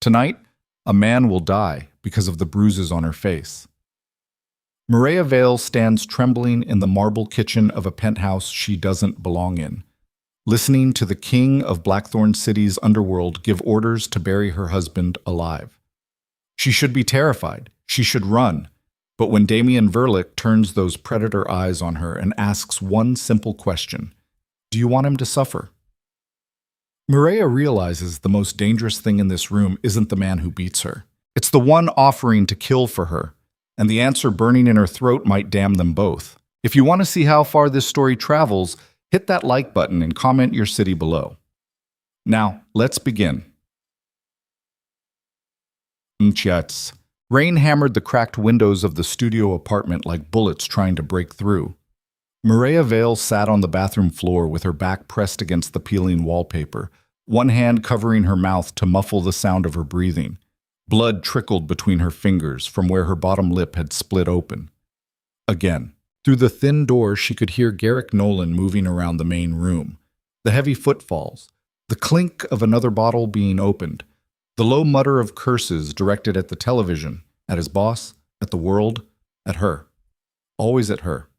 Tonight, a man will die because of the bruises on her face. Mireya Vale stands trembling in the marble kitchen of a penthouse she doesn't belong in, listening to the king of Blackthorn City's underworld give orders to bury her husband alive. She should be terrified. She should run. But when Damien Verlick turns those predator eyes on her and asks one simple question, do you want him to suffer? Mireya realizes the most dangerous thing in this room isn't the man who beats her. It's the one offering to kill for her, and the answer burning in her throat might damn them both. If you want to see how far this story travels, hit that like button and comment your city below. Now, let's begin. Mchiats. Rain hammered the cracked windows of the studio apartment like bullets trying to break through. Mireya Vale sat on the bathroom floor with her back pressed against the peeling wallpaper, one hand covering her mouth to muffle the sound of her breathing. Blood trickled between her fingers from where her bottom lip had split open. Again. Through the thin door, she could hear Garrick Nolan moving around the main room. The heavy footfalls, the clink of another bottle being opened, the low mutter of curses directed at the television, at his boss, at the world, at her. Always at her.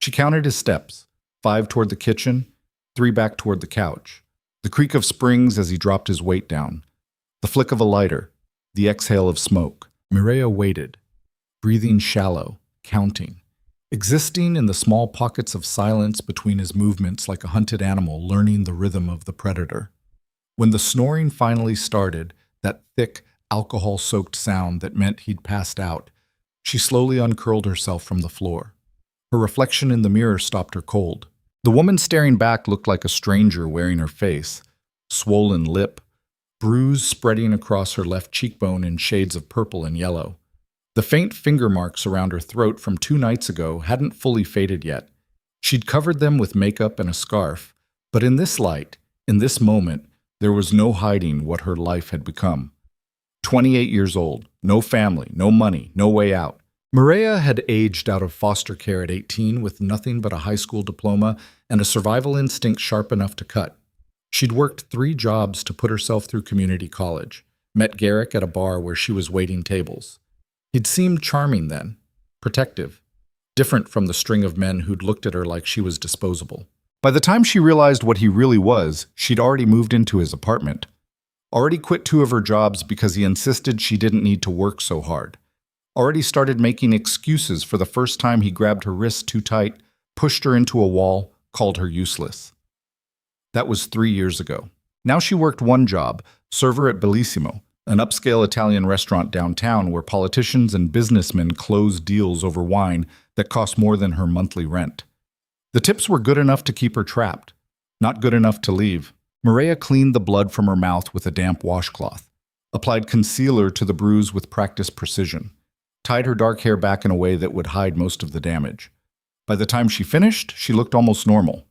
She counted his steps, 5 toward the kitchen, 3 back toward the couch, the creak of springs as he dropped his weight down, the flick of a lighter, the exhale of smoke. Mireya waited, breathing shallow, counting, existing in the small pockets of silence between his movements like a hunted animal learning the rhythm of the predator. When the snoring finally started, that thick, alcohol-soaked sound that meant he'd passed out, she slowly uncurled herself from the floor. Her reflection in the mirror stopped her cold. The woman staring back looked like a stranger wearing her face, swollen lip, bruise spreading across her left cheekbone in shades of purple and yellow. The faint finger marks around her throat from 2 nights ago hadn't fully faded yet. She'd covered them with makeup and a scarf, but in this light, in this moment, there was no hiding what her life had become. 28 years old, no family, no money, no way out. Mireya had aged out of foster care at 18 with nothing but a high school diploma and a survival instinct sharp enough to cut. She'd worked 3 jobs to put herself through community college, met Garrick at a bar where she was waiting tables. He'd seemed charming then, protective, different from the string of men who'd looked at her like she was disposable. By the time she realized what he really was, she'd already moved into his apartment. Already quit 2 of her jobs because he insisted she didn't need to work so hard. Already started making excuses for the first time he grabbed her wrist too tight, pushed her into a wall, called her useless. That was 3 years ago. Now she worked 1 job, server at Bellissimo, an upscale Italian restaurant downtown where politicians and businessmen closed deals over wine that cost more than her monthly rent. The tips were good enough to keep her trapped, not good enough to leave. Mireya cleaned the blood from her mouth with a damp washcloth, applied concealer to the bruise with practiced precision, tied her dark hair back in a way that would hide most of the damage. By the time she finished, she looked almost normal.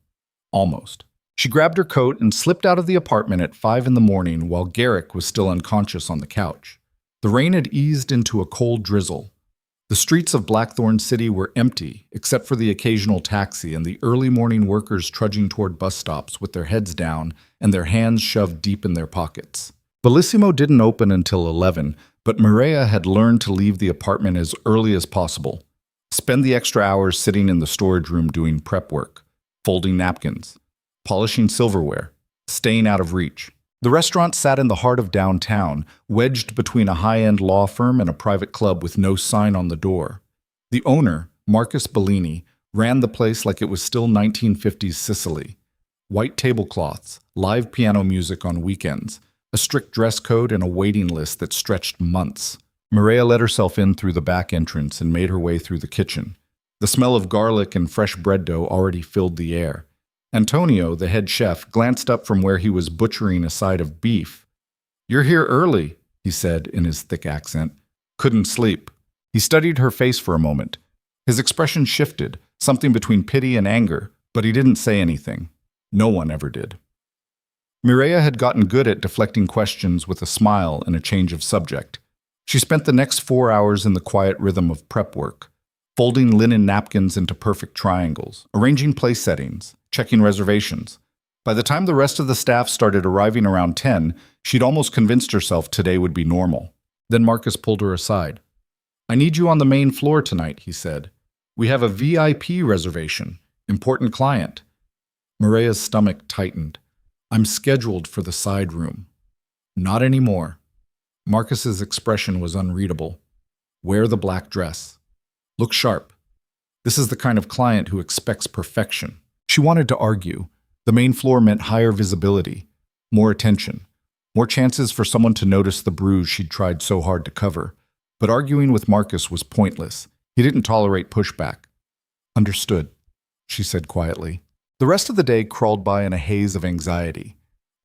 Almost. She grabbed her coat and slipped out of the apartment at 5 in the morning while Garrick was still unconscious on the couch. The rain had eased into a cold drizzle. The streets of Blackthorn City were empty, except for the occasional taxi and the early morning workers trudging toward bus stops with their heads down and their hands shoved deep in their pockets. Bellissimo didn't open until 11, but Mireya had learned to leave the apartment as early as possible. Spend the extra hours sitting in the storage room doing prep work, folding napkins, polishing silverware, staying out of reach. The restaurant sat in the heart of downtown, wedged between a high-end law firm and a private club with no sign on the door. The owner, Marcus Bellini, ran the place like it was still 1950s Sicily. White tablecloths, live piano music on weekends, a strict dress code, and a waiting list that stretched months. Mireya let herself in through the back entrance and made her way through the kitchen. The smell of garlic and fresh bread dough already filled the air. Antonio, the head chef, glanced up from where he was butchering a side of beef. "You're here early," he said in his thick accent. "Couldn't sleep." He studied her face for a moment. His expression shifted, something between pity and anger, but he didn't say anything. No one ever did. Mireya had gotten good at deflecting questions with a smile and a change of subject. She spent the next 4 hours in the quiet rhythm of prep work, folding linen napkins into perfect triangles, arranging place settings, checking reservations, By the time the rest of the staff started arriving around 10, she'd almost convinced herself today would be normal. Then Marcus pulled her aside. "I need you on the main floor tonight," he said. "We have a VIP reservation. Important client." Mireya's stomach tightened. "I'm scheduled for the side room." "Not anymore." Marcus's expression was unreadable. "Wear the black dress. Look sharp. This is the kind of client who expects perfection." She wanted to argue. The main floor meant higher visibility, more attention, more chances for someone to notice the bruise she'd tried so hard to cover. But arguing with Marcus was pointless. He didn't tolerate pushback. "Understood," she said quietly. The rest of the day crawled by in a haze of anxiety.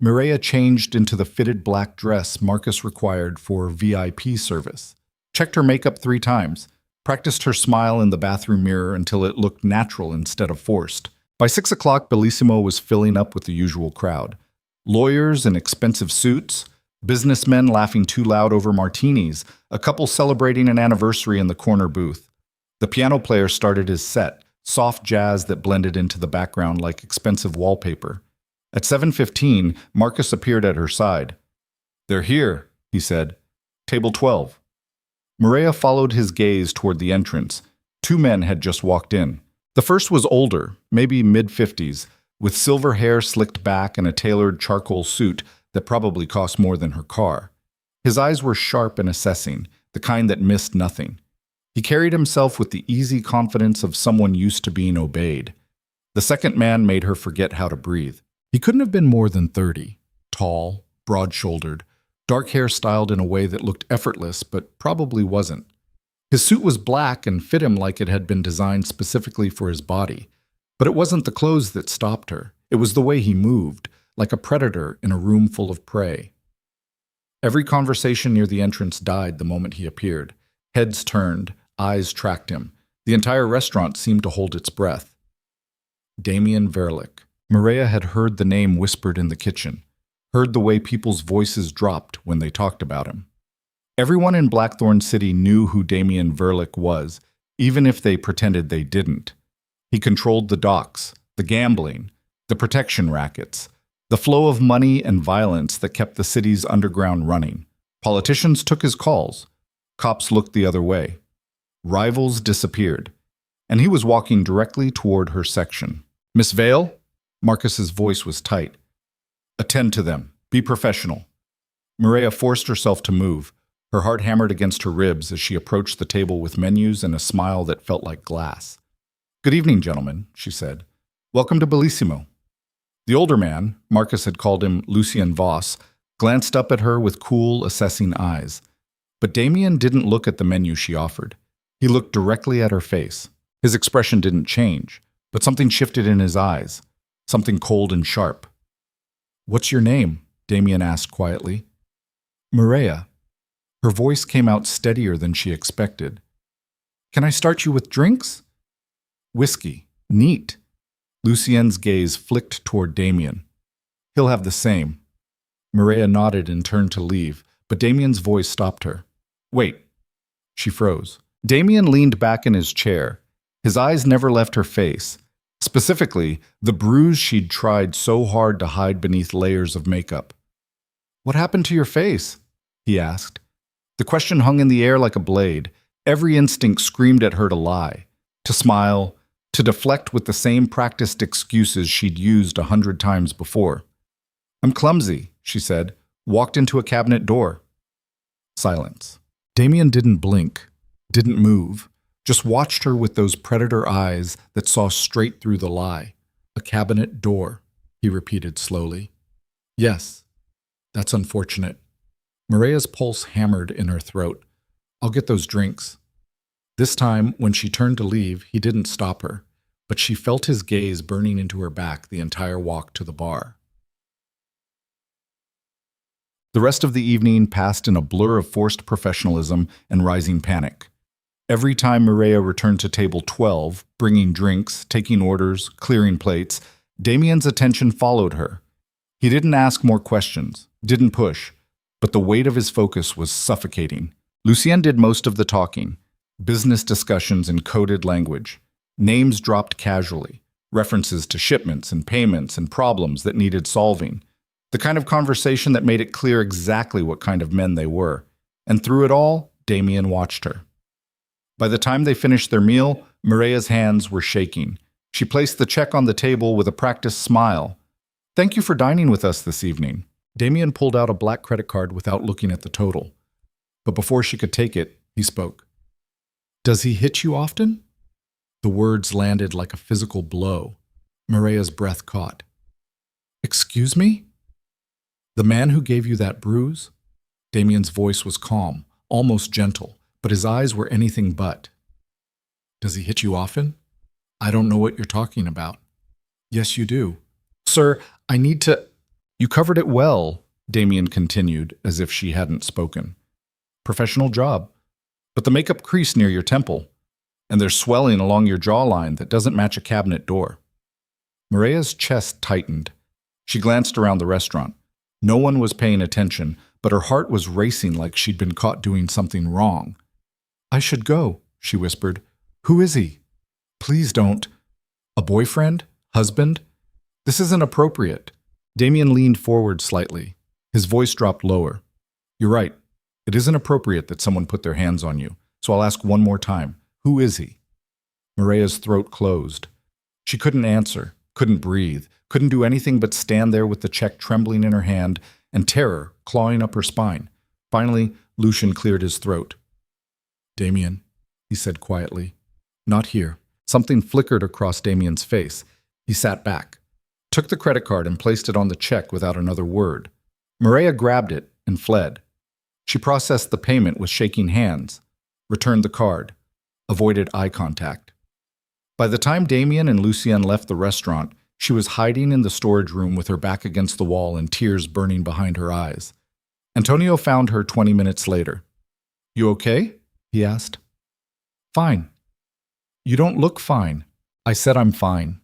Mireya changed into the fitted black dress Marcus required for VIP service, checked her makeup 3 times, practiced her smile in the bathroom mirror until it looked natural instead of forced. By 6 o'clock, Bellissimo was filling up with the usual crowd. Lawyers in expensive suits, businessmen laughing too loud over martinis, a couple celebrating an anniversary in the corner booth. The piano player started his set, soft jazz that blended into the background like expensive wallpaper. At 7:15, Marcus appeared at her side. "They're here," he said. "Table 12. Mireya followed his gaze toward the entrance. 2 men had just walked in. The first was older, maybe mid-50s, with silver hair slicked back and a tailored charcoal suit that probably cost more than her car. His eyes were sharp and assessing, the kind that missed nothing. He carried himself with the easy confidence of someone used to being obeyed. The second man made her forget how to breathe. He couldn't have been more than 30, tall, broad-shouldered, dark hair styled in a way that looked effortless but probably wasn't. His suit was black and fit him like it had been designed specifically for his body. But it wasn't the clothes that stopped her. It was the way he moved, like a predator in a room full of prey. Every conversation near the entrance died the moment he appeared. Heads turned, eyes tracked him. The entire restaurant seemed to hold its breath. Damien Verlick. Mireya had heard the name whispered in the kitchen, heard the way people's voices dropped when they talked about him. Everyone in Blackthorn City knew who Damien Verlick was, even if they pretended they didn't. He controlled the docks, the gambling, the protection rackets, the flow of money and violence that kept the city's underground running. Politicians took his calls. Cops looked the other way. Rivals disappeared. And he was walking directly toward her section. "Miss Vale?" Marcus's voice was tight. "Attend to them. Be professional." Mireya forced herself to move. Her heart hammered against her ribs as she approached the table with menus and a smile that felt like glass. "Good evening, gentlemen," she said. "Welcome to Bellissimo." The older man, Marcus had called him Lucien Voss, glanced up at her with cool, assessing eyes. But Damien didn't look at the menu she offered. He looked directly at her face. His expression didn't change, but something shifted in his eyes, something cold and sharp. "What's your name?" Damien asked quietly. "Mireya." Her voice came out steadier than she expected. "Can I start you with drinks?" "Whiskey. Neat." Lucien's gaze flicked toward Damien. "He'll have the same." Mireya nodded and turned to leave, but Damien's voice stopped her. "Wait." She froze. Damien leaned back in his chair. His eyes never left her face. Specifically, the bruise she'd tried so hard to hide beneath layers of makeup. "What happened to your face?" he asked. The question hung in the air like a blade. Every instinct screamed at her to lie, to smile, to deflect with the same practiced excuses she'd used 100 times before. "I'm clumsy," she said, walked into a cabinet door. Silence. Damien didn't blink, didn't move, just watched her with those predator eyes that saw straight through the lie. "A cabinet door," he repeated slowly. "Yes, that's unfortunate." Mireya's pulse hammered in her throat. "I'll get those drinks." This time, when she turned to leave, he didn't stop her, but she felt his gaze burning into her back the entire walk to the bar. The rest of the evening passed in a blur of forced professionalism and rising panic. Every time Mireya returned to table 12, bringing drinks, taking orders, clearing plates, Damien's attention followed her. He didn't ask more questions, didn't push, but the weight of his focus was suffocating. Lucien did most of the talking, business discussions in coded language, names dropped casually, references to shipments and payments and problems that needed solving. The kind of conversation that made it clear exactly what kind of men they were. And through it all, Damien watched her. By the time they finished their meal, Mireya's hands were shaking. She placed the check on the table with a practiced smile. "Thank you for dining with us this evening." Damien pulled out a black credit card without looking at the total. But before she could take it, he spoke. "Does he hit you often?" The words landed like a physical blow. Mireya's breath caught. "Excuse me? The man who gave you that bruise?" Damien's voice was calm, almost gentle, but his eyes were anything but. "Does he hit you often?" "I don't know what you're talking about." "Yes, you do." "Sir, I need to—" "You covered it well," Damien continued, as if she hadn't spoken. "Professional job. But the makeup crease near your temple, and there's swelling along your jawline that doesn't match a cabinet door." Mireya's chest tightened. She glanced around the restaurant. No one was paying attention, but her heart was racing like she'd been caught doing something wrong. "I should go," she whispered. "Who is he?" "Please don't." "A boyfriend? Husband? This isn't appropriate." Damien leaned forward slightly. His voice dropped lower. "You're right. It isn't appropriate that someone put their hands on you, so I'll ask one more time. Who is he?" Mireya's throat closed. She couldn't answer, couldn't breathe, couldn't do anything but stand there with the check trembling in her hand and terror clawing up her spine. Finally, Lucian cleared his throat. "Damien," he said quietly. "Not here." Something flickered across Damien's face. He sat back, took the credit card and placed it on the check without another word. Mireya grabbed it and fled. She processed the payment with shaking hands, returned the card, avoided eye contact. By the time Damien and Lucien left the restaurant, she was hiding in the storage room with her back against the wall and tears burning behind her eyes. Antonio found her 20 minutes later. "You okay?" he asked. "Fine." "You don't look fine." "I said I'm fine."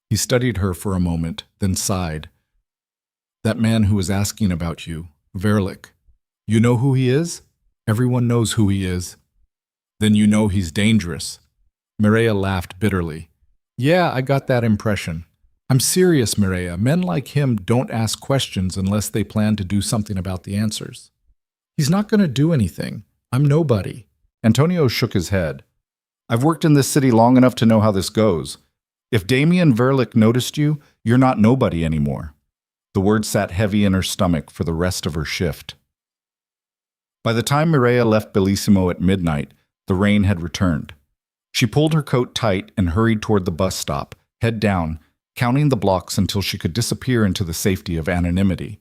He studied her for a moment, then sighed. "That man who was asking about you, Verlick. You know who he is?" "Everyone knows who he is." "Then you know he's dangerous." Mireya laughed bitterly. "Yeah, I got that impression. I'm serious, Mireya. Men like him don't ask questions unless they plan to do something about the answers." "He's not going to do anything. I'm nobody." Antonio shook his head. "I've worked in this city long enough to know how this goes. If Damien Verlick noticed you, you're not nobody anymore." The word sat heavy in her stomach for the rest of her shift. By the time Mireya left Bellissimo at midnight, the rain had returned. She pulled her coat tight and hurried toward the bus stop, head down, counting the blocks until she could disappear into the safety of anonymity.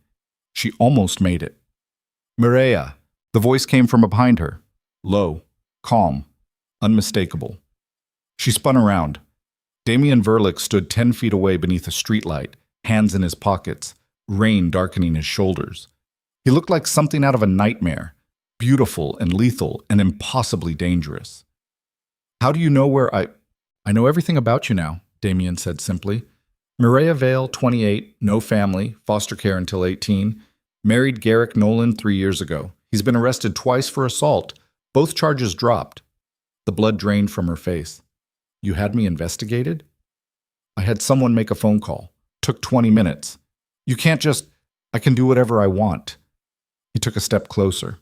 She almost made it. "Mireya!" The voice came from behind her. Low, calm, unmistakable. She spun around. Damien Verlick stood 10 feet away beneath a streetlight, hands in his pockets, rain darkening his shoulders. He looked like something out of a nightmare, beautiful and lethal and impossibly dangerous. "How do you know where I know everything about you now," Damien said simply. "Mireya Vale, 28, no family, foster care until 18, married Garrick Nolan 3 years ago. He's been arrested twice for assault. Both charges dropped." The blood drained from her face. "You had me investigated?" "I had someone make a phone call. Took 20 minutes. You can't just— I can do whatever I want." He took a step closer.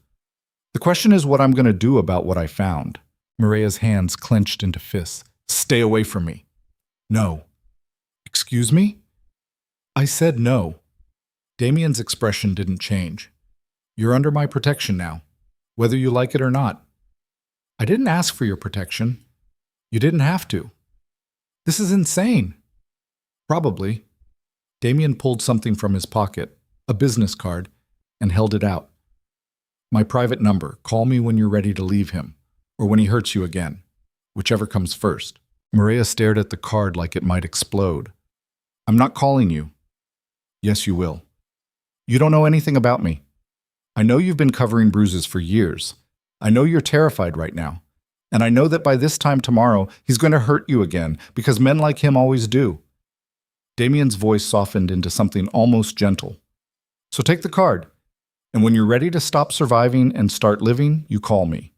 "The question is what I'm going to do about what I found." Mireya's hands clenched into fists. "Stay away from me." "No." "Excuse me?" "I said no." Damien's expression didn't change. "You're under my protection now, whether you like it or not." "I didn't ask for your protection." "You didn't have to." "This is insane." "Probably." Damien pulled something from his pocket, a business card, and held it out. "My private number. Call me when you're ready to leave him, or when he hurts you again, whichever comes first." Mireya stared at the card like it might explode. "I'm not calling you." "Yes, you will." "You don't know anything about me. I know you've been covering Bruises for years. I know you're terrified right now. And I know that by this time tomorrow, he's going to hurt you again, because men like him always do." Damien's voice softened into something almost gentle. "So take the card, and when you're ready to stop surviving and start living, you call me."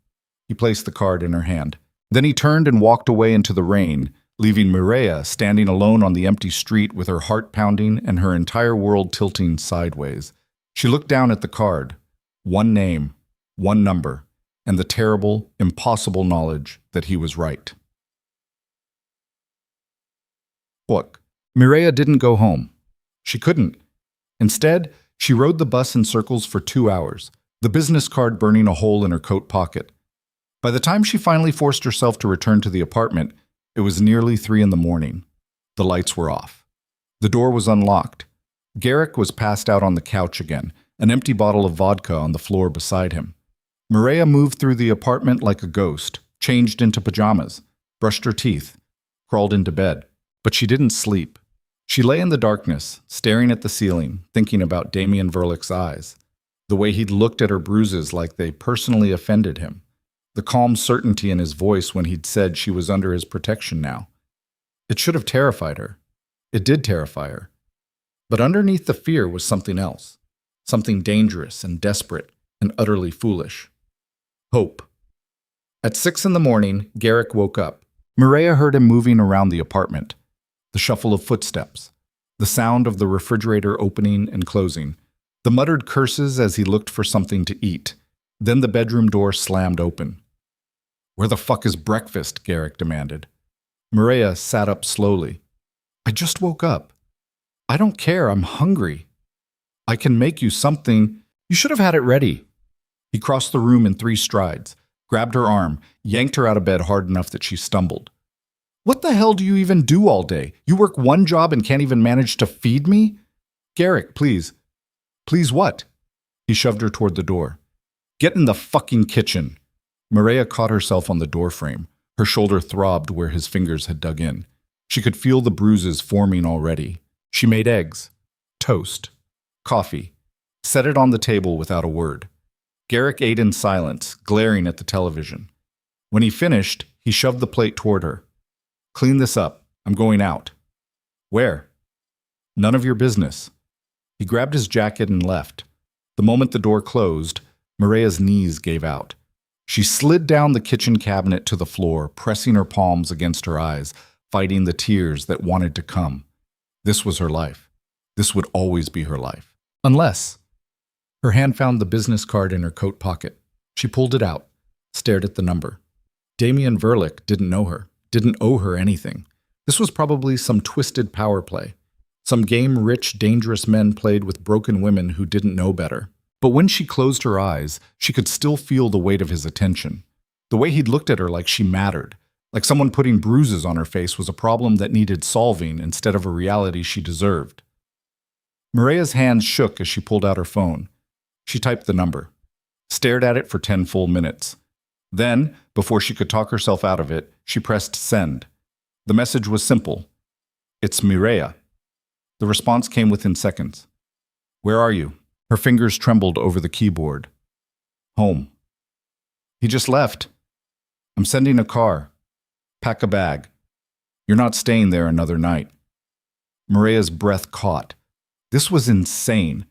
He placed the card in her hand. Then he turned and walked away into the rain, leaving Mireya standing alone on the empty street with her heart pounding and her entire world tilting sideways. She looked down at the card. One name, one number, and the terrible, impossible knowledge that he was right. Look, Mireya didn't go home. She couldn't. Instead, she rode the bus in circles for 2 hours, the business card burning a hole in her coat pocket. By the time she finally forced herself to return to the apartment, it was nearly 3 in the morning. The lights were off. The door was unlocked. Garrick was passed out on the couch again, an empty bottle of vodka on the floor beside him. Mireya moved through the apartment like a ghost, changed into pajamas, brushed her teeth, crawled into bed. But she didn't sleep. She lay in the darkness, staring at the ceiling, thinking about Damien Verlick's eyes, the way he'd looked at her bruises like they personally offended him, the calm certainty in his voice when he'd said she was under his protection now. It should have terrified her. It did terrify her. But underneath the fear was something else, something dangerous and desperate and utterly foolish. Hope. At 6 in the morning, Garrick woke up. Mireya heard him moving around the apartment. The shuffle of footsteps, the sound of the refrigerator opening and closing, the muttered curses as he looked for something to eat. Then the bedroom door slammed open. "Where the fuck is breakfast?" Garrick demanded. Mireya sat up slowly. "I just woke up. I don't care, I'm hungry. I can make you something. You should have had it ready." He crossed the room in 3 strides, grabbed her arm, yanked her out of bed hard enough that she stumbled. "What the hell do you even do all day? You work one job and can't even manage to feed me?" "Garrick, please." "Please what?" He shoved her toward the door. "Get in the fucking kitchen." Mireya caught herself on the doorframe. Her shoulder throbbed where his fingers had dug in. She could feel the bruises forming already. She made eggs, toast, coffee, set it on the table without a word. Garrick ate in silence, glaring at the television. When he finished, he shoved the plate toward her. "Clean this up. I'm going out." "Where?" "None of your business." He grabbed his jacket and left. The moment the door closed, Mireya's knees gave out. She slid down the kitchen cabinet to the floor, pressing her palms against her eyes, fighting the tears that wanted to come. This was her life. This would always be her life. Unless... Her hand found the business card in her coat pocket. She pulled it out, stared at the number. Damien Verlick didn't know her. Didn't owe her anything. This was probably some twisted power play. Some game rich, dangerous men played with broken women who didn't know better. But when she closed her eyes, she could still feel the weight of his attention. The way he'd looked at her like she mattered, like someone putting bruises on her face was a problem that needed solving instead of a reality she deserved. Mireya's hands shook as she pulled out her phone. She typed the number, stared at it for 10 full minutes. Then, before she could talk herself out of it, she pressed send. The message was simple. "It's Mireya." The response came within seconds. "Where are you?" Her fingers trembled over the keyboard. "Home." "He just left." "I'm sending a car. Pack a bag. You're not staying there another night." Mireya's breath caught. This was insane.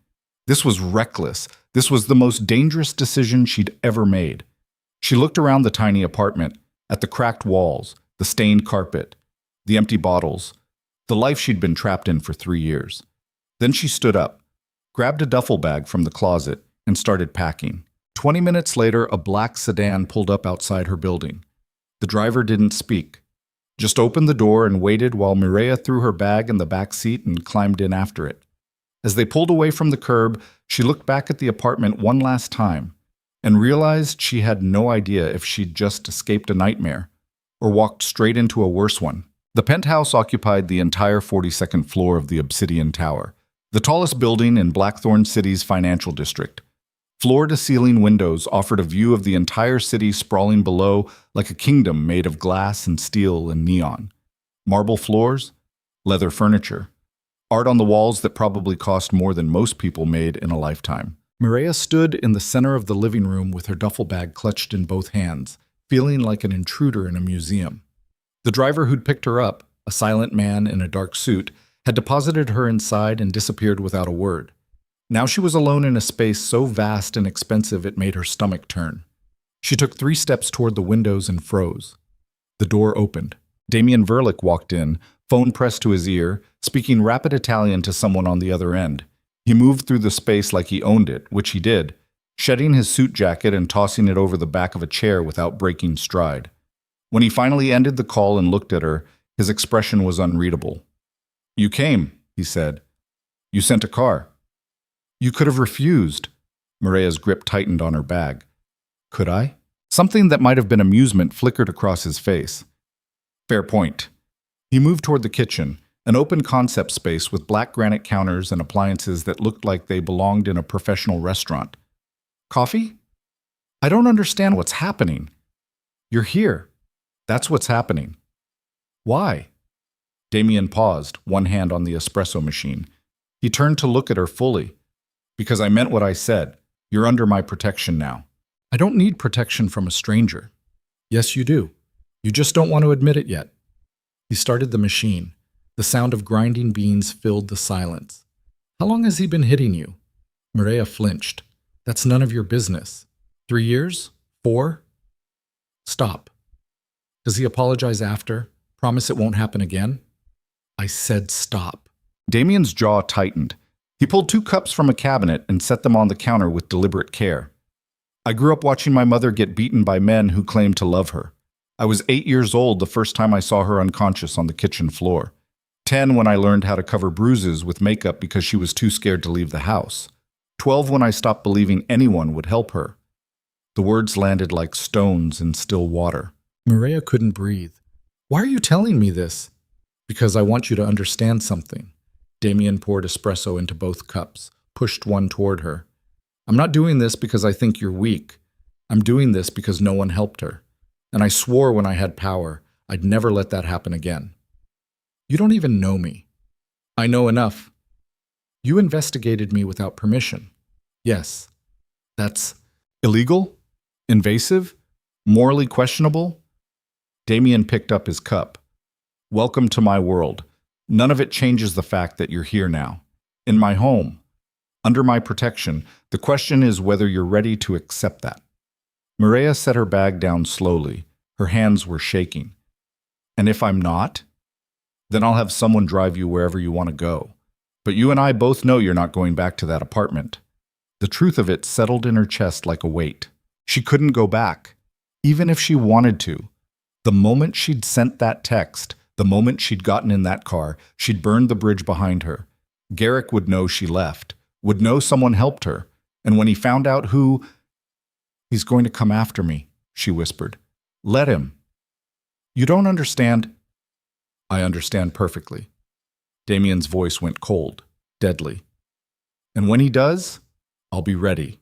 This was reckless. This was the most dangerous decision she'd ever made. She looked around the tiny apartment, at the cracked walls, the stained carpet, the empty bottles, the life she'd been trapped in for 3 years. Then she stood up, grabbed a duffel bag from the closet, and started packing. 20 minutes later, a black sedan pulled up outside her building. The driver didn't speak, just opened the door and waited while Mireya threw her bag in the back seat and climbed in after it. As they pulled away from the curb, she looked back at the apartment one last time and realized she had no idea if she'd just escaped a nightmare or walked straight into a worse one. The penthouse occupied the entire 42nd floor of the Obsidian Tower, the tallest building in Blackthorn City's financial district. Floor-to-ceiling windows offered a view of the entire city sprawling below like a kingdom made of glass and steel and neon. Marble floors, leather furniture, art on the walls that probably cost more than most people made in a lifetime. Mireya stood in the center of the living room with her duffel bag clutched in both hands, feeling like an intruder in a museum. The driver who'd picked her up, a silent man in a dark suit, had deposited her inside and disappeared without a word. Now she was alone in a space so vast and expensive it made her stomach turn. She took 3 steps toward the windows and froze. The door opened. Damien Verlick walked in, phone pressed to his ear, speaking rapid Italian to someone on the other end. He moved through the space like he owned it, which he did, shedding his suit jacket and tossing it over the back of a chair without breaking stride. When he finally ended the call and looked at her, his expression was unreadable. "You came," he said. "You sent a car." "You could have refused." Mireya's grip tightened on her bag. "Could I?" Something that might have been amusement flickered across his face. "Fair point." He moved toward the kitchen, an open concept space with black granite counters and appliances that looked like they belonged in a professional restaurant. "Coffee?" "I don't understand what's happening." "You're here. That's what's happening." "Why?" Damien paused, one hand on the espresso machine. He turned to look at her fully. "Because I meant what I said. You're under my protection now." "I don't need protection from a stranger." "Yes, you do. You just don't want to admit it yet." He started the machine. The sound of grinding beans filled the silence. "How long has he been hitting you?" Mireya flinched. "That's none of your business." 3 years? 4? "Stop." "Does he apologize after? Promise it won't happen again?" "I said stop." Damien's jaw tightened. He pulled 2 cups from a cabinet and set them on the counter with deliberate care. "I grew up watching my mother get beaten by men who claimed to love her. I was 8 years old the first time I saw her unconscious on the kitchen floor. 10 when I learned how to cover bruises with makeup because she was too scared to leave the house. 12 when I stopped believing anyone would help her." The words landed like stones in still water. Mireya couldn't breathe. "Why are you telling me this?" "Because I want you to understand something." Damien poured espresso into both cups, pushed one toward her. "I'm not doing this because I think you're weak. I'm doing this because no one helped her. And I swore when I had power, I'd never let that happen again." "You don't even know me." "I know enough." "You investigated me without permission." "Yes." "That's illegal? Invasive? Morally questionable?" Damien picked up his cup. "Welcome to my world. None of it changes the fact that you're here now. In my home. Under my protection. The question is whether you're ready to accept that." Mireya set her bag down slowly. Her hands were shaking. "And if I'm not? Then I'll have someone drive you wherever you want to go. But you and I both know you're not going back to that apartment." The truth of it settled in her chest like a weight. She couldn't go back, even if she wanted to. The moment she'd sent that text, the moment she'd gotten in that car, she'd burned the bridge behind her. Garrick would know she left, would know someone helped her, and when he found out who... "He's going to come after me," she whispered. "Let him." "You don't understand." "I understand perfectly." Damien's voice went cold, deadly. "And when he does, I'll be ready."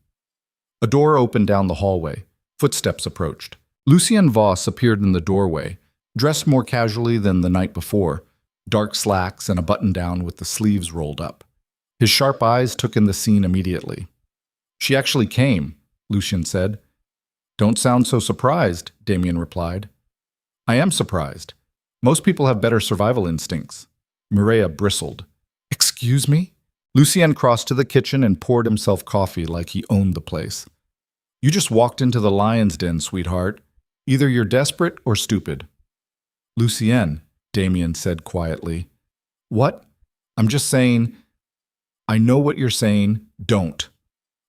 A door opened down the hallway. Footsteps approached. Lucien Voss appeared in the doorway, dressed more casually than the night before, dark slacks and a button-down with the sleeves rolled up. His sharp eyes took in the scene immediately. "She actually came," Lucien said. "Don't sound so surprised," Damien replied. "I am surprised. Most people have better survival instincts." Mireya bristled. "Excuse me?" Lucien crossed to the kitchen and poured himself coffee like he owned the place. "You just walked into the lion's den, sweetheart. Either you're desperate or stupid." "Lucien," Damien said quietly. "What?" "I'm just saying..." "I know what you're saying. Don't."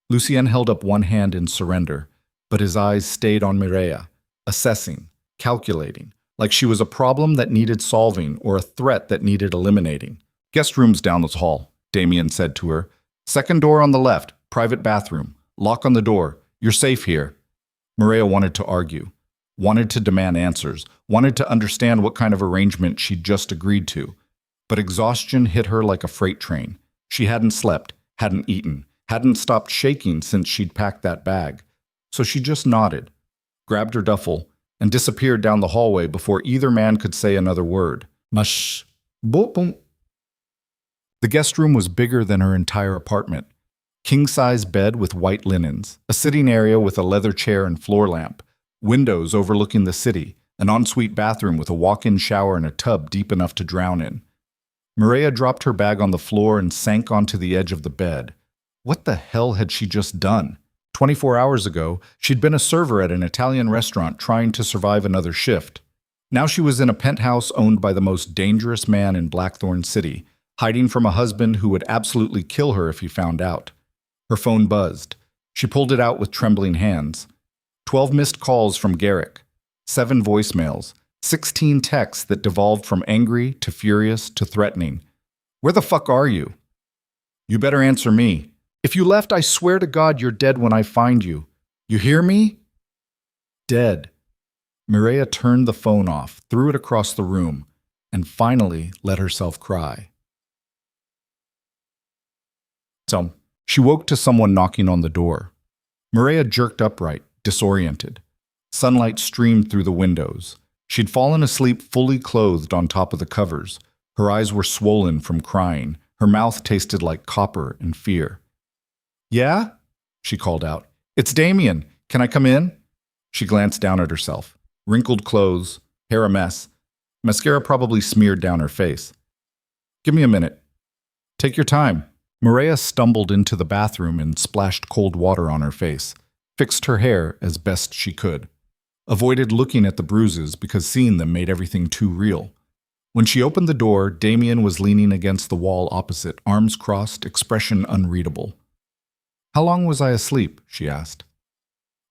Lucien held up one hand in surrender, but his eyes stayed on Mireya, assessing, calculating, like she was a problem that needed solving or a threat that needed eliminating. "Guest room's down the hall," Damien said to her. "Second door on the left, private bathroom. Lock on the door. You're safe here." Mireya wanted to argue, wanted to demand answers, wanted to understand what kind of arrangement she'd just agreed to. But exhaustion hit her like a freight train. She hadn't slept, hadn't eaten, hadn't stopped shaking since she'd packed that bag. So she just nodded, grabbed her duffel, and disappeared down the hallway before either man could say another word. Mush. Boom, boom. The guest room was bigger than her entire apartment. King-size bed with white linens, a sitting area with a leather chair and floor lamp, windows overlooking the city, an ensuite bathroom with a walk-in shower and a tub deep enough to drown in. Mireya dropped her bag on the floor and sank onto the edge of the bed. What the hell had she just done? 24 hours ago, she'd been a server at an Italian restaurant trying to survive another shift. Now she was in a penthouse owned by the most dangerous man in Blackthorn City, hiding from a husband who would absolutely kill her if he found out. Her phone buzzed. She pulled it out with trembling hands. 12 missed calls from Garrick, 7 voicemails, 16 texts that devolved from angry to furious to threatening. Where the fuck are you? You better answer me. If you left, I swear to God you're dead when I find you. You hear me? Dead. Mireya turned the phone off, threw it across the room, and finally let herself cry. So, she woke to someone knocking on the door. Mireya jerked upright, disoriented. Sunlight streamed through the windows. She'd fallen asleep fully clothed on top of the covers. Her eyes were swollen from crying. Her mouth tasted like copper and fear. Yeah? She called out. It's Damien. Can I come in? She glanced down at herself. Wrinkled clothes, hair a mess. Mascara probably smeared down her face. Give me a minute. Take your time. Mireya stumbled into the bathroom and splashed cold water on her face, fixed her hair as best she could, avoided looking at the bruises because seeing them made everything too real. When she opened the door, Damien was leaning against the wall opposite, arms crossed, expression unreadable. How long was I asleep? She asked.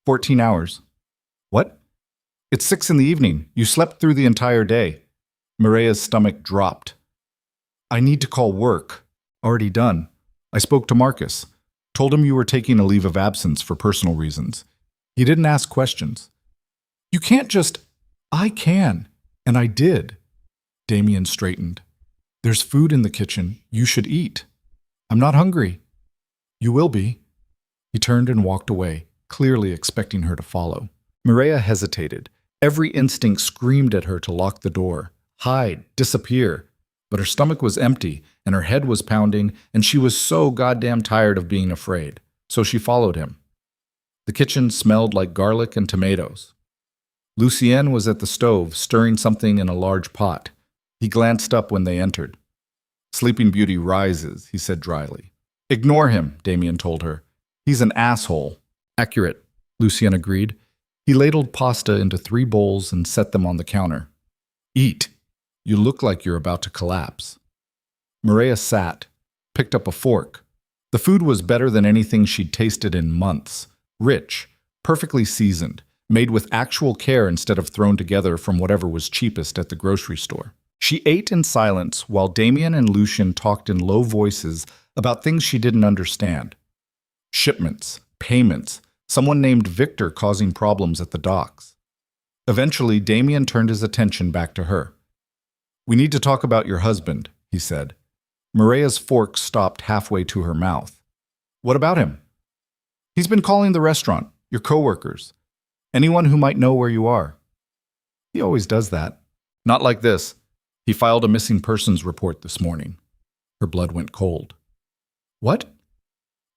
14 hours. What? It's 6 in the evening. You slept through the entire day. Mireya's stomach dropped. I need to call work. Already done. I spoke to Marcus. Told him you were taking a leave of absence for personal reasons. He didn't ask questions. You can't just... I can. And I did. Damien straightened. There's food in the kitchen. You should eat. I'm not hungry. You will be. He turned and walked away, clearly expecting her to follow. Mireya hesitated. Every instinct screamed at her to lock the door, hide, disappear. But her stomach was empty, and her head was pounding, and she was so goddamn tired of being afraid. So she followed him. The kitchen smelled like garlic and tomatoes. Lucien was at the stove, stirring something in a large pot. He glanced up when they entered. Sleeping Beauty rises, he said dryly. Ignore him, Damien told her. He's an asshole. Accurate, Lucien agreed. He ladled pasta into 3 bowls and set them on the counter. Eat. You look like you're about to collapse. Mireya sat, picked up a fork. The food was better than anything she'd tasted in months. Rich, perfectly seasoned, made with actual care instead of thrown together from whatever was cheapest at the grocery store. She ate in silence while Damien and Lucien talked in low voices about things she didn't understand. Shipments, payments, someone named Victor causing problems at the docks. Eventually, Damien turned his attention back to her. We need to talk about your husband, he said. Mireya's fork stopped halfway to her mouth. What about him? He's been calling the restaurant, your coworkers, anyone who might know where you are. He always does that. Not like this. He filed a missing persons report this morning. Her blood went cold. What?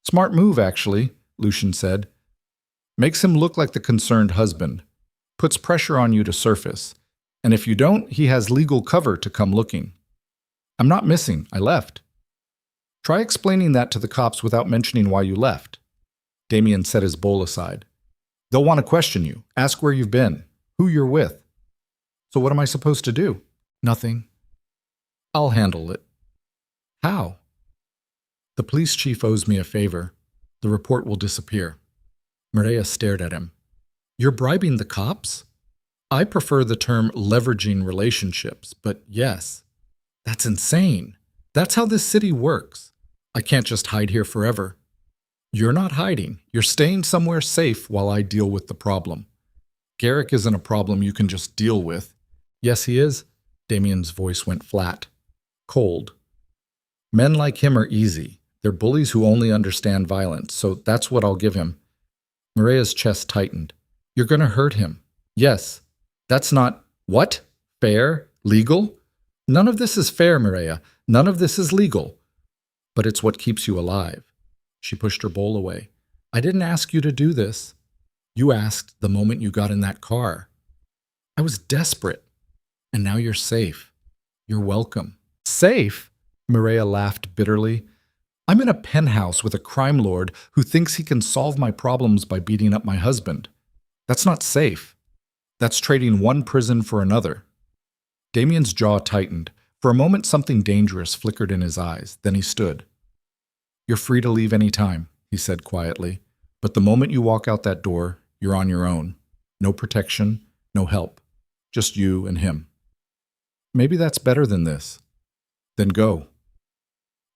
Smart move, actually, Lucien said. Makes him look like the concerned husband. Puts pressure on you to surface. And if you don't, he has legal cover to come looking. I'm not missing. I left. Try explaining that to the cops without mentioning why you left. Damien set his bowl aside. They'll want to question you. Ask where you've been. Who you're with. So what am I supposed to do? Nothing. I'll handle it. How? The police chief owes me a favor. The report will disappear. Mireya stared at him. You're bribing the cops? I prefer the term leveraging relationships, but yes. That's insane. That's how this city works. I can't just hide here forever. You're not hiding. You're staying somewhere safe while I deal with the problem. Garrick isn't a problem you can just deal with. Yes, he is. Damien's voice went flat. Cold. Men like him are easy. They're bullies who only understand violence, so that's what I'll give him. Mireya's chest tightened. You're going to hurt him. Yes. That's not, what? Fair? Legal? None of this is fair, Mireya. None of this is legal. But it's what keeps you alive. She pushed her bowl away. I didn't ask you to do this. You asked the moment you got in that car. I was desperate. And now you're safe. You're welcome. Safe? Mireya laughed bitterly. I'm in a penthouse with a crime lord who thinks he can solve my problems by beating up my husband. That's not safe. That's trading one prison for another. Damien's jaw tightened. For a moment, something dangerous flickered in his eyes. Then he stood. "You're free to leave any time," he said quietly. "But the moment you walk out that door, you're on your own. No protection, no help. Just you and him." "Maybe that's better than this." "Then go."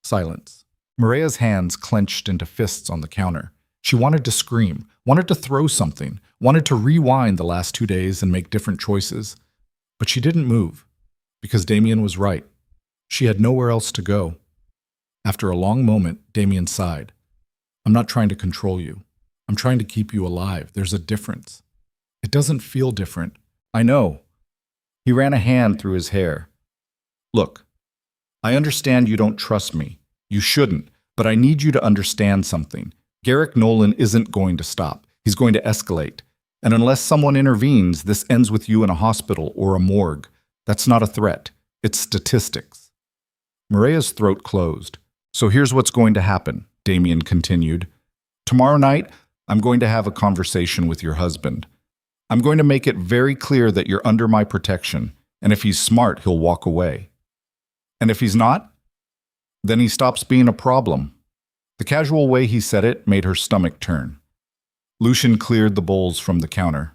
Silence. Mireya's hands clenched into fists on the counter. She wanted to scream, wanted to throw something, wanted to rewind the last 2 days and make different choices. But she didn't move, because Damien was right. She had nowhere else to go. After a long moment, Damien sighed. "I'm not trying to control you. I'm trying to keep you alive. There's a difference." "It doesn't feel different." "I know." He ran a hand through his hair. "Look, I understand you don't trust me. You shouldn't, but I need you to understand something. Garrick Nolan isn't going to stop. He's going to escalate. And unless someone intervenes, this ends with you in a hospital or a morgue. That's not a threat. It's statistics." Mireya's throat closed. "So here's what's going to happen," Damien continued. "Tomorrow night, I'm going to have a conversation with your husband. I'm going to make it very clear that you're under my protection, and if he's smart, he'll walk away. And if he's not, then he stops being a problem." The casual way he said it made her stomach turn. Lucian cleared the bowls from the counter.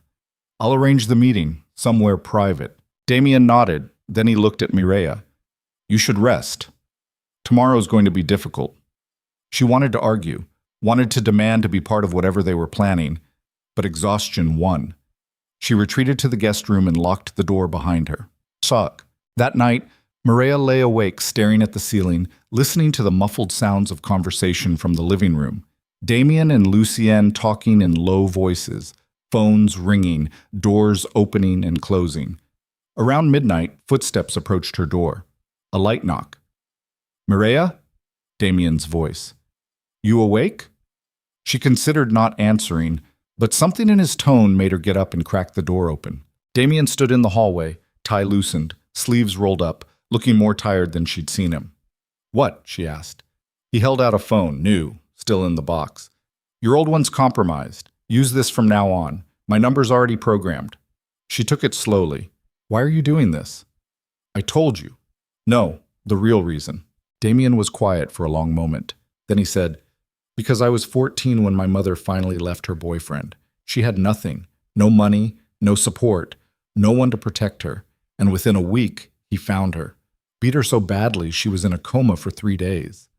"I'll arrange the meeting, somewhere private." Damien nodded, then he looked at Mireya. "You should rest. Tomorrow's going to be difficult." She wanted to argue, wanted to demand to be part of whatever they were planning, but exhaustion won. She retreated to the guest room and locked the door behind her. Suck. That night, Mireya lay awake staring at the ceiling, listening to the muffled sounds of conversation from the living room. Damien and Lucienne talking in low voices, phones ringing, doors opening and closing. Around midnight, footsteps approached her door. A light knock. "Mireya?" Damien's voice. "You awake?" She considered not answering, but something in his tone made her get up and crack the door open. Damien stood in the hallway, tie loosened, sleeves rolled up, looking more tired than she'd seen him. "What?" she asked. He held out a phone, new, still in the box. "Your old one's compromised. Use this from now on. My number's already programmed." She took it slowly. "Why are you doing this?" "I told you." "No, the real reason." Damien was quiet for a long moment. Then he said, "Because I was 14 when my mother finally left her boyfriend. She had nothing, no money, no support, no one to protect her, and within a week, he found her. Beat her so badly she was in a coma for 3 days.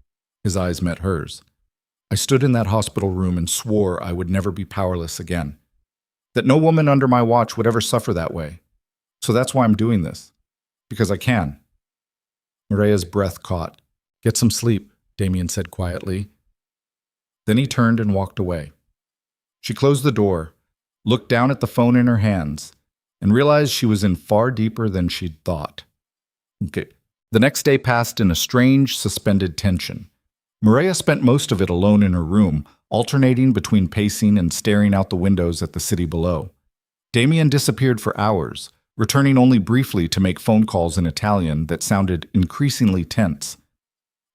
His eyes met hers. "I stood in that hospital room and swore I would never be powerless again. That no woman under my watch would ever suffer that way. So that's why I'm doing this. Because I can." Mireya's breath caught. "Get some sleep," Damien said quietly. Then he turned and walked away. She closed the door, looked down at the phone in her hands, and realized she was in far deeper than she'd thought. The next day passed in a strange, suspended tension. Mireya spent most of it alone in her room, alternating between pacing and staring out the windows at the city below. Damien disappeared for hours, returning only briefly to make phone calls in Italian that sounded increasingly tense.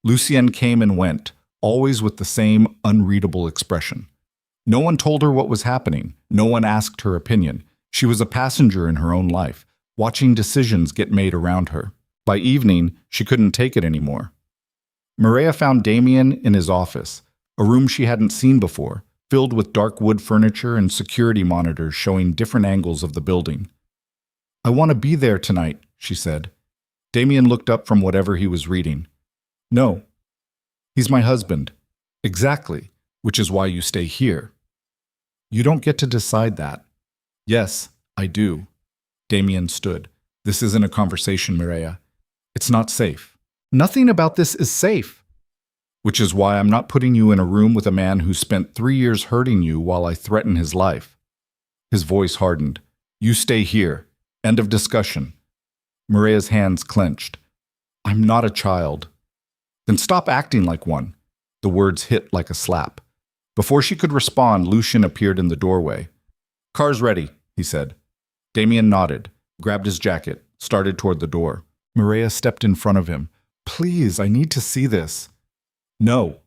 Lucienne came and went, always with the same unreadable expression. No one told her what was happening. No one asked her opinion. She was a passenger in her own life, watching decisions get made around her. By evening, she couldn't take it anymore. Mireya found Damien in his office, a room she hadn't seen before, filled with dark wood furniture and security monitors showing different angles of the building. "I want to be there tonight," she said. Damien looked up from whatever he was reading. "No. He's my husband." "Exactly, which is why you stay here." "You don't get to decide that." "Yes, I do." Damien stood. "This isn't a conversation, Mireya. It's not safe." "Nothing about this is safe." "Which is why I'm not putting you in a room with a man who spent 3 years hurting you while I threaten his life." His voice hardened. "You stay here. End of discussion." Mireya's hands clenched. "I'm not a child." "Then stop acting like one." The words hit like a slap. Before she could respond, Lucian appeared in the doorway. "Car's ready," he said. Damien nodded, grabbed his jacket, started toward the door. Mireya stepped in front of him. "Please, I need to see this." "No."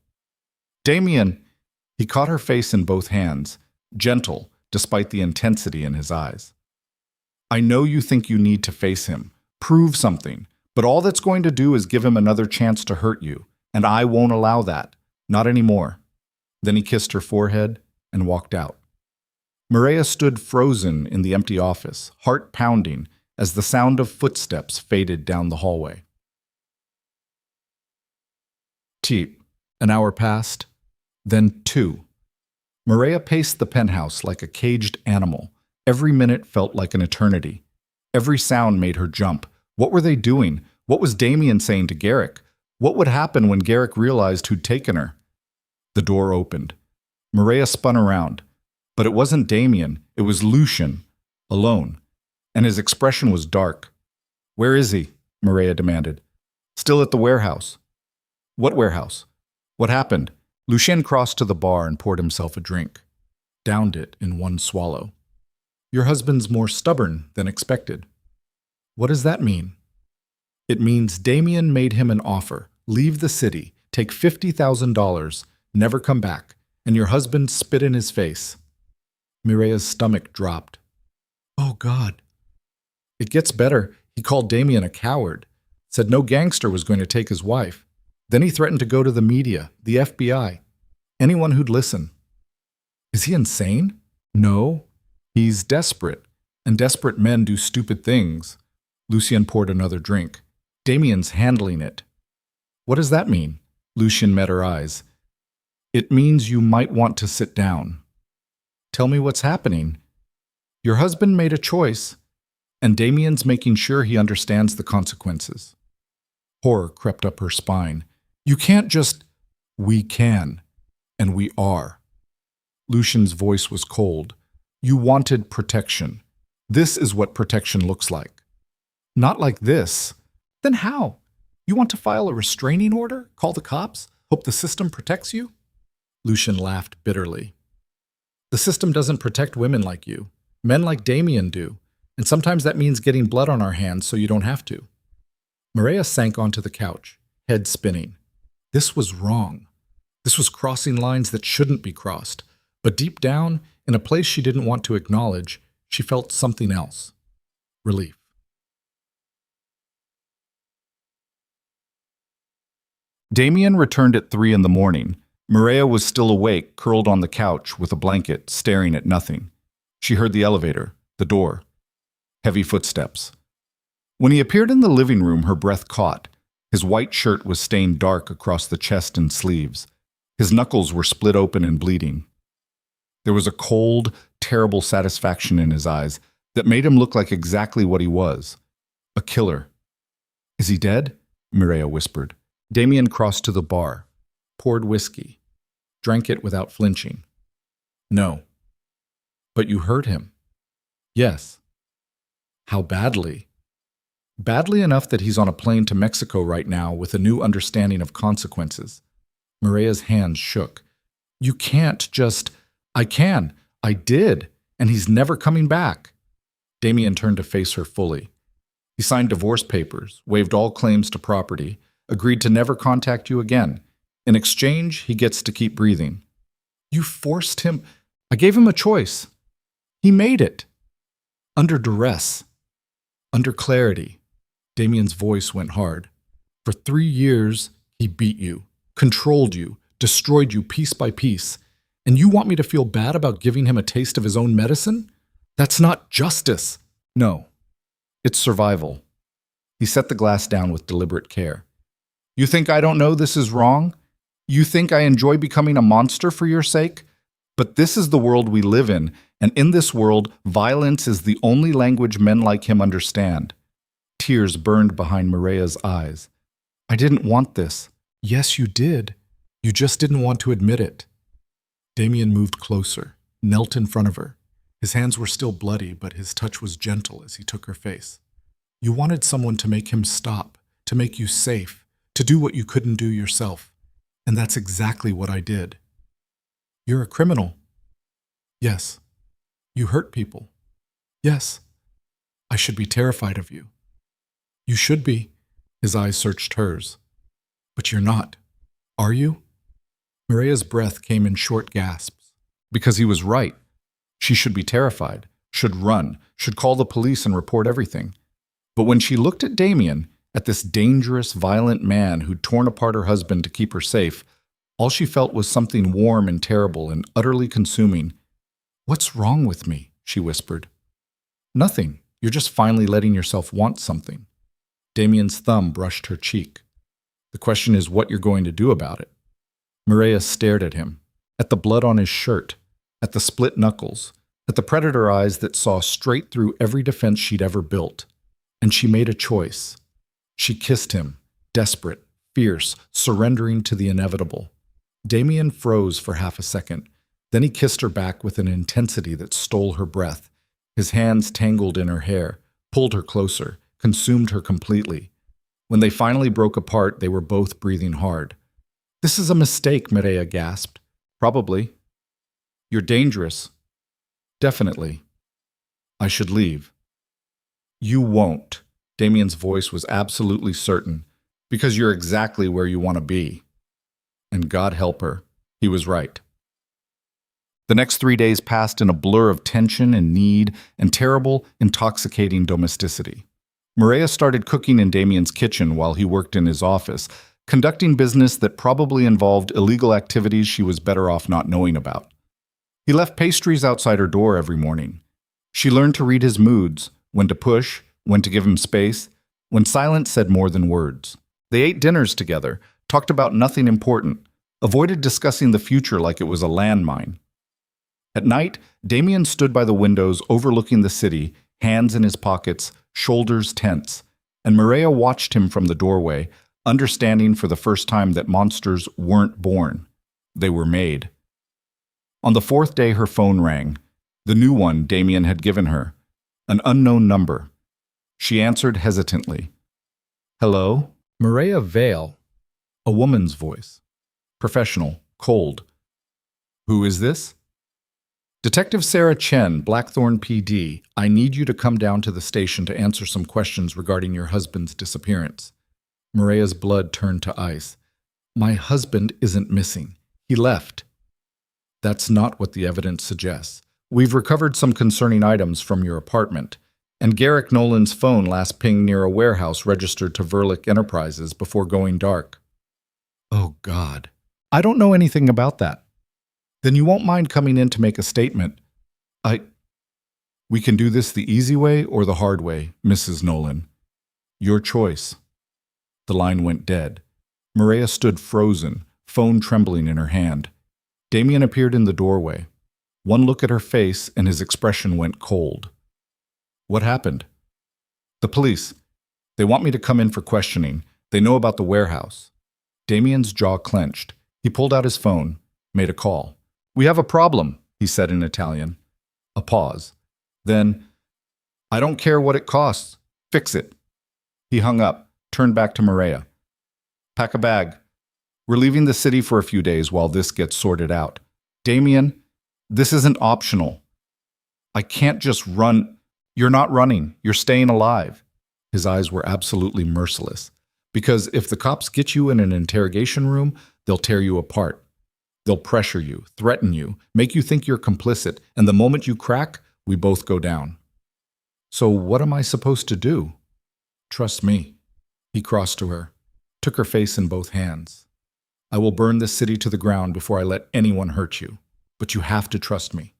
"Damien!" He caught her face in both hands, gentle, despite the intensity in his eyes. "I know you think you need to face him, Prove something. But all that's going to do is give him another chance to hurt you. And I won't allow that. Not anymore. Then he kissed her forehead and walked out. Mireya stood frozen in the empty office, heart pounding, as the sound of footsteps faded down the hallway. An hour passed, then 2. Mireya paced the penthouse like a caged animal. Every minute felt like an eternity. Every sound made her jump. What were they doing? What was Damien saying to Garrick? What would happen when Garrick realized who'd taken her? The door opened. Mireya spun around. But it wasn't Damien, it was Lucian, alone. And his expression was dark. "Where is he?" Mireya demanded. "Still at the warehouse." "What warehouse? What happened?" Lucien crossed to the bar and poured himself a drink. Downed it in one swallow. "Your husband's more stubborn than expected." "What does that mean?" "It means Damien made him an offer. Leave the city, take $50,000, never come back, and your husband spit in his face." Mireya's stomach dropped. "Oh, God." "It gets better. He called Damien a coward. Said no gangster was going to take his wife. Then he threatened to go to the media, the FBI, anyone who'd listen." "Is he insane?" "No. He's desperate, and desperate men do stupid things." Lucien poured another drink. "Damien's handling it." "What does that mean?" Lucien met her eyes. "It means you might want to sit down." "Tell me what's happening." "Your husband made a choice, and Damien's making sure he understands the consequences." Horror crept up her spine. "You can't just—" "We can, and we are." Lucian's voice was cold. "You wanted protection. This is what protection looks like." "Not like this." "Then how? You want to file a restraining order? Call the cops? Hope the system protects you?" Lucian laughed bitterly. "The system doesn't protect women like you. Men like Damien do. And sometimes that means getting blood on our hands so you don't have to." Mireya sank onto the couch, head spinning. This was wrong. This was crossing lines that shouldn't be crossed. But deep down, in a place she didn't want to acknowledge, she felt something else. Relief. Damien returned at 3 in the morning. Mireya was still awake, curled on the couch with a blanket, staring at nothing. She heard the elevator, the door. Heavy footsteps. When he appeared in the living room, her breath caught. His white shirt was stained dark across the chest and sleeves. His knuckles were split open and bleeding. There was a cold, terrible satisfaction in his eyes that made him look like exactly what he was. A killer. "Is he dead?" Mireya whispered. Damien crossed to the bar, poured whiskey, drank it without flinching. "No." "But you hurt him." "Yes." "How badly?" "Badly enough that he's on a plane to Mexico right now with a new understanding of consequences." Mireya's hands shook. "You can't just—" "I can. I did. And he's never coming back." Damien turned to face her fully. "He signed divorce papers, waived all claims to property, agreed to never contact you again. In exchange, he gets to keep breathing." "You forced him—" "I gave him a choice. He made it. Under duress. Under clarity." Damien's voice went hard. "For 3 years, he beat you, controlled you, destroyed you piece by piece. And you want me to feel bad about giving him a taste of his own medicine? That's not justice." "No. It's survival." He set the glass down with deliberate care. "You think I don't know this is wrong? You think I enjoy becoming a monster for your sake? But this is the world we live in, and in this world, violence is the only language men like him understand." Tears burned behind Mireya's eyes. "I didn't want this." "Yes, you did. You just didn't want to admit it." Damien moved closer, knelt in front of her. His hands were still bloody, but his touch was gentle as he took her face. "You wanted someone to make him stop, to make you safe, to do what you couldn't do yourself. And that's exactly what I did." "You're a criminal." "Yes." "You hurt people." "Yes." "I should be terrified of you." "You should be." His eyes searched hers. "But you're not. Are you?" Mireya's breath came in short gasps. Because he was right. She should be terrified, should run, should call the police and report everything. But when she looked at Damien, at this dangerous, violent man who'd torn apart her husband to keep her safe, all she felt was something warm and terrible and utterly consuming. "What's wrong with me?" she whispered. "Nothing. You're just finally letting yourself want something." Damien's thumb brushed her cheek. "The question is what you're going to do about it." Mireya stared at him, at the blood on his shirt, at the split knuckles, at the predator eyes that saw straight through every defense she'd ever built. And she made a choice. She kissed him, desperate, fierce, surrendering to the inevitable. Damien froze for half a second. Then he kissed her back with an intensity that stole her breath. His hands tangled in her hair, pulled her closer, consumed her completely. When they finally broke apart, they were both breathing hard. "This is a mistake," Mireya gasped. "Probably. You're dangerous." "Definitely. I should leave." "You won't." Damien's voice was absolutely certain. "Because you're exactly where you want to be." And God help her, he was right. The next 3 days passed in a blur of tension and need and terrible, intoxicating domesticity. Mireya started cooking in Damien's kitchen while he worked in his office, conducting business that probably involved illegal activities she was better off not knowing about. He left pastries outside her door every morning. She learned to read his moods, when to push, when to give him space, when silence said more than words. They ate dinners together, talked about nothing important, avoided discussing the future like it was a landmine. At night, Damien stood by the windows overlooking the city, hands in his pockets, shoulders tense, and Mireya watched him from the doorway, understanding for the first time that monsters weren't born. They were made. On the fourth day, her phone rang, the new one Damien had given her, an unknown number. She answered hesitantly. "Hello?" Mireya Vale. A woman's voice. Professional, cold. "Who is this?" "Detective Sarah Chen, Blackthorn PD. I need you to come down to the station to answer some questions regarding your husband's disappearance." Mireya's blood turned to ice. "My husband isn't missing. He left." "That's not what the evidence suggests. We've recovered some concerning items from your apartment, and Garrick Nolan's phone last pinged near a warehouse registered to Verlick Enterprises before going dark." "Oh, God. I don't know anything about that." "Then you won't mind coming in to make a statement." We can do this the easy way or the hard way, Mrs. Nolan. Your choice." The line went dead. Mireya stood frozen, phone trembling in her hand. Damien appeared in the doorway. One look at her face and his expression went cold. "What happened?" "The police. They want me to come in for questioning. They know about the warehouse." Damien's jaw clenched. He pulled out his phone, made a call. "We have a problem," he said in Italian. A pause. Then, "I don't care what it costs. Fix it." He hung up, turned back to Mireya. "Pack a bag. We're leaving the city for a few days while this gets sorted out. Damien, this isn't optional. I can't just run." "You're not running. You're staying alive." His eyes were absolutely merciless. "Because if the cops get you in an interrogation room, they'll tear you apart. They'll pressure you, threaten you, make you think you're complicit, and the moment you crack, we both go down. So what am I supposed to do?" "Trust me." He crossed to her, took her face in both hands. "I will burn this city to the ground before I let anyone hurt you. But you have to trust me."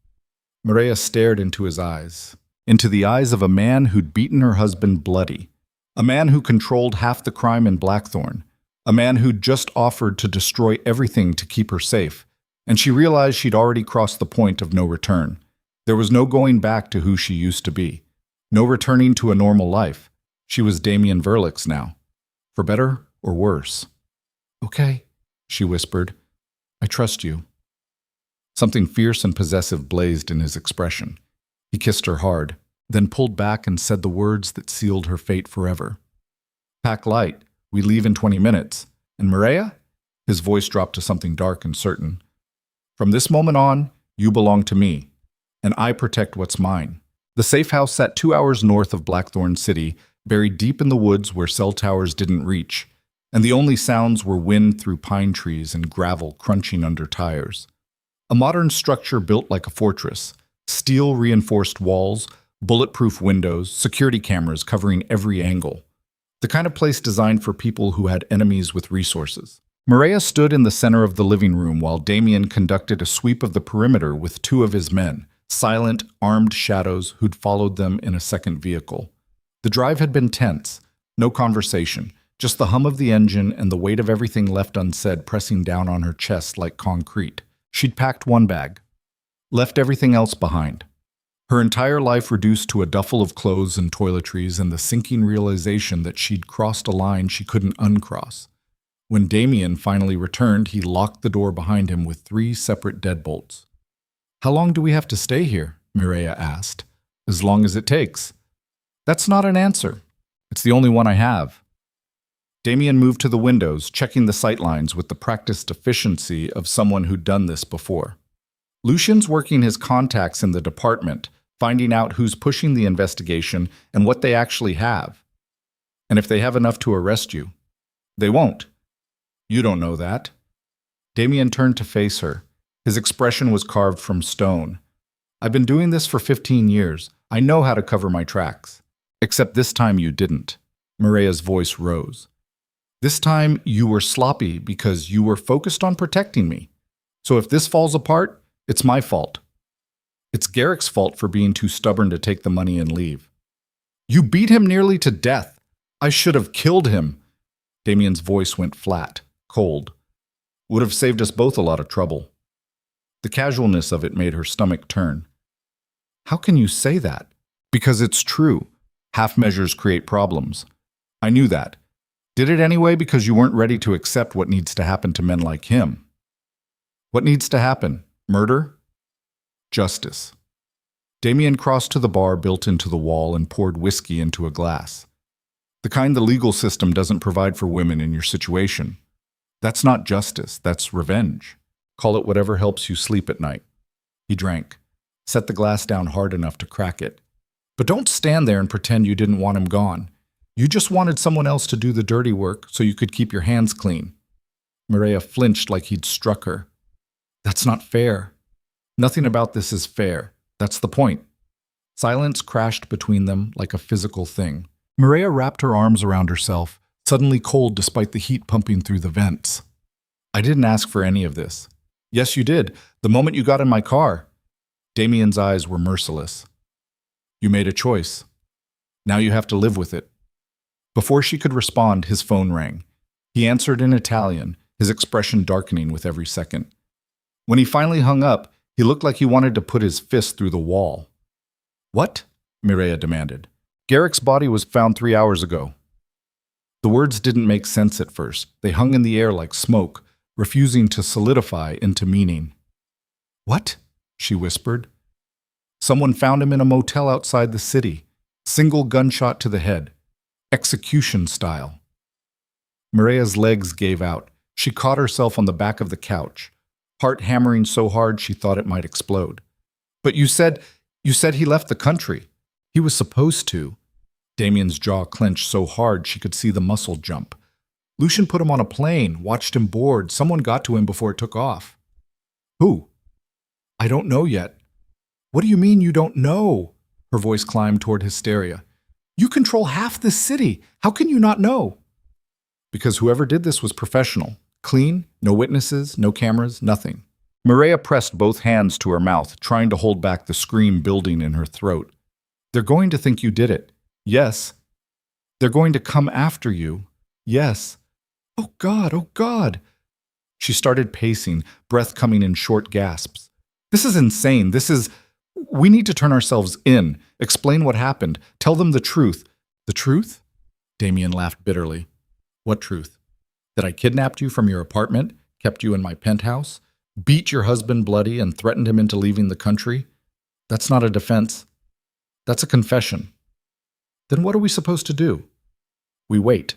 Mireya stared into his eyes, into the eyes of a man who'd beaten her husband bloody, a man who controlled half the crime in Blackthorn, a man who'd just offered to destroy everything to keep her safe, and she realized she'd already crossed the point of no return. There was no going back to who she used to be, no returning to a normal life. She was Damien Verlick's now, for better or worse. "Okay," she whispered. "I trust you." Something fierce and possessive blazed in his expression. He kissed her hard, then pulled back and said the words that sealed her fate forever. "Pack light. We leave in 20 minutes. And Mireya?" His voice dropped to something dark and certain. "From this moment on, you belong to me, and I protect what's mine." The safe house sat 2 hours north of Blackthorn City, buried deep in the woods where cell towers didn't reach, and the only sounds were wind through pine trees and gravel crunching under tires. A modern structure built like a fortress, steel-reinforced walls, Bulletproof windows, security cameras covering every angle. The kind of place designed for people who had enemies with resources. Mireya stood in the center of the living room while Damien conducted a sweep of the perimeter with two of his men, silent, armed shadows who'd followed them in a second vehicle. The drive had been tense, no conversation, just the hum of the engine and the weight of everything left unsaid pressing down on her chest like concrete. She'd packed one bag, left everything else behind. Her entire life reduced to a duffel of clothes and toiletries and the sinking realization that she'd crossed a line she couldn't uncross. When Damien finally returned, he locked the door behind him with 3 separate deadbolts. "How long do we have to stay here?" Mireya asked. "As long as it takes." "That's not an answer. It's the only one I have." Damien moved to the windows, checking the sightlines with the practiced efficiency of someone who'd done this before. Lucian's working his contacts in the department, finding out who's pushing the investigation and what they actually have. And if they have enough to arrest you. They won't. You don't know that. Damien turned to face her. His expression was carved from stone. "I've been doing this for 15 years. I know how to cover my tracks. Except this time you didn't." Mireya's voice rose. "This time you were sloppy because you were focused on protecting me. So if this falls apart, it's my fault. It's Garrick's fault for being too stubborn to take the money and leave. You beat him nearly to death. I should have killed him." Damien's voice went flat, cold. "Would have saved us both a lot of trouble." The casualness of it made her stomach turn. "How can you say that?" "Because it's true. Half measures create problems. I knew that. Did it anyway because you weren't ready to accept what needs to happen to men like him." "What needs to happen? Murder?" "Justice." Damien crossed to the bar built into the wall and poured whiskey into a glass. "The kind the legal system doesn't provide for women in your situation. That's not justice, that's revenge. Call it whatever helps you sleep at night." He drank, set the glass down hard enough to crack it. "But don't stand there and pretend you didn't want him gone. You just wanted someone else to do the dirty work so you could keep your hands clean." Mireya flinched like he'd struck her. "That's not fair." "Nothing about this is fair. That's the point." Silence crashed between them like a physical thing. Mireya wrapped her arms around herself, suddenly cold despite the heat pumping through the vents. "I didn't ask for any of this." "Yes, you did. The moment you got in my car." Damien's eyes were merciless. "You made a choice. Now you have to live with it." Before she could respond, his phone rang. He answered in Italian, his expression darkening with every second. When he finally hung up, he looked like he wanted to put his fist through the wall. "What?" Mireya demanded. "Garrick's body was found 3 hours ago." The words didn't make sense at first. They hung in the air like smoke, refusing to solidify into meaning. "What?" she whispered. "Someone found him in a motel outside the city. Single gunshot to the head. Execution style." Mireya's legs gave out. She caught herself on the back of the couch, heart hammering so hard she thought it might explode. "But you said he left the country. He was supposed to." Damien's jaw clenched so hard she could see the muscle jump. "Lucian put him on a plane, watched him board. Someone got to him before it took off." "Who?" "I don't know yet." "What do you mean you don't know?" Her voice climbed toward hysteria. "You control half this city. How can you not know?" "Because whoever did this was professional. Clean, no witnesses, no cameras, nothing." Mireya pressed both hands to her mouth, trying to hold back the scream building in her throat. "They're going to think you did it. Yes. They're going to come after you. Yes. Oh God, oh God." She started pacing, breath coming in short gasps. "This is insane. We need to turn ourselves in, explain what happened, tell them the truth." "The truth?" Damien laughed bitterly. "What truth? That I kidnapped you from your apartment, kept you in my penthouse, beat your husband bloody and threatened him into leaving the country? That's not a defense. That's a confession." "Then what are we supposed to do?" "We wait.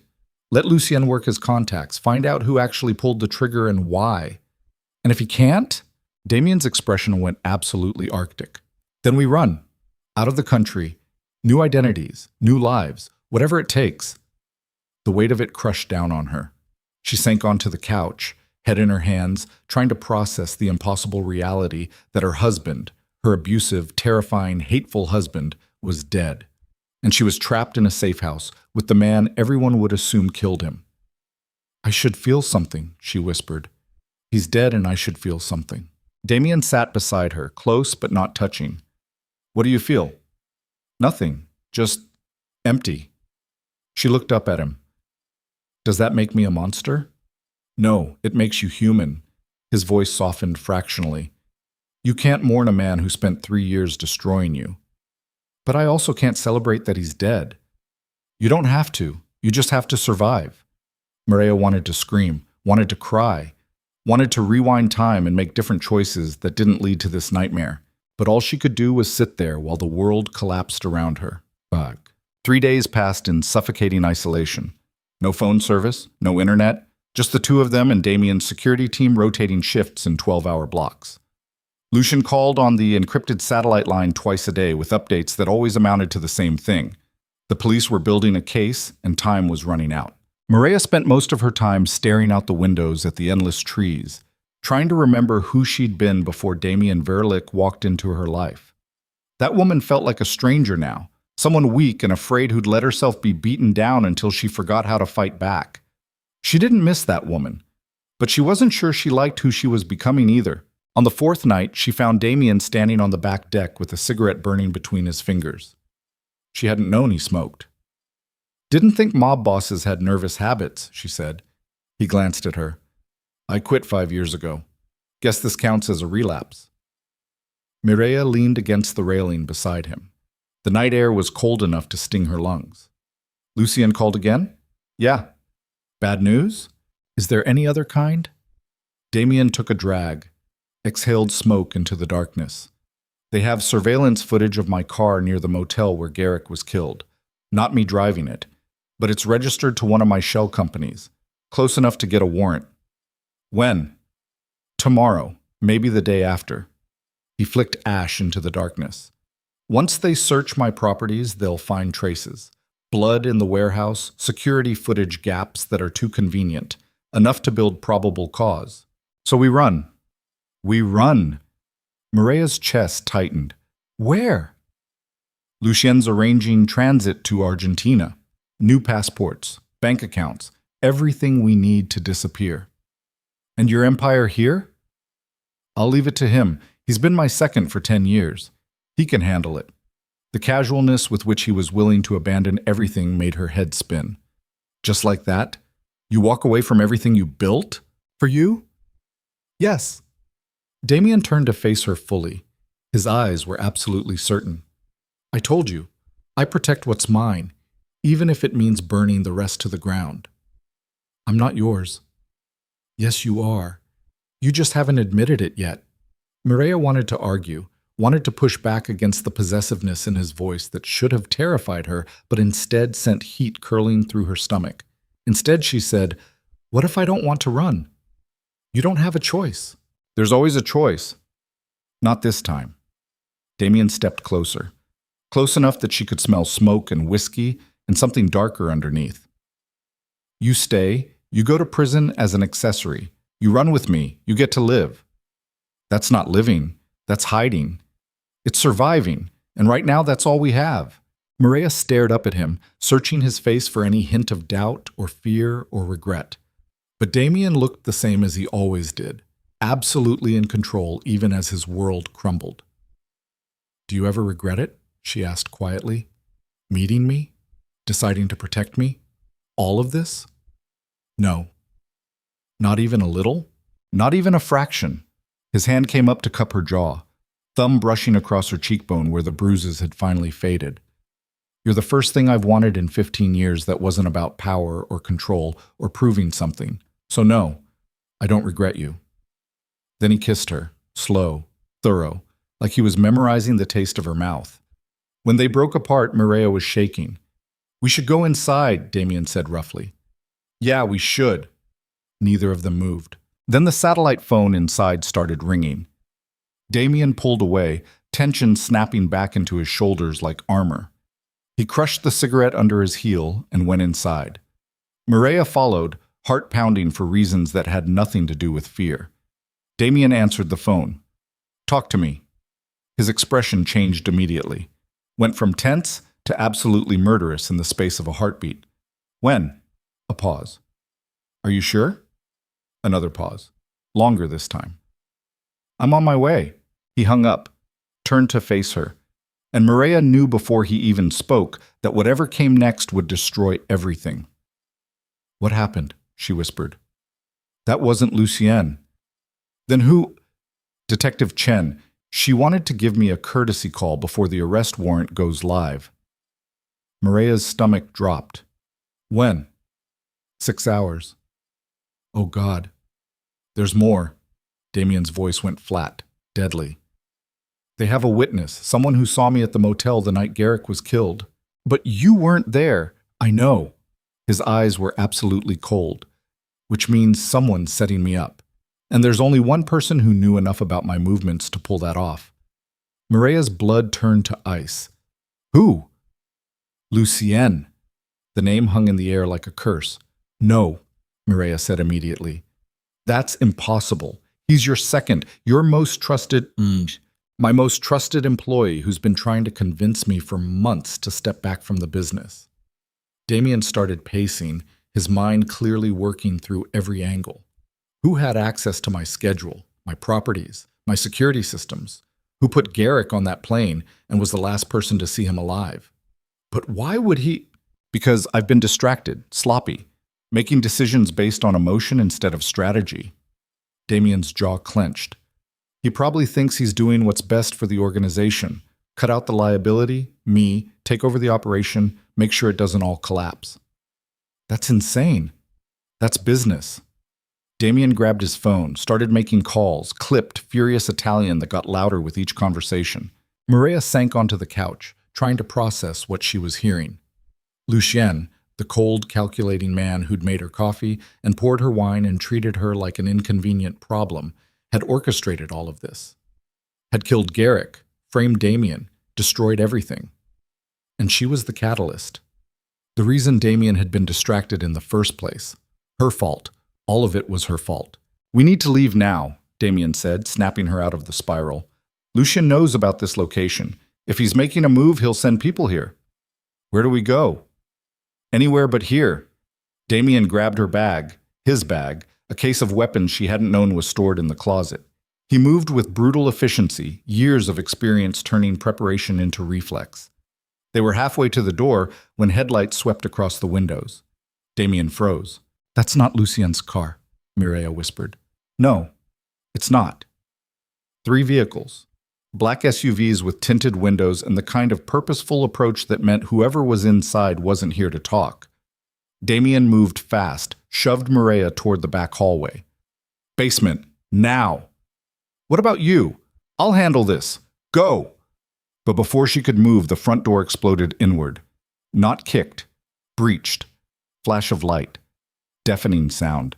Let Lucien work his contacts, find out who actually pulled the trigger and why. And if he can't?" Damien's expression went absolutely arctic. "Then we run. Out of the country. New identities, new lives, whatever it takes." The weight of it crushed down on her. She sank onto the couch, head in her hands, trying to process the impossible reality that her husband, her abusive, terrifying, hateful husband, was dead, and she was trapped in a safe house with the man everyone would assume killed him. "I should feel something," she whispered. "He's dead and I should feel something." Damien sat beside her, close but not touching. "What do you feel?" "Nothing, just empty." She looked up at him. "Does that make me a monster?" "No, it makes you human." His voice softened fractionally. "You can't mourn a man who spent 3 years destroying you." "But I also can't celebrate that he's dead." "You don't have to. You just have to survive." Mireya wanted to scream, wanted to cry, wanted to rewind time and make different choices that didn't lead to this nightmare. But all she could do was sit there while the world collapsed around her. Fuck. 3 days passed in suffocating isolation. No phone service, no internet, just the two of them and Damien's security team rotating shifts in 12-hour blocks. Lucian called on the encrypted satellite line twice a day with updates that always amounted to the same thing. The police were building a case, and time was running out. Mireya spent most of her time staring out the windows at the endless trees, trying to remember who she'd been before Damien Verlick walked into her life. That woman felt like a stranger now, someone weak and afraid who'd let herself be beaten down until she forgot how to fight back. She didn't miss that woman, but she wasn't sure she liked who she was becoming either. On the 4th night, she found Damien standing on the back deck with a cigarette burning between his fingers. She hadn't known he smoked. "Didn't think mob bosses had nervous habits," she said. He glanced at her. "I quit 5 years ago. Guess this counts as a relapse." Mireya leaned against the railing beside him. The night air was cold enough to sting her lungs. "Lucien called again?" "Yeah." "Bad news? Is there any other kind?" Damien took a drag, exhaled smoke into the darkness. "They have surveillance footage of my car near the motel where Garrick was killed. Not me driving it, but it's registered to one of my shell companies. Close enough to get a warrant." "When?" "Tomorrow, maybe the day after." He flicked ash into the darkness. "Once they search my properties, they'll find traces. Blood in the warehouse, security footage gaps that are too convenient, enough to build probable cause. So we run." "We run." Mireya's chest tightened. "Where?" "Lucien's arranging transit to Argentina. New passports, bank accounts, everything we need to disappear." "And your empire here?" "I'll leave it to him. He's been my second for 10 years. He can handle it." The casualness with which he was willing to abandon everything made her head spin. "Just like that? You walk away from everything you built? For you?" "Yes." Damien turned to face her fully. His eyes were absolutely certain. "I told you, I protect what's mine, even if it means burning the rest to the ground." "I'm not yours." "Yes, you are. You just haven't admitted it yet." Mireya wanted to argue, wanted to push back against the possessiveness in his voice that should have terrified her, but instead sent heat curling through her stomach. Instead, she said, "What if I don't want to run?" "You don't have a choice." "There's always a choice." "Not this time." Damien stepped closer, close enough that she could smell smoke and whiskey and something darker underneath. "You stay, you go to prison as an accessory. You run with me, you get to live." "That's not living, that's hiding. It's surviving, and right now that's all we have." Mireya stared up at him, searching his face for any hint of doubt or fear or regret. But Damien looked the same as he always did, absolutely in control even as his world crumbled. "Do you ever regret it?" she asked quietly. "Meeting me? Deciding to protect me? All of this?" "No." "Not even a little? Not even a fraction?" His hand came up to cup her jaw, thumb brushing across her cheekbone where the bruises had finally faded. "You're the first thing I've wanted in 15 years that wasn't about power or control or proving something. So no, I don't regret you." Then he kissed her, slow, thorough, like he was memorizing the taste of her mouth. When they broke apart, Mireya was shaking. "We should go inside," Damien said roughly. "Yeah, we should." Neither of them moved. Then the satellite phone inside started ringing. Damien pulled away, tension snapping back into his shoulders like armor. He crushed the cigarette under his heel and went inside. Mireya followed, heart pounding for reasons that had nothing to do with fear. Damien answered the phone. "Talk to me." His expression changed immediately. Went from tense to absolutely murderous in the space of a heartbeat. When? A pause. Are you sure? Another pause. Longer this time. I'm on my way. He hung up, turned to face her, and Mireya knew before he even spoke that whatever came next would destroy everything. What happened? She whispered. That wasn't Lucienne. Then who? Detective Chen. She wanted to give me a courtesy call before the arrest warrant goes live. Mireya's stomach dropped. When? 6 hours. Oh God. There's more. Damien's voice went flat, deadly. They have a witness, someone who saw me at the motel the night Garrick was killed. But you weren't there. I know. His eyes were absolutely cold, which means someone's setting me up. And there's only one person who knew enough about my movements to pull that off. Mireya's blood turned to ice. Who? Lucienne. The name hung in the air like a curse. No, Mireya said immediately. That's impossible. He's your second, your most trusted, my most trusted employee who's been trying to convince me for months to step back from the business. Damien started pacing, his mind clearly working through every angle. Who had access to my schedule, my properties, my security systems? Who put Garrick on that plane and was the last person to see him alive? But why would he? Because I've been distracted, sloppy, making decisions based on emotion instead of strategy. Damien's jaw clenched. He probably thinks he's doing what's best for the organization. Cut out the liability, me, take over the operation, make sure it doesn't all collapse. That's insane. That's business. Damien grabbed his phone, started making calls, clipped furious Italian that got louder with each conversation. Mireya sank onto the couch, trying to process what she was hearing. Lucien, the cold, calculating man who'd made her coffee and poured her wine and treated her like an inconvenient problem, had orchestrated all of this. Had killed Garrick, framed Damien, destroyed everything. And she was the catalyst. The reason Damien had been distracted in the first place. Her fault. All of it was her fault. We need to leave now, Damien said, snapping her out of the spiral. Lucien knows about this location. If he's making a move, he'll send people here. Where do we go? Anywhere but here. Damien grabbed her bag, his bag, a case of weapons she hadn't known was stored in the closet. He moved with brutal efficiency, years of experience turning preparation into reflex. They were halfway to the door when headlights swept across the windows. Damien froze. That's not Lucien's car, Mireya whispered. No, it's not. 3 vehicles. Black SUVs with tinted windows and the kind of purposeful approach that meant whoever was inside wasn't here to talk. Damien moved fast, shoved Mireya toward the back hallway. Basement, now! What about you? I'll handle this. Go! But before she could move, the front door exploded inward. Not kicked, breached. Flash of light. Deafening sound.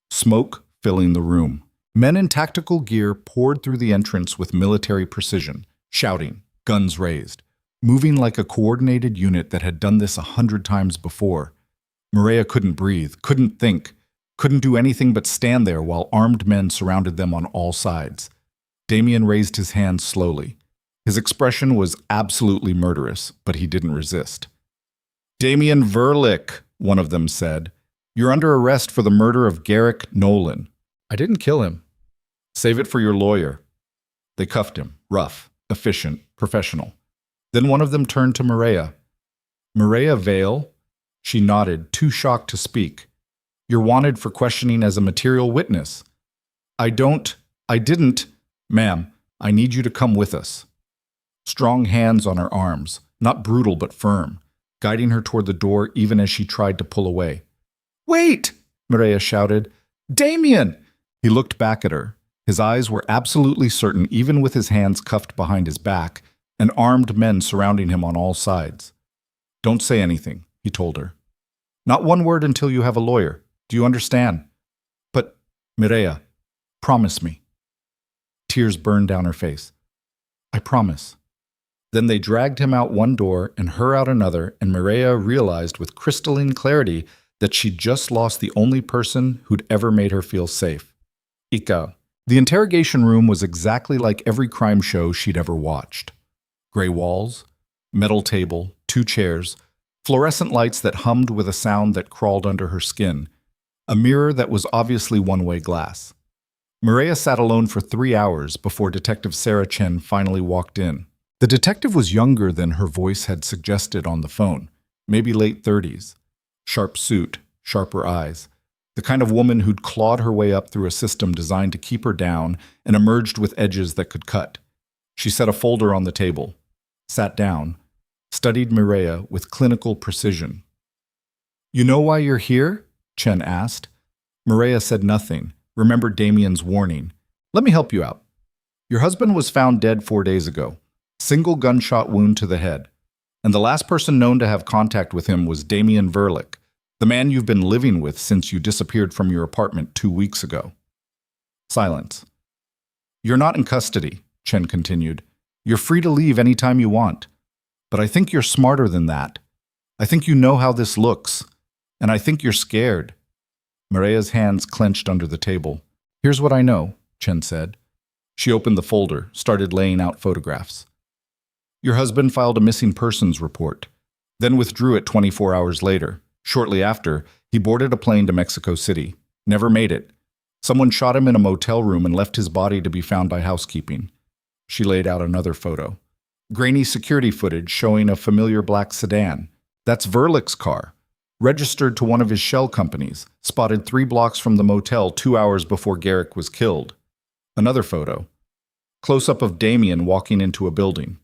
Smoke filling the room. Men in tactical gear poured through the entrance with military precision, shouting, guns raised, moving like a coordinated unit that had done this 100 times before. Mireya couldn't breathe, couldn't think, couldn't do anything but stand there while armed men surrounded them on all sides. Damien raised his hands slowly. His expression was absolutely murderous, but he didn't resist. Damien Verlick, one of them said. You're under arrest for the murder of Garrick Nolan. I didn't kill him. Save it for your lawyer. They cuffed him, rough, efficient, professional. Then one of them turned to Mireya. Mireya Vale? She nodded, too shocked to speak. You're wanted for questioning as a material witness. I didn't. Ma'am, I need you to come with us. Strong hands on her arms, not brutal but firm, guiding her toward the door even as she tried to pull away. Wait! Mireya shouted. Damien! He looked back at her. His eyes were absolutely certain, even with his hands cuffed behind his back, and armed men surrounding him on all sides. Don't say anything, he told her. Not one word until you have a lawyer. Do you understand? But, Mireya, promise me. Tears burned down her face. I promise. Then they dragged him out one door and her out another, and Mireya realized with crystalline clarity that she'd just lost the only person who'd ever made her feel safe. Ika. The interrogation room was exactly like every crime show she'd ever watched. Gray walls, Metal table, 2 chairs, fluorescent lights that hummed with a sound that crawled under her skin, a mirror that was obviously one-way glass. Mireya sat alone for 3 hours before Detective Sarah Chen finally walked in. The detective was younger than her voice had suggested on the phone, maybe late 30s. Sharp suit, sharper eyes. The kind of woman who'd clawed her way up through a system designed to keep her down and emerged with edges that could cut. She set a folder on the table, sat down, studied Mireya with clinical precision. "You know why you're here?" Chen asked. Mireya said nothing, remembered Damien's warning. "Let me help you out. Your husband was found dead 4 days ago. Single gunshot wound to the head. And the last person known to have contact with him was Damien Verlick, the man you've been living with since you disappeared from your apartment 2 weeks ago." Silence. "You're not in custody," Chen continued. "You're free to leave any time you want. But I think you're smarter than that. I think you know how this looks. And I think you're scared." Mireya's hands clenched under the table. "Here's what I know," Chen said. She opened the folder, started laying out photographs. "Your husband filed a missing persons report, then withdrew it 24 hours later. Shortly after, he boarded a plane to Mexico City. Never made it. Someone shot him in a motel room and left his body to be found by housekeeping." She laid out another photo. Grainy security footage showing a familiar black sedan. That's Verlick's car. Registered to one of his shell companies, spotted 3 blocks from the motel 2 hours before Garrick was killed. Another photo. Close-up of Damien walking into a building.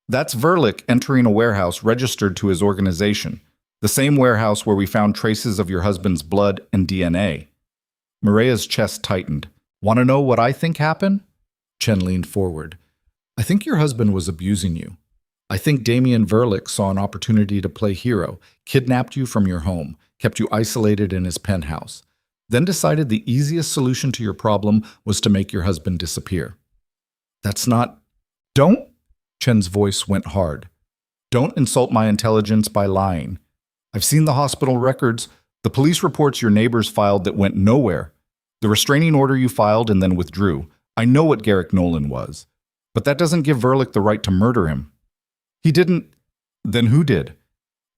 That's Verlick entering a warehouse registered to his organization, the same warehouse where we found traces of your husband's blood and DNA. Mireya's chest tightened. "Want to know what I think happened?" Chen leaned forward. "I think your husband was abusing you. I think Damien Verlick saw an opportunity to play hero, kidnapped you from your home, kept you isolated in his penthouse, then decided the easiest solution to your problem was to make your husband disappear. That's not... Don't..." Chen's voice went hard. "Don't insult my intelligence by lying. I've seen the hospital records, the police reports your neighbors filed that went nowhere, the restraining order you filed and then withdrew. I know what Garrick Nolan was. But that doesn't give Verlick the right to murder him." "He didn't..." "Then who did?"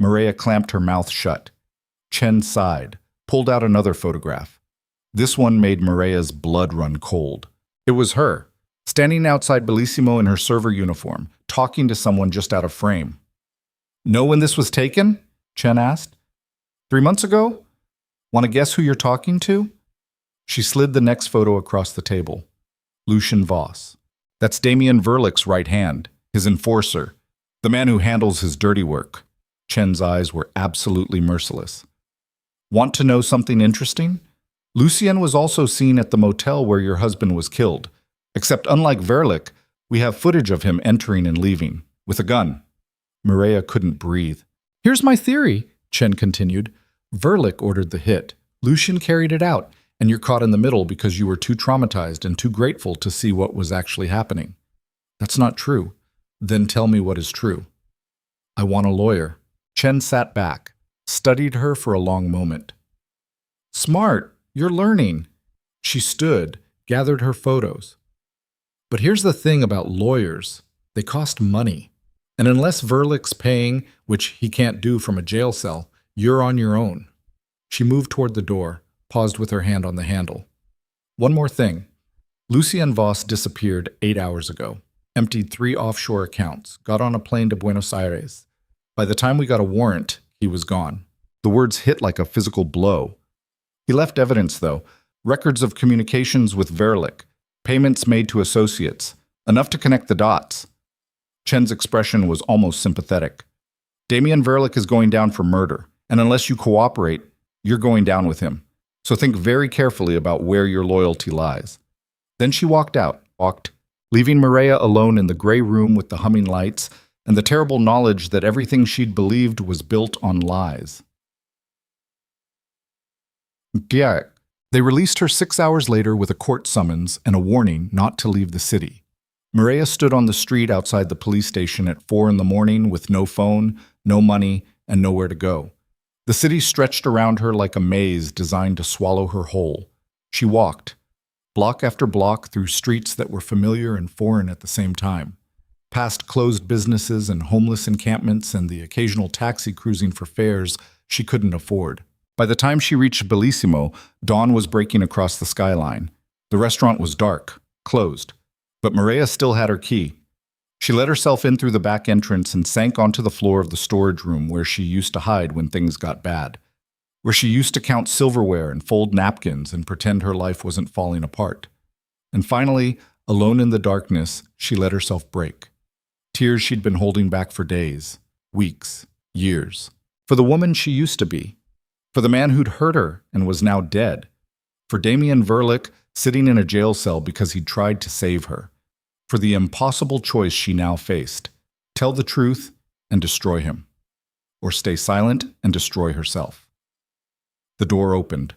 Mireya clamped her mouth shut. Chen sighed, pulled out another photograph. This one made Mireya's blood run cold. It was her, standing outside Bellissimo in her server uniform, talking to someone just out of frame. "Know when this was taken?" Chen asked. 3 months ago? Want to guess who you're talking to?" She slid the next photo across the table. Lucien Voss. That's Damien Verlick's right hand, his enforcer, the man who handles his dirty work. Chen's eyes were absolutely merciless. "Want to know something interesting? Lucien was also seen at the motel where your husband was killed. Except unlike Verlick, we have footage of him entering and leaving, with a gun." Mireya couldn't breathe. "Here's my theory," Chen continued. "Verlick ordered the hit. Lucien carried it out, and you're caught in the middle because you were too traumatized and too grateful to see what was actually happening." "That's not true." "Then tell me what is true." "I want a lawyer." Chen sat back, studied her for a long moment. "Smart, you're learning." She stood, gathered her photos. "But here's the thing about lawyers. They cost money. And unless Verlick's paying, which he can't do from a jail cell, you're on your own." She moved toward the door, paused with her hand on the handle. "One more thing. Lucien Voss disappeared 8 hours ago, emptied 3 offshore accounts, got on a plane to Buenos Aires. By the time we got a warrant, he was gone." The words hit like a physical blow. "He left evidence, though. Records of communications with Verlick, payments made to associates, enough to connect the dots." Chen's expression was almost sympathetic. "Damien Verlick is going down for murder, and unless you cooperate, you're going down with him. So think very carefully about where your loyalty lies." Then she walked, leaving Mireya alone in the gray room with the humming lights and the terrible knowledge that everything she'd believed was built on lies. They released her 6 hours later with a court summons and a warning not to leave the city. Mireya stood on the street outside the police station at 4 in the morning with no phone, no money, and nowhere to go. The city stretched around her like a maze designed to swallow her whole. She walked, block after block, through streets that were familiar and foreign at the same time. past closed businesses and homeless encampments and the occasional taxi cruising for fares she couldn't afford. By the time she reached Bellissimo, dawn was breaking across the skyline. The restaurant was dark, closed, but Mireya still had her key. She let herself in through the back entrance and sank onto the floor of the storage room where she used to hide when things got bad, where she used to count silverware and fold napkins and pretend her life wasn't falling apart. And finally, alone in the darkness, she let herself break. Tears she'd been holding back for days, weeks, years. For the woman she used to be. For the man who'd hurt her and was now dead. For Damien Verlick, sitting in a jail cell because he'd tried to save her. For the impossible choice she now faced: tell the truth and destroy him, or stay silent and destroy herself. The door opened.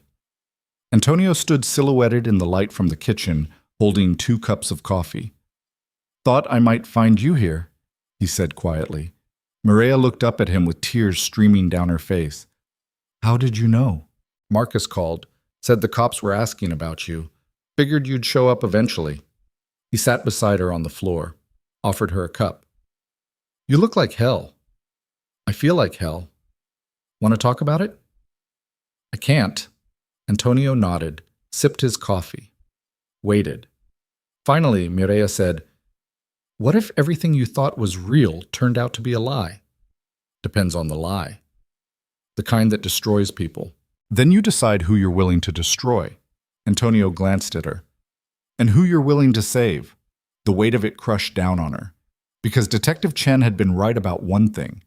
Antonio stood silhouetted in the light from the kitchen, holding 2 cups of coffee. "Thought I might find you here," he said quietly. Mireya looked up at him with tears streaming down her face. "How did you know?" "Marcus called. Said the cops were asking about you. Figured you'd show up eventually." He sat beside her on the floor, offered her a cup. "You look like hell." "I feel like hell. Want to talk about it?" "I can't." Antonio nodded, sipped his coffee, waited. Finally, Mireya said, "What if everything you thought was real turned out to be a lie?" "Depends on the lie. The kind that destroys people." "Then you decide who you're willing to destroy." Antonio glanced at her. "And who you're willing to save." The weight of it crushed down on her. Because Detective Chen had been right about one thing.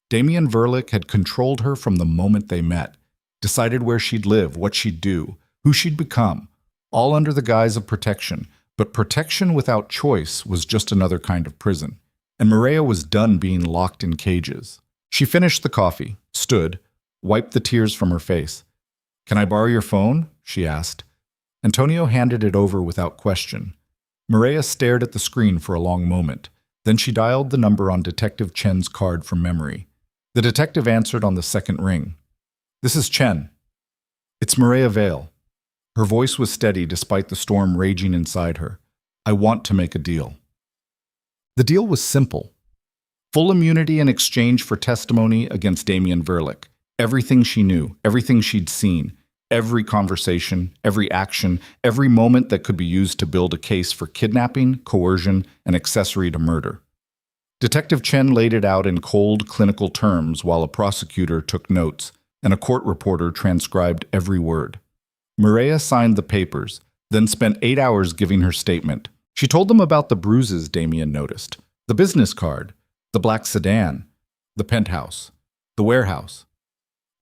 Damien Verlick had controlled her from the moment they met, decided where she'd live, what she'd do, who she'd become, all under the guise of protection. But protection without choice was just another kind of prison. And Mireya was done being locked in cages. She finished the coffee, stood, wiped the tears from her face. "Can I borrow your phone?" she asked. Antonio handed it over without question. Mireya stared at the screen for a long moment. Then she dialed the number on Detective Chen's card from memory. The detective answered on the second ring. "This is Chen." "It's Mireya Vale." Her voice was steady despite the storm raging inside her. "I want to make a deal." The deal was simple. Full immunity in exchange for testimony against Damien Verlick. Everything she knew, everything she'd seen, every conversation, every action, every moment that could be used to build a case for kidnapping, coercion, and accessory to murder. Detective Chen laid it out in cold, clinical terms while a prosecutor took notes and a court reporter transcribed every word. Mireya signed the papers, then spent 8 hours giving her statement. She told them about the bruises Damien noticed, the business card, the black sedan, the penthouse, the warehouse,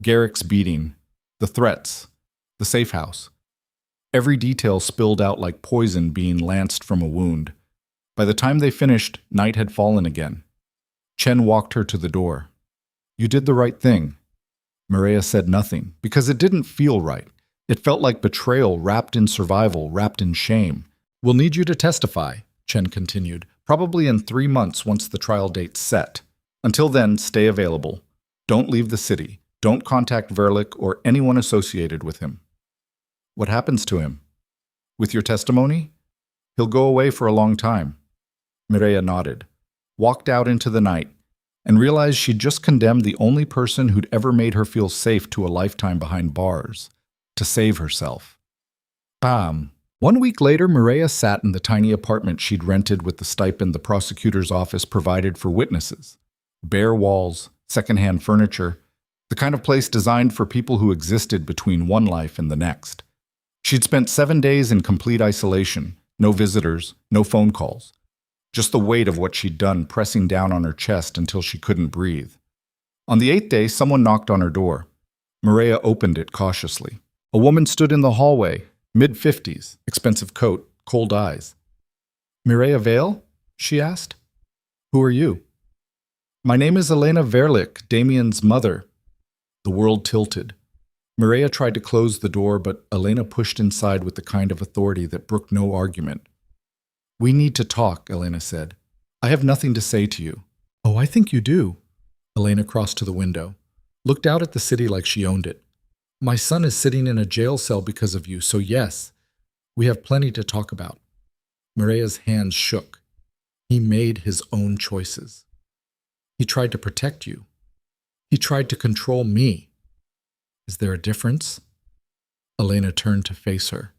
Garrick's beating, the threats, the safe house. Every detail spilled out like poison being lanced from a wound. By the time they finished, night had fallen again. Chen walked her to the door. "You did the right thing." Mireya said nothing, because it didn't feel right. It felt like betrayal wrapped in survival, wrapped in shame. "We'll need you to testify," Chen continued, "probably in 3 months once the trial date's set. Until then, stay available. Don't leave the city. Don't contact Verlick or anyone associated with him." "What happens to him?" "With your testimony? He'll go away for a long time." Mireya nodded, walked out into the night, and realized she'd just condemned the only person who'd ever made her feel safe to a lifetime behind bars, to save herself. Bam! 1 week later, Mireya sat in the tiny apartment she'd rented with the stipend the prosecutor's office provided for witnesses. Bare walls, secondhand furniture, the kind of place designed for people who existed between one life and the next. She'd spent 7 days in complete isolation, no visitors, no phone calls. Just the weight of what she'd done pressing down on her chest until she couldn't breathe. On the 8th day, someone knocked on her door. Mireya opened it cautiously. A woman stood in the hallway, mid-50s, expensive coat, cold eyes. "Mireya Vale?" she asked. "Who are you?" "My name is Elena Verlick, Damien's mother." The world tilted. Mireya tried to close the door, but Elena pushed inside with the kind of authority that brooked no argument. "We need to talk," Elena said. "I have nothing to say to you." "Oh, I think you do." Elena crossed to the window, looked out at the city like she owned it. "My son is sitting in a jail cell because of you, so yes, we have plenty to talk about." Mireya's hands shook. He made his own choices. He tried to protect you. He tried to control me. Is there a difference? Elena turned to face her.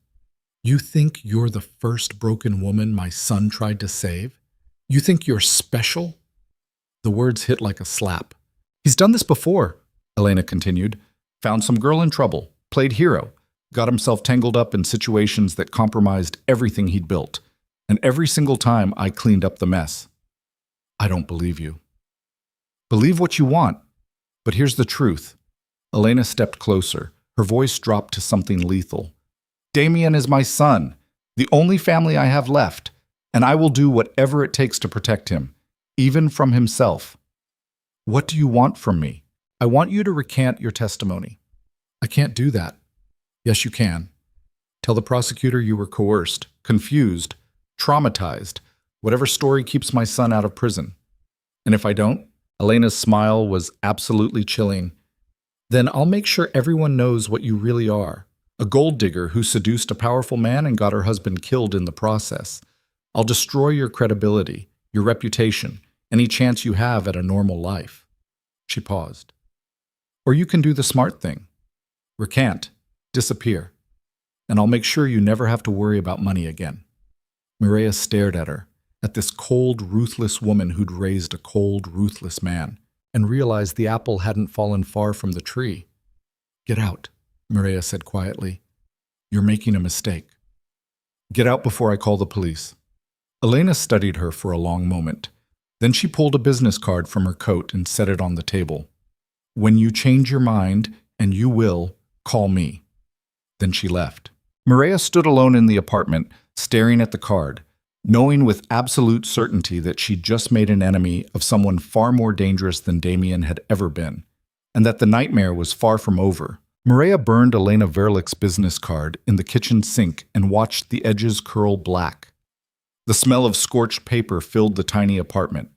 You think you're the first broken woman my son tried to save? You think you're special? The words hit like a slap. He's done this before, Elena continued. Found some girl in trouble, played hero, got himself tangled up in situations that compromised everything he'd built. And every single time I cleaned up the mess. I don't believe you. Believe what you want, but here's the truth. Elena stepped closer. Her voice dropped to something lethal. Damien is my son, the only family I have left, and I will do whatever it takes to protect him, even from himself. What do you want from me? I want you to recant your testimony. I can't do that. Yes, you can. Tell the prosecutor you were coerced, confused, traumatized, whatever story keeps my son out of prison. And if I don't, Elena's smile was absolutely chilling. Then I'll make sure everyone knows what you really are. A gold digger who seduced a powerful man and got her husband killed in the process. I'll destroy your credibility, your reputation, any chance you have at a normal life. She paused. Or you can do the smart thing. Recant, disappear, and I'll make sure you never have to worry about money again. Mireya stared at her, at this cold, ruthless woman who'd raised a cold, ruthless man, and realized the apple hadn't fallen far from the tree. Get out, Mireya said quietly. You're making a mistake. Get out before I call the police. Elena studied her for a long moment. Then she pulled a business card from her coat and set it on the table. When you change your mind, and you will, call me. Then she left. Mireya stood alone in the apartment, staring at the card, knowing with absolute certainty that she'd just made an enemy of someone far more dangerous than Damien had ever been, and that the nightmare was far from over. Mireya burned Elena Verlick's business card in the kitchen sink and watched the edges curl black. The smell of scorched paper filled the tiny apartment.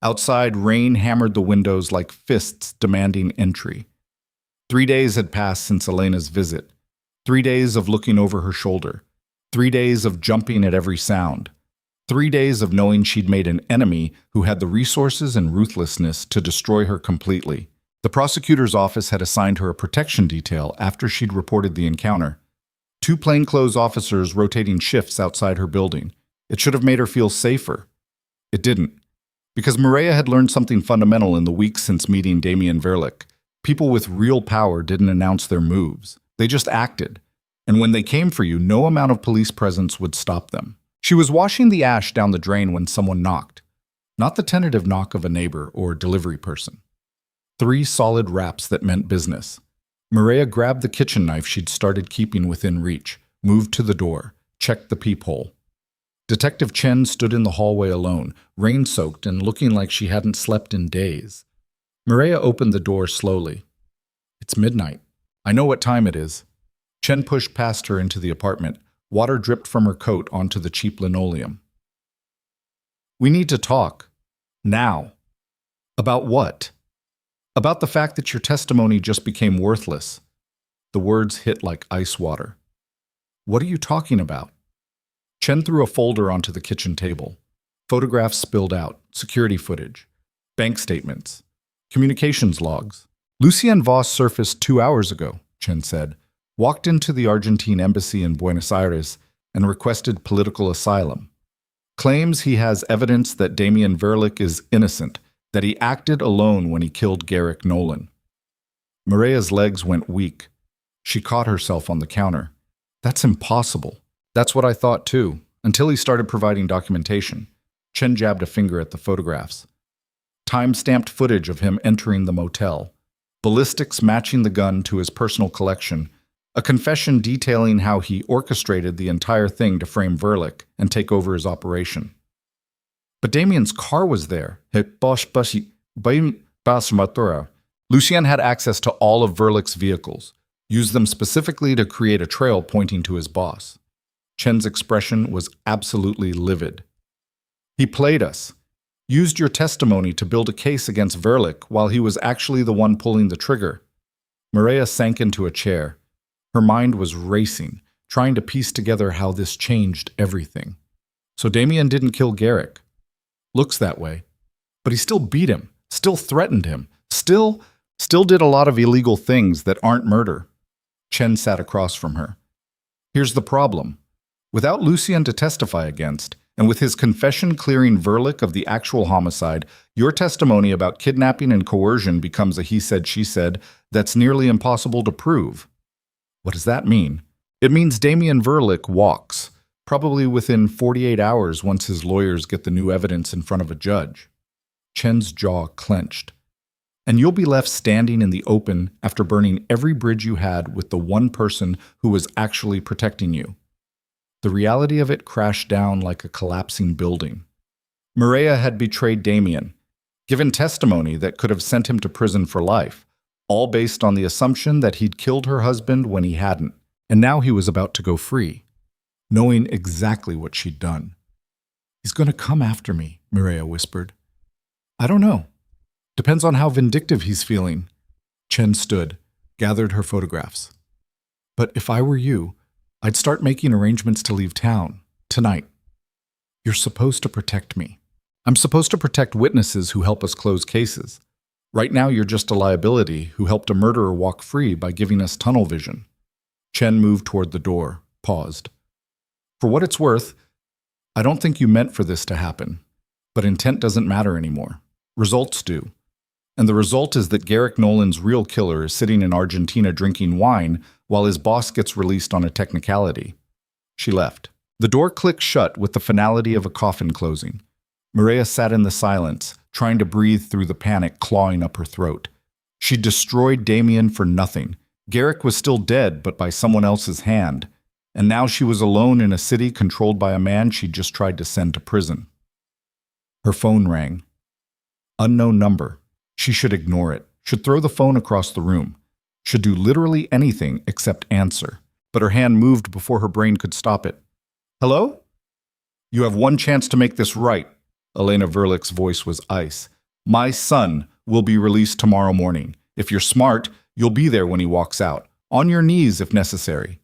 Outside, rain hammered the windows like fists demanding entry. 3 days had passed since Elena's visit. 3 days of looking over her shoulder. 3 days of jumping at every sound. 3 days of knowing she'd made an enemy who had the resources and ruthlessness to destroy her completely. The prosecutor's office had assigned her a protection detail after she'd reported the encounter. 2 plainclothes officers rotating shifts outside her building. It should have made her feel safer. It didn't. Because Mireya had learned something fundamental in the weeks since meeting Damien Verlick. People with real power didn't announce their moves. They just acted. And when they came for you, no amount of police presence would stop them. She was washing the ash down the drain when someone knocked. Not the tentative knock of a neighbor or delivery person. 3 solid raps that meant business. Mireya grabbed the kitchen knife she'd started keeping within reach, moved to the door, checked the peephole. Detective Chen stood in the hallway alone, rain-soaked and looking like she hadn't slept in days. Mireya opened the door slowly. It's midnight. I know what time it is. Chen pushed past her into the apartment. Water dripped from her coat onto the cheap linoleum. We need to talk. Now. About what? About the fact that your testimony just became worthless. The words hit like ice water. What are you talking about? Chen threw a folder onto the kitchen table. Photographs spilled out, security footage, bank statements, communications logs. Lucien Voss surfaced 2 hours ago, Chen said, walked into the Argentine embassy in Buenos Aires and requested political asylum. Claims he has evidence that Damien Verlick is innocent, that he acted alone when he killed Garrick Nolan. Mireya's legs went weak. She caught herself on the counter. That's impossible. That's what I thought too, until he started providing documentation. Chen jabbed a finger at the photographs. Time-stamped footage of him entering the motel. Ballistics matching the gun to his personal collection. A confession detailing how he orchestrated the entire thing to frame Verlick and take over his operation. But Damien's car was there. Lucien had access to all of Verlick's vehicles, used them specifically to create a trail pointing to his boss. Chen's expression was absolutely livid. He played us, used your testimony to build a case against Verlick while he was actually the one pulling the trigger. Mireya sank into a chair. Her mind was racing, trying to piece together how this changed everything. So Damien didn't kill Garrick. Looks that way. But he still beat him, still threatened him, still did a lot of illegal things that aren't murder. Chen sat across from her. Here's the problem. Without Lucien to testify against, and with his confession clearing Verlick of the actual homicide, your testimony about kidnapping and coercion becomes a he said, she said that's nearly impossible to prove. What does that mean? It means Damien Verlick walks, probably within 48 hours once his lawyers get the new evidence in front of a judge. Chen's jaw clenched. And you'll be left standing in the open after burning every bridge you had with the one person who was actually protecting you. The reality of it crashed down like a collapsing building. Mireya had betrayed Damien, given testimony that could have sent him to prison for life, all based on the assumption that he'd killed her husband when he hadn't, and now he was about to go free, knowing exactly what she'd done. He's going to come after me, Mireya whispered. I don't know. Depends on how vindictive he's feeling. Chen stood, gathered her photographs. But if I were you, I'd start making arrangements to leave town, tonight. You're supposed to protect me. I'm supposed to protect witnesses who help us close cases. Right now you're just a liability who helped a murderer walk free by giving us tunnel vision. Chen moved toward the door, paused. For what it's worth, I don't think you meant for this to happen, but intent doesn't matter anymore. Results do. And the result is that Garrick Nolan's real killer is sitting in Argentina drinking wine while his boss gets released on a technicality. She left. The door clicked shut with the finality of a coffin closing. Mireya sat in the silence, trying to breathe through the panic clawing up her throat. She destroyed Damien for nothing. Garrick was still dead, but by someone else's hand. And now she was alone in a city controlled by a man she'd just tried to send to prison. Her phone rang. Unknown number. She should ignore it, should throw the phone across the room, should do literally anything except answer. But her hand moved before her brain could stop it. Hello? You have one chance to make this right. Elena Verlick's voice was ice. My son will be released tomorrow morning. If you're smart, you'll be there when he walks out. On your knees if necessary.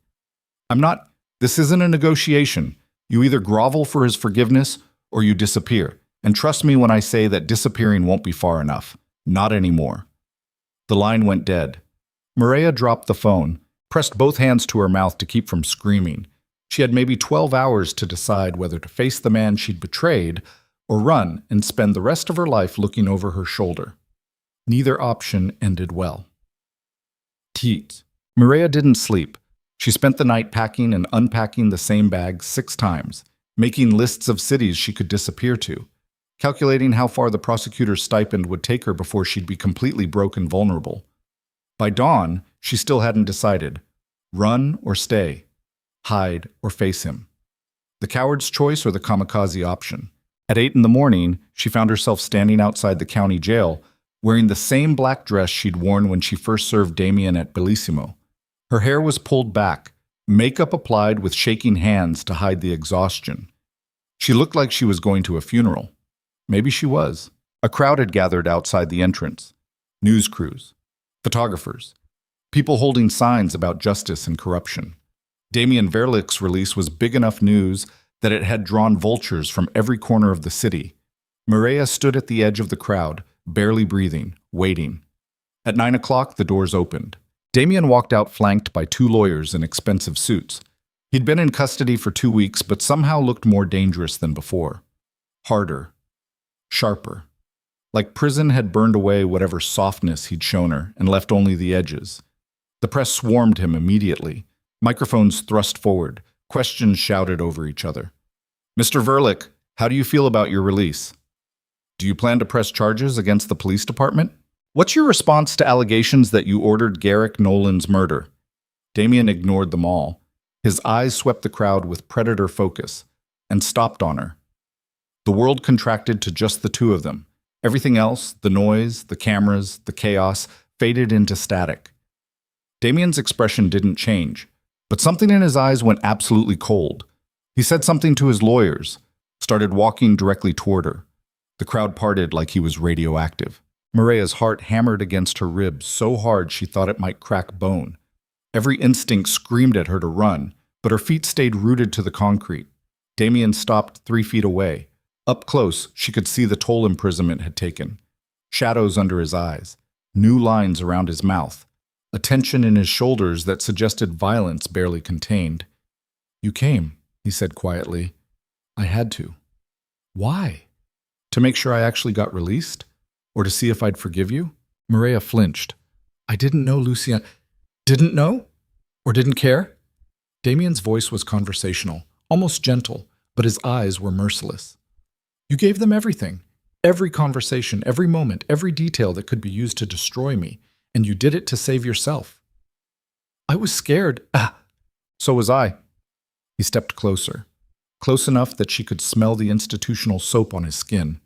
This isn't a negotiation. You either grovel for his forgiveness or you disappear. And trust me when I say that disappearing won't be far enough. Not anymore. The line went dead. Mireya dropped the phone, pressed both hands to her mouth to keep from screaming. She had maybe 12 hours to decide whether to face the man she'd betrayed or run and spend the rest of her life looking over her shoulder. Neither option ended well. Teat. Mireya didn't sleep. She spent the night packing and unpacking the same bag 6 times, making lists of cities she could disappear to, calculating how far the prosecutor's stipend would take her before she'd be completely broke and vulnerable. By dawn, she still hadn't decided. Run or stay. Hide or face him. The coward's choice or the kamikaze option. At 8 in the morning, she found herself standing outside the county jail, wearing the same black dress she'd worn when she first served Damien at Bellissimo. Her hair was pulled back, makeup applied with shaking hands to hide the exhaustion. She looked like she was going to a funeral. Maybe she was. A crowd had gathered outside the entrance. News crews, photographers, people holding signs about justice and corruption. Damien Verlick's release was big enough news that it had drawn vultures from every corner of the city. Mireya stood at the edge of the crowd, barely breathing, waiting. At 9 o'clock, the doors opened. Damien walked out flanked by 2 lawyers in expensive suits. He'd been in custody for 2 weeks, but somehow looked more dangerous than before. Harder. Sharper. Like prison had burned away whatever softness he'd shown her and left only the edges. The press swarmed him immediately. Microphones thrust forward. Questions shouted over each other. Mr. Verlick, how do you feel about your release? Do you plan to press charges against the police department? What's your response to allegations that you ordered Garrick Nolan's murder? Damien ignored them all. His eyes swept the crowd with predator focus and stopped on her. The world contracted to just the 2 of them. Everything else, the noise, the cameras, the chaos, faded into static. Damien's expression didn't change, but something in his eyes went absolutely cold. He said something to his lawyers, started walking directly toward her. The crowd parted like he was radioactive. Mireya's heart hammered against her ribs so hard she thought it might crack bone. Every instinct screamed at her to run, but her feet stayed rooted to the concrete. Damien stopped 3 feet away, Up close, she could see the toll imprisonment had taken. Shadows under his eyes, new lines around his mouth, a tension in his shoulders that suggested violence barely contained. "You came," he said quietly. "I had to." "Why? To make sure I actually got released? Or to see if I'd forgive you?" Mireya flinched. "I didn't know Lucien." "Didn't know? Or didn't care?" Damien's voice was conversational, almost gentle, but his eyes were merciless. "You gave them everything. Every conversation, every moment, every detail that could be used to destroy me, and you did it to save yourself." "I was scared." "So was I." He stepped closer, close enough that she could smell the institutional soap on his skin.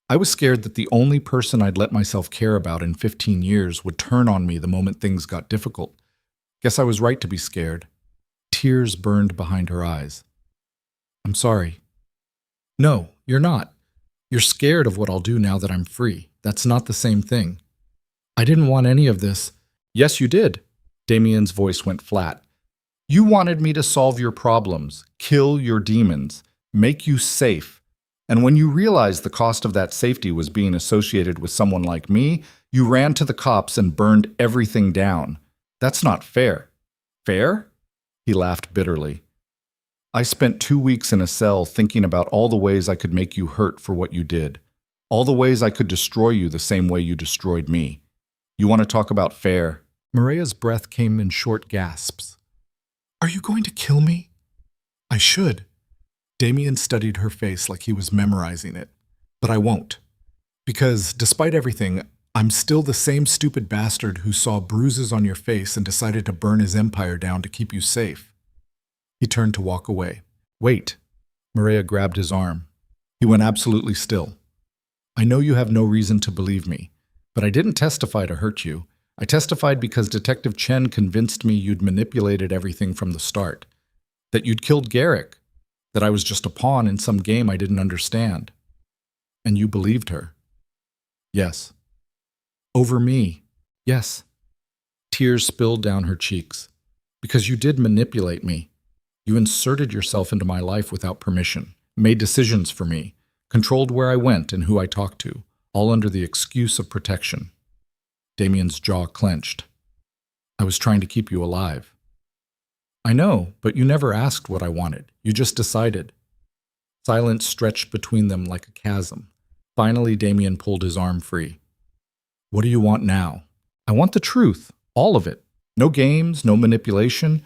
"I was scared that the only person I'd let myself care about in 15 years would turn on me the moment things got difficult. Guess I was right to be scared." Tears burned behind her eyes. "I'm sorry." "No, you're not. You're scared of what I'll do now that I'm free. That's not the same thing. I didn't want any of this." "Yes, you did." Damien's voice went flat. "You wanted me to solve your problems, kill your demons, make you safe. And when you realized the cost of that safety was being associated with someone like me, you ran to the cops and burned everything down. That's not fair." "Fair?" He laughed bitterly. "I spent 2 weeks in a cell thinking about all the ways I could make you hurt for what you did. All the ways I could destroy you the same way you destroyed me. You want to talk about fair?" Mireya's breath came in short gasps. "Are you going to kill me?" "I should." Damien studied her face like he was memorizing it. "But I won't. Because, despite everything, I'm still the same stupid bastard who saw bruises on your face and decided to burn his empire down to keep you safe." He turned to walk away. "Wait." Mireya grabbed his arm. He went absolutely still. "I know you have no reason to believe me, but I didn't testify to hurt you. I testified because Detective Chen convinced me you'd manipulated everything from the start. That you'd killed Garrick. That I was just a pawn in some game I didn't understand. And you believed her." "Yes." "Over me." "Yes." Tears spilled down her cheeks. "Because you did manipulate me. You inserted yourself into my life without permission, made decisions for me, controlled where I went and who I talked to, all under the excuse of protection." Damien's jaw clenched. "I was trying to keep you alive." "I know, but you never asked what I wanted. You just decided." Silence stretched between them like a chasm. Finally, Damien pulled his arm free. "What do you want now?" "I want the truth. All of it. No games, no manipulation.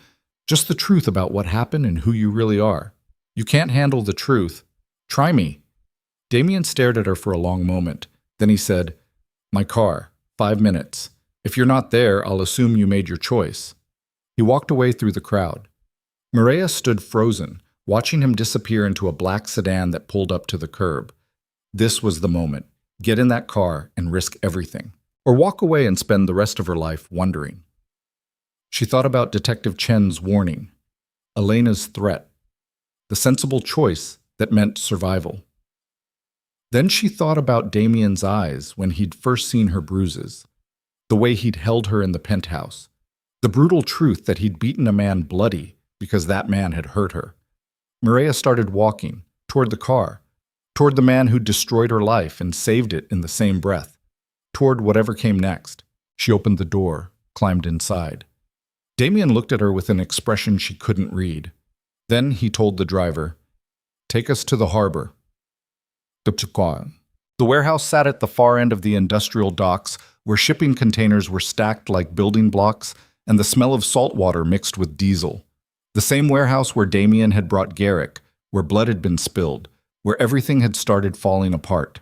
Just the truth about what happened and who you really are. You can't handle the truth. Try me." Damien stared at her for a long moment. Then he said, "My car. 5 minutes. If you're not there, I'll assume you made your choice." He walked away through the crowd. Mireya stood frozen, watching him disappear into a black sedan that pulled up to the curb. This was the moment. Get in that car and risk everything. Or walk away and spend the rest of her life wondering. She thought about Detective Chen's warning, Elena's threat, the sensible choice that meant survival. Then she thought about Damien's eyes when he'd first seen her bruises, the way he'd held her in the penthouse, the brutal truth that he'd beaten a man bloody because that man had hurt her. Mireya started walking toward the car, toward the man who'd destroyed her life and saved it in the same breath, toward whatever came next. She opened the door, climbed inside. Damien looked at her with an expression she couldn't read. Then he told the driver, "Take us to the harbor." The warehouse sat at the far end of the industrial docks, where shipping containers were stacked like building blocks, and the smell of salt water mixed with diesel. The same warehouse where Damien had brought Garrick, where blood had been spilled, where everything had started falling apart.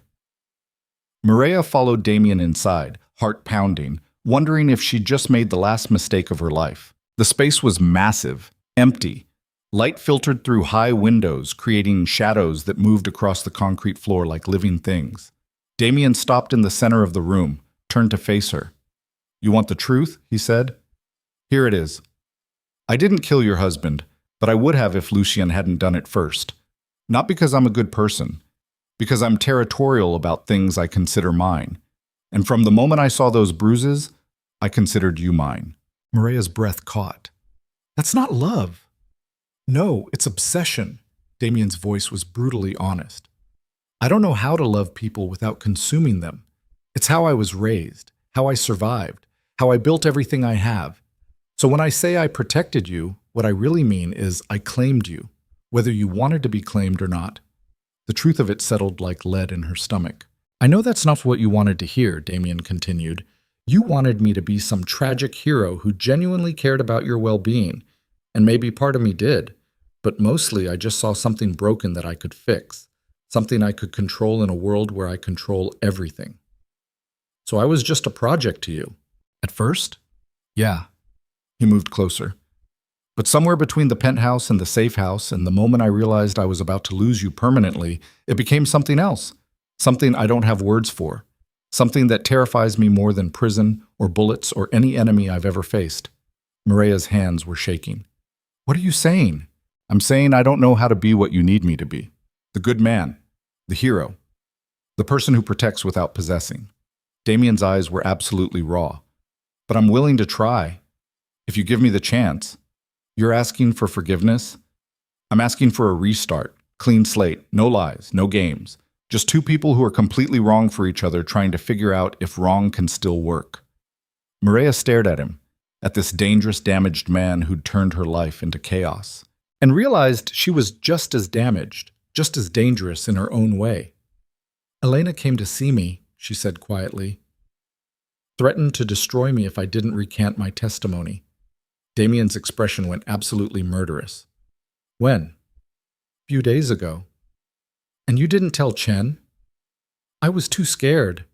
Mireya followed Damien inside, heart pounding, wondering if she'd just made the last mistake of her life. The space was massive, empty. Light filtered through high windows, creating shadows that moved across the concrete floor like living things. Damien stopped in the center of the room, turned to face her. "You want the truth?" he said. "Here it is. I didn't kill your husband, but I would have if Lucien hadn't done it first. Not because I'm a good person, because I'm territorial about things I consider mine. And from the moment I saw those bruises, I considered you mine." Mireya's breath caught. "That's not love." "No, it's obsession." Damien's voice was brutally honest. I don't know how to love people without consuming them. It's how I was raised, how I survived, how I built everything I have. So when I say I protected you, what I really mean is I claimed you, whether you wanted to be claimed or not. The truth of it settled like lead in her stomach. I know that's not what you wanted to hear, Damien continued. You wanted me to be some tragic hero who genuinely cared about your well-being, and maybe part of me did, but mostly I just saw something broken that I could fix, something I could control in a world where I control everything. So I was just a project to you. At first? Yeah. He moved closer. But somewhere between the penthouse and the safe house, and the moment I realized I was about to lose you permanently, it became something else. Something I don't have words for. Something that terrifies me more than prison or bullets or any enemy I've ever faced. Mireya's hands were shaking. What are you saying? I'm saying I don't know how to be what you need me to be. The good man. The hero. The person who protects without possessing. Damien's eyes were absolutely raw. But I'm willing to try. If you give me the chance. You're asking for forgiveness? I'm asking for a restart. Clean slate. No lies. No games. Just two people who are completely wrong for each other trying to figure out if wrong can still work. Mireya stared at him, at this dangerous, damaged man who'd turned her life into chaos, and realized she was just as damaged, just as dangerous in her own way. Elena came to see me, she said quietly. Threatened to destroy me if I didn't recant my testimony. Damien's expression went absolutely murderous. When? A few days ago. And you didn't tell Chen? I was too scared.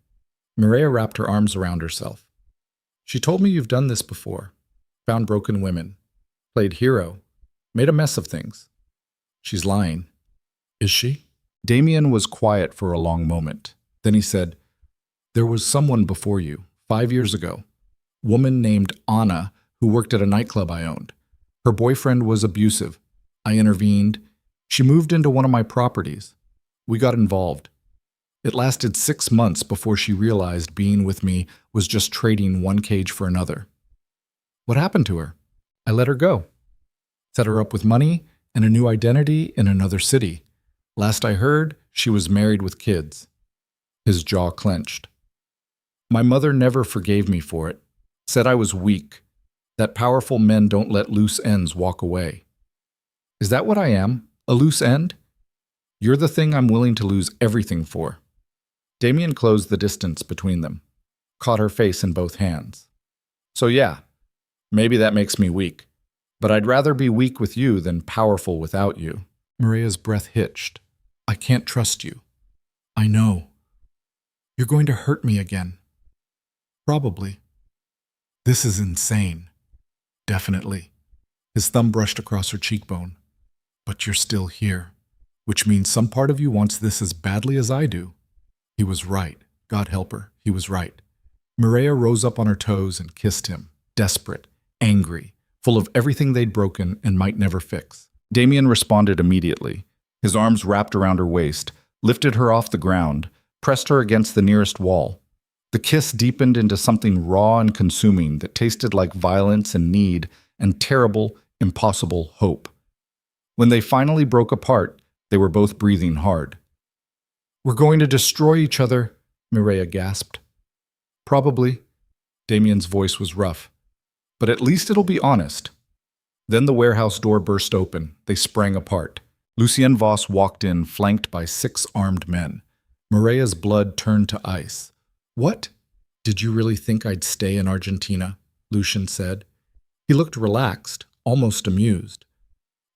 Mireya wrapped her arms around herself. She told me you've done this before. Found broken women. Played hero. Made a mess of things. She's lying. Is she? Damien was quiet for a long moment. Then he said, There was someone before you, 5 years ago. Woman named Anna, who worked at a nightclub I owned. Her boyfriend was abusive. I intervened. She moved into one of my properties. We got involved. It lasted 6 months before she realized being with me was just trading one cage for another. What happened to her? I let her go. Set her up with money and a new identity in another city. Last I heard, she was married with kids. His jaw clenched. My mother never forgave me for it. Said I was weak. That powerful men don't let loose ends walk away. Is that what I am? A loose end? You're the thing I'm willing to lose everything for. Damien closed the distance between them, caught her face in both hands. So yeah, maybe that makes me weak, but I'd rather be weak with you than powerful without you. Mireya's breath hitched. I can't trust you. I know. You're going to hurt me again. Probably. This is insane. Definitely. His thumb brushed across her cheekbone. But you're still here. Which means some part of you wants this as badly as I do. He was right. God help her. He was right. Mireya rose up on her toes and kissed him, desperate, angry, full of everything they'd broken and might never fix. Damien responded immediately. His arms wrapped around her waist, lifted her off the ground, pressed her against the nearest wall. The kiss deepened into something raw and consuming that tasted like violence and need and terrible, impossible hope. When they finally broke apart, they were both breathing hard. We're going to destroy each other, Mireya gasped. Probably. Damien's voice was rough. But at least it'll be honest. Then the warehouse door burst open. They sprang apart. Lucien Voss walked in, flanked by 6 armed men. Mireya's blood turned to ice. What? Did you really think I'd stay in Argentina? Lucien said. He looked relaxed, almost amused.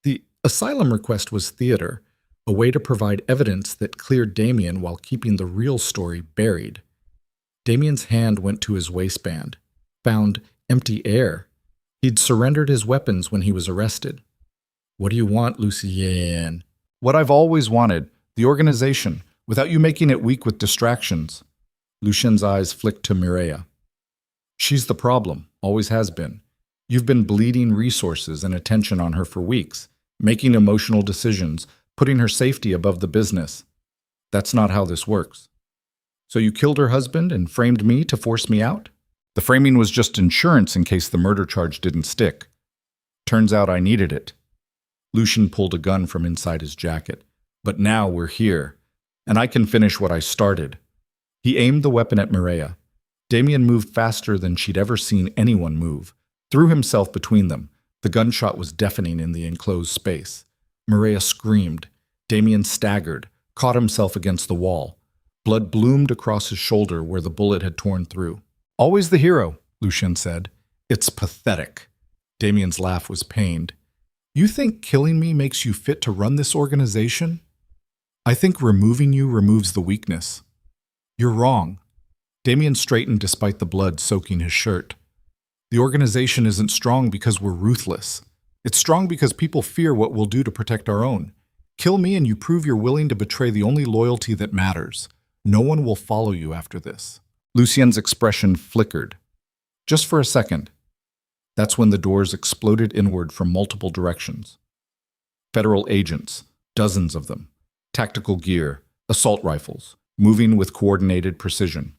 The asylum request was theater, a way to provide evidence that cleared Damien while keeping the real story buried. Damien's hand went to his waistband, found empty air. He'd surrendered his weapons when he was arrested. What do you want, Lucien? What I've always wanted, the organization, without you making it weak with distractions. Lucien's eyes flicked to Mireya. She's the problem, always has been. You've been bleeding resources and attention on her for weeks, making emotional decisions, putting her safety above the business. That's not how this works. So you killed her husband and framed me to force me out? The framing was just insurance in case the murder charge didn't stick. Turns out I needed it. Lucien pulled a gun from inside his jacket. But now we're here. and I can finish what I started." He aimed the weapon at Mireya. Damien moved faster than she'd ever seen anyone move, threw himself between them. The gunshot was deafening in the enclosed space. Mireya screamed. Damien staggered, caught himself against the wall. Blood bloomed across his shoulder where the bullet had torn through. "Always the hero," Lucien said. "It's pathetic." Damien's laugh was pained. "You think killing me makes you fit to run this organization? I think removing you removes the weakness." "You're wrong." Damien straightened despite the blood soaking his shirt. "The organization isn't strong because we're ruthless. It's strong because people fear what we'll do to protect our own. Kill me and you prove you're willing to betray the only loyalty that matters. No one will follow you after this." Lucien's expression flickered. Just for a second. That's when the doors exploded inward from multiple directions. Federal agents, dozens of them, tactical gear, assault rifles, moving with coordinated precision.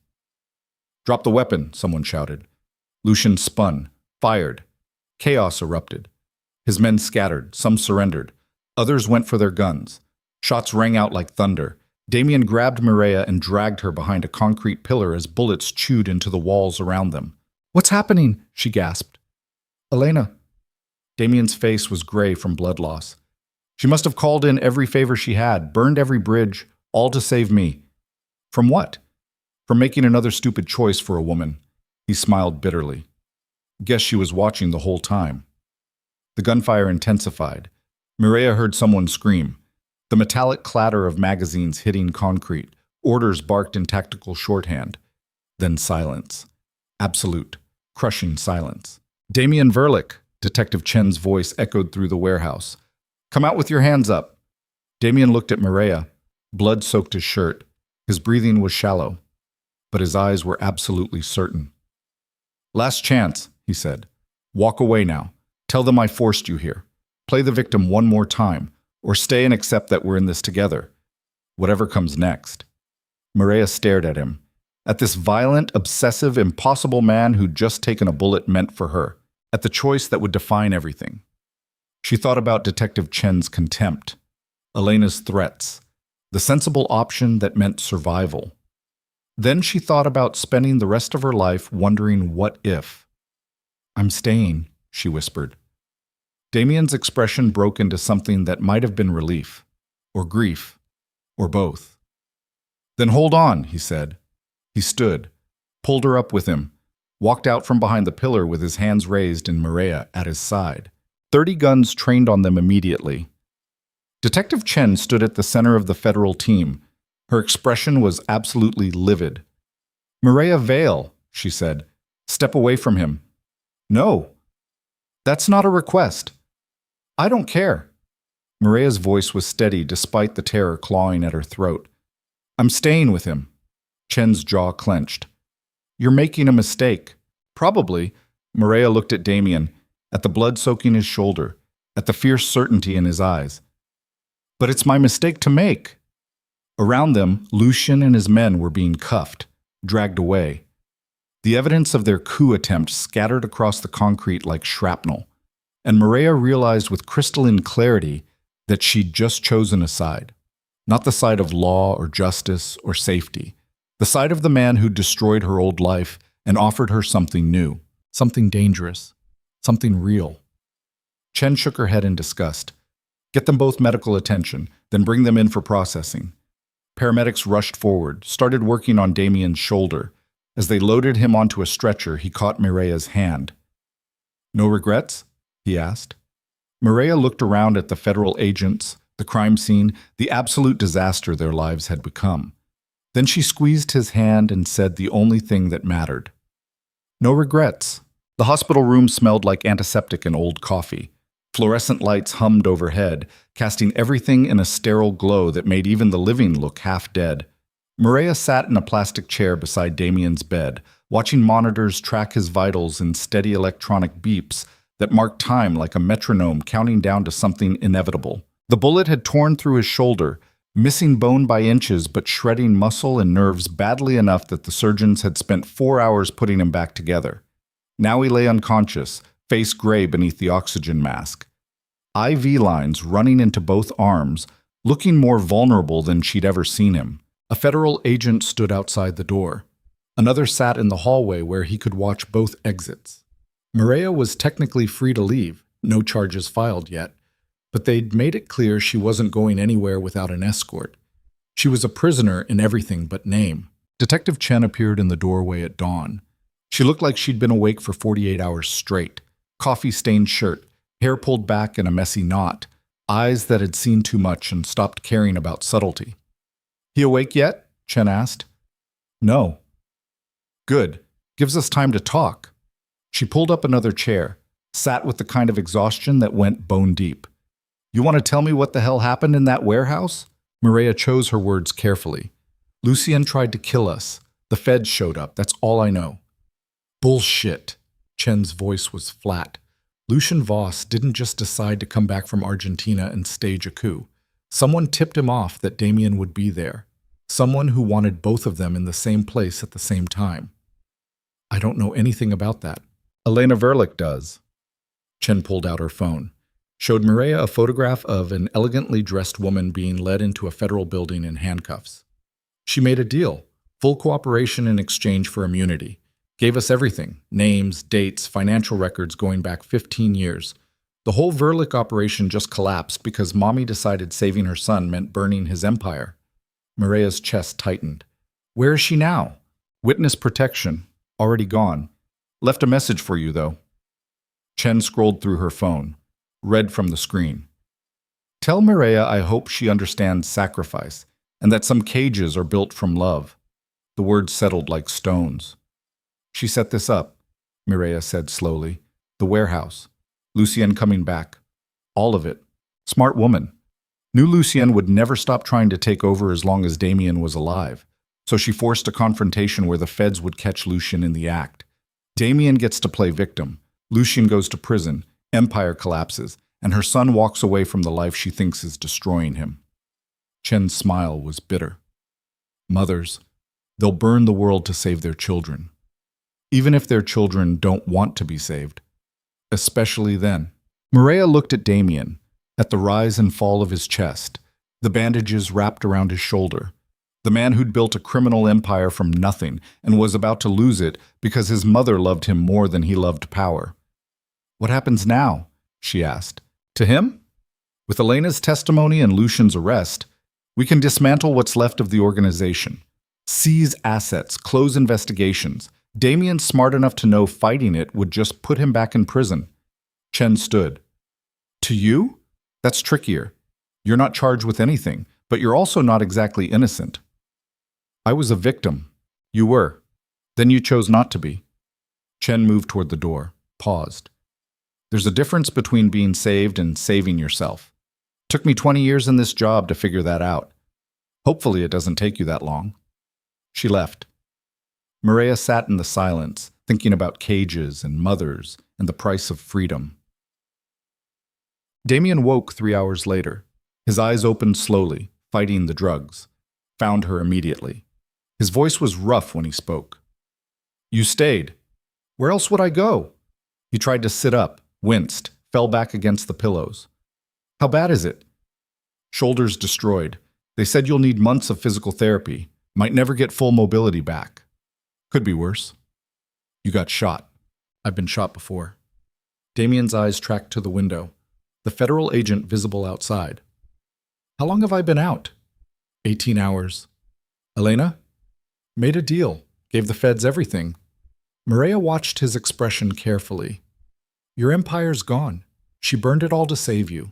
"Drop the weapon," someone shouted. Lucien spun, fired. Chaos erupted. His men scattered, some surrendered. Others went for their guns. Shots rang out like thunder. Damien grabbed Mireya and dragged her behind a concrete pillar as bullets chewed into the walls around them. "What's happening?" she gasped. "Elena." Damien's face was gray from blood loss. "She must have called in every favor she had, burned every bridge, all to save me." "From what?" "From making another stupid choice for a woman." He smiled bitterly. "Guess she was watching the whole time." The gunfire intensified. Mireya heard someone scream. The metallic clatter of magazines hitting concrete, orders barked in tactical shorthand. Then silence. Absolute, crushing silence. "Damien Verlick," Detective Chen's voice echoed through the warehouse. "Come out with your hands up." Damien looked at Mireya. Blood soaked his shirt. His breathing was shallow, but his eyes were absolutely certain. "Last chance," he said. "Walk away now. Tell them I forced you here. Play the victim one more time, or stay and accept that we're in this together. Whatever comes next." Mireya stared at him. At this violent, obsessive, impossible man who'd just taken a bullet meant for her. At the choice that would define everything. She thought about Detective Chen's contempt. Elena's threats. The sensible option that meant survival. Then she thought about spending the rest of her life wondering what if. "I'm staying," she whispered. Damien's expression broke into something that might have been relief, or grief, or both. "Then hold on," he said. He stood, pulled her up with him, walked out from behind the pillar with his hands raised and Mireya at his side. 30 guns trained on them immediately. Detective Chen stood at the center of the federal team. Her expression was absolutely livid. "Mireya Vale," she said. "Step away from him." "No. That's not a request. I don't care." Mireya's voice was steady despite the terror clawing at her throat. "I'm staying with him." Chen's jaw clenched. "You're making a mistake." "Probably." Mireya looked at Damien, at the blood soaking his shoulder, at the fierce certainty in his eyes. "But it's my mistake to make." Around them, Lucien and his men were being cuffed, dragged away. The evidence of their coup attempt scattered across the concrete like shrapnel, and Mireya realized with crystalline clarity that she'd just chosen a side. Not the side of law or justice or safety, the side of the man who destroyed her old life and offered her something new, something dangerous, something real. Chen shook her head in disgust. "Get them both medical attention, then bring them in for processing." Paramedics rushed forward, started working on Damien's shoulder. As they loaded him onto a stretcher, he caught Mireya's hand. "No regrets?" he asked. Mireya looked around at the federal agents, the crime scene, the absolute disaster their lives had become. Then she squeezed his hand and said the only thing that mattered. "No regrets." The hospital room smelled like antiseptic and old coffee. Fluorescent lights hummed overhead, casting everything in a sterile glow that made even the living look half dead. Mireya sat in a plastic chair beside Damien's bed, watching monitors track his vitals in steady electronic beeps that marked time like a metronome counting down to something inevitable. The bullet had torn through his shoulder, missing bone by inches but shredding muscle and nerves badly enough that the surgeons had spent 4 hours putting him back together. Now he lay unconscious, face gray beneath the oxygen mask. IV lines running into both arms, looking more vulnerable than she'd ever seen him. A federal agent stood outside the door. Another sat in the hallway where he could watch both exits. Mireya was technically free to leave, no charges filed yet, but they'd made it clear she wasn't going anywhere without an escort. She was a prisoner in everything but name. Detective Chen appeared in the doorway at dawn. She looked like she'd been awake for 48 hours straight. Coffee-stained shirt, hair pulled back in a messy knot, eyes that had seen too much and stopped caring about subtlety. "He awake yet?" Chen asked. "No." "Good. Gives us time to talk." She pulled up another chair, sat with the kind of exhaustion that went bone deep. "You want to tell me what the hell happened in that warehouse?" Mireya chose her words carefully. "Lucien tried to kill us. The feds showed up. That's all I know." "Bullshit." Chen's voice was flat. Lucien Voss didn't just decide to come back from Argentina and stage a coup. Someone tipped him off that Damien would be there. Someone who wanted both of them in the same place at the same time. "I don't know anything about that." "Elena Verlick does." Chen pulled out her phone, showed Mireya a photograph of an elegantly dressed woman being led into a federal building in handcuffs. "She made a deal, full cooperation in exchange for immunity. Gave us everything, names, dates, financial records going back 15 years. The whole Verlick operation just collapsed because Mommy decided saving her son meant burning his empire." Mireya's chest tightened. "Where is she now?" "Witness protection. Already gone. Left a message for you, though." Chen scrolled through her phone, read from the screen. "Tell Mireya I hope she understands sacrifice, and that some cages are built from love." The words settled like stones. "She set this up," Mireya said slowly. "The warehouse. Lucien coming back. All of it. Smart woman. Knew Lucien would never stop trying to take over as long as Damien was alive. So she forced a confrontation where the feds would catch Lucien in the act. Damien gets to play victim. Lucien goes to prison. Empire collapses. And her son walks away from the life she thinks is destroying him." Chen's smile was bitter. "Mothers, they'll burn the world to save their children. Even if their children don't want to be saved. Especially then." Mireya looked at Damien, at the rise and fall of his chest, the bandages wrapped around his shoulder. The man who'd built a criminal empire from nothing and was about to lose it because his mother loved him more than he loved power. "What happens now?" she asked. "To him? With Elena's testimony and Lucien's arrest, we can dismantle what's left of the organization. Seize assets, close investigations. Damien's smart enough to know fighting it would just put him back in prison." Chen stood. "To you? That's trickier. You're not charged with anything, but you're also not exactly innocent." "I was a victim. You were. Then you chose not to be." Chen moved toward the door, paused. "There's a difference between being saved and saving yourself. Took me 20 years in this job to figure that out. Hopefully it doesn't take you that long." She left. Mireya sat in the silence, thinking about cages and mothers and the price of freedom. Damien woke 3 hours later. His eyes opened slowly, fighting the drugs. Found her immediately. His voice was rough when he spoke. "You stayed. Where else would I go?" He tried to sit up, winced, fell back against the pillows. "How bad is it?" "Shoulders destroyed. They said you'll need months of physical therapy. Might never get full mobility back. Could be worse." "You got shot." "I've been shot before." Damien's eyes tracked to the window, the federal agent visible outside. "How long have I been out?" 18 hours. "Elena?" "Made a deal. Gave the feds everything." Mireya watched his expression carefully. "Your empire's gone. She burned it all to save you."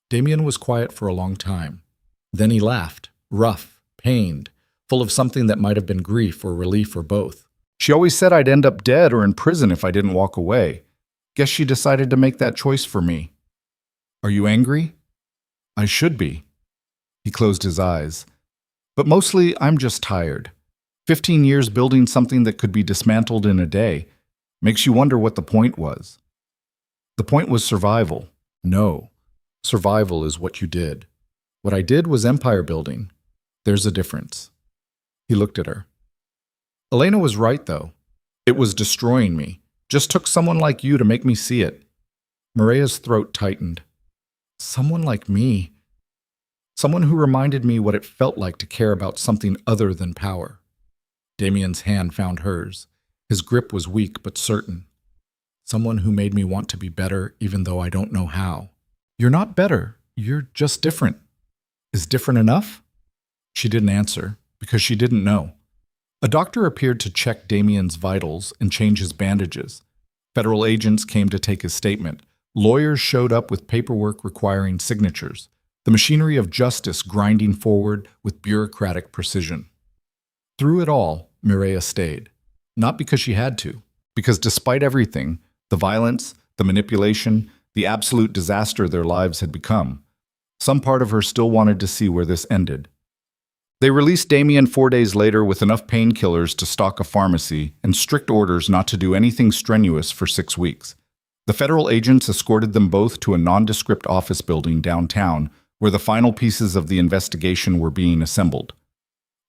Damien was quiet for a long time. Then he laughed, rough, pained, full of something that might have been grief or relief or both. "She always said I'd end up dead or in prison if I didn't walk away. Guess she decided to make that choice for me." "Are you angry?" "I should be." He closed his eyes. "But mostly, I'm just tired. 15 years building something that could be dismantled in a day. Makes you wonder what the point was." "The point was survival." "No. Survival is what you did. What I did was empire building. There's a difference." He looked at her. "Elena was right, though. It was destroying me. Just took someone like you to make me see it." Mireya's throat tightened. "Someone like me?" Someone who reminded me what it felt like to care about something other than power. Damien's hand found hers. His grip was weak but certain. Someone who made me want to be better even though I don't know how. You're not better. You're just different. Is different enough? She didn't answer, because she didn't know. A doctor appeared to check Damien's vitals and change his bandages. Federal agents came to take his statement. Lawyers showed up with paperwork requiring signatures. The machinery of justice grinding forward with bureaucratic precision. Through it all, Mireya stayed. Not because she had to, because despite everything, the violence, the manipulation, the absolute disaster their lives had become, some part of her still wanted to see where this ended. They released Damien 4 days later with enough painkillers to stock a pharmacy and strict orders not to do anything strenuous for 6 weeks. The federal agents escorted them both to a nondescript office building downtown where the final pieces of the investigation were being assembled.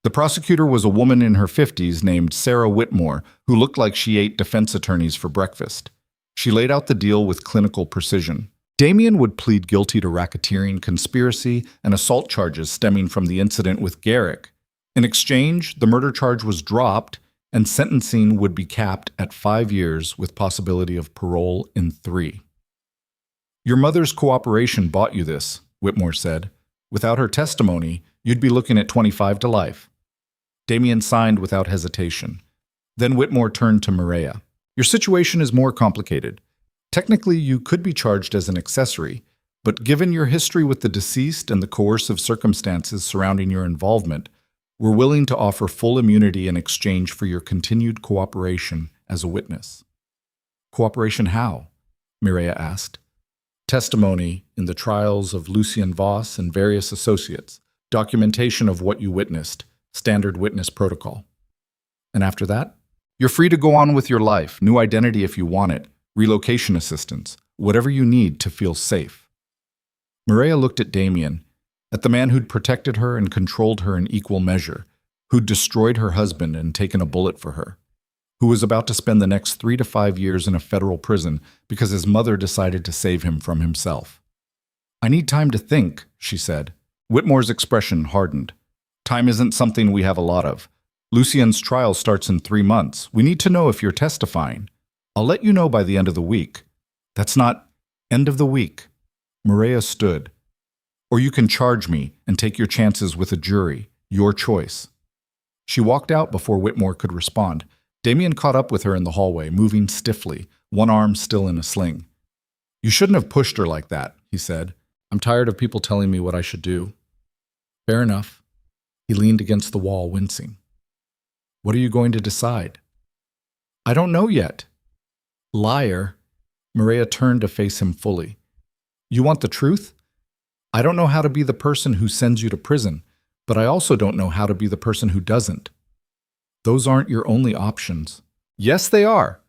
The prosecutor was a woman in her 50s named Sarah Whitmore, who looked like she ate defense attorneys for breakfast. She laid out the deal with clinical precision. Damien would plead guilty to racketeering, conspiracy, and assault charges stemming from the incident with Garrick. In exchange, the murder charge was dropped, and sentencing would be capped at 5 years with possibility of parole in 3. Your mother's cooperation bought you this, Whitmore said. Without her testimony, you'd be looking at 25 to life. Damien signed without hesitation. Then Whitmore turned to Mireya. Your situation is more complicated. Technically, you could be charged as an accessory, but given your history with the deceased and the coercive circumstances surrounding your involvement, we're willing to offer full immunity in exchange for your continued cooperation as a witness. Cooperation how? Mireya asked. Testimony in the trials of Lucien Voss and various associates, documentation of what you witnessed, standard witness protocol. And after that, you're free to go on with your life, new identity if you want it, relocation assistance, whatever you need to feel safe. Mireya looked at Damien, at the man who'd protected her and controlled her in equal measure, who'd destroyed her husband and taken a bullet for her, who was about to spend the next 3 to 5 years in a federal prison because his mother decided to save him from himself. I need time to think, she said. Whitmore's expression hardened. Time isn't something we have a lot of. Lucien's trial starts in 3 months. We need to know if you're testifying. I'll let you know by the end of the week. That's not end of the week. Mireya stood. Or you can charge me and take your chances with a jury. Your choice. She walked out before Whitmore could respond. Damien caught up with her in the hallway, moving stiffly, one arm still in a sling. You shouldn't have pushed her like that, he said. I'm tired of people telling me what I should do. Fair enough. He leaned against the wall, wincing. What are you going to decide? I don't know yet. Liar. Mireya turned to face him fully. You want the truth? I don't know how to be the person who sends you to prison, but I also don't know how to be the person who doesn't. Those aren't your only options. Yes, they are.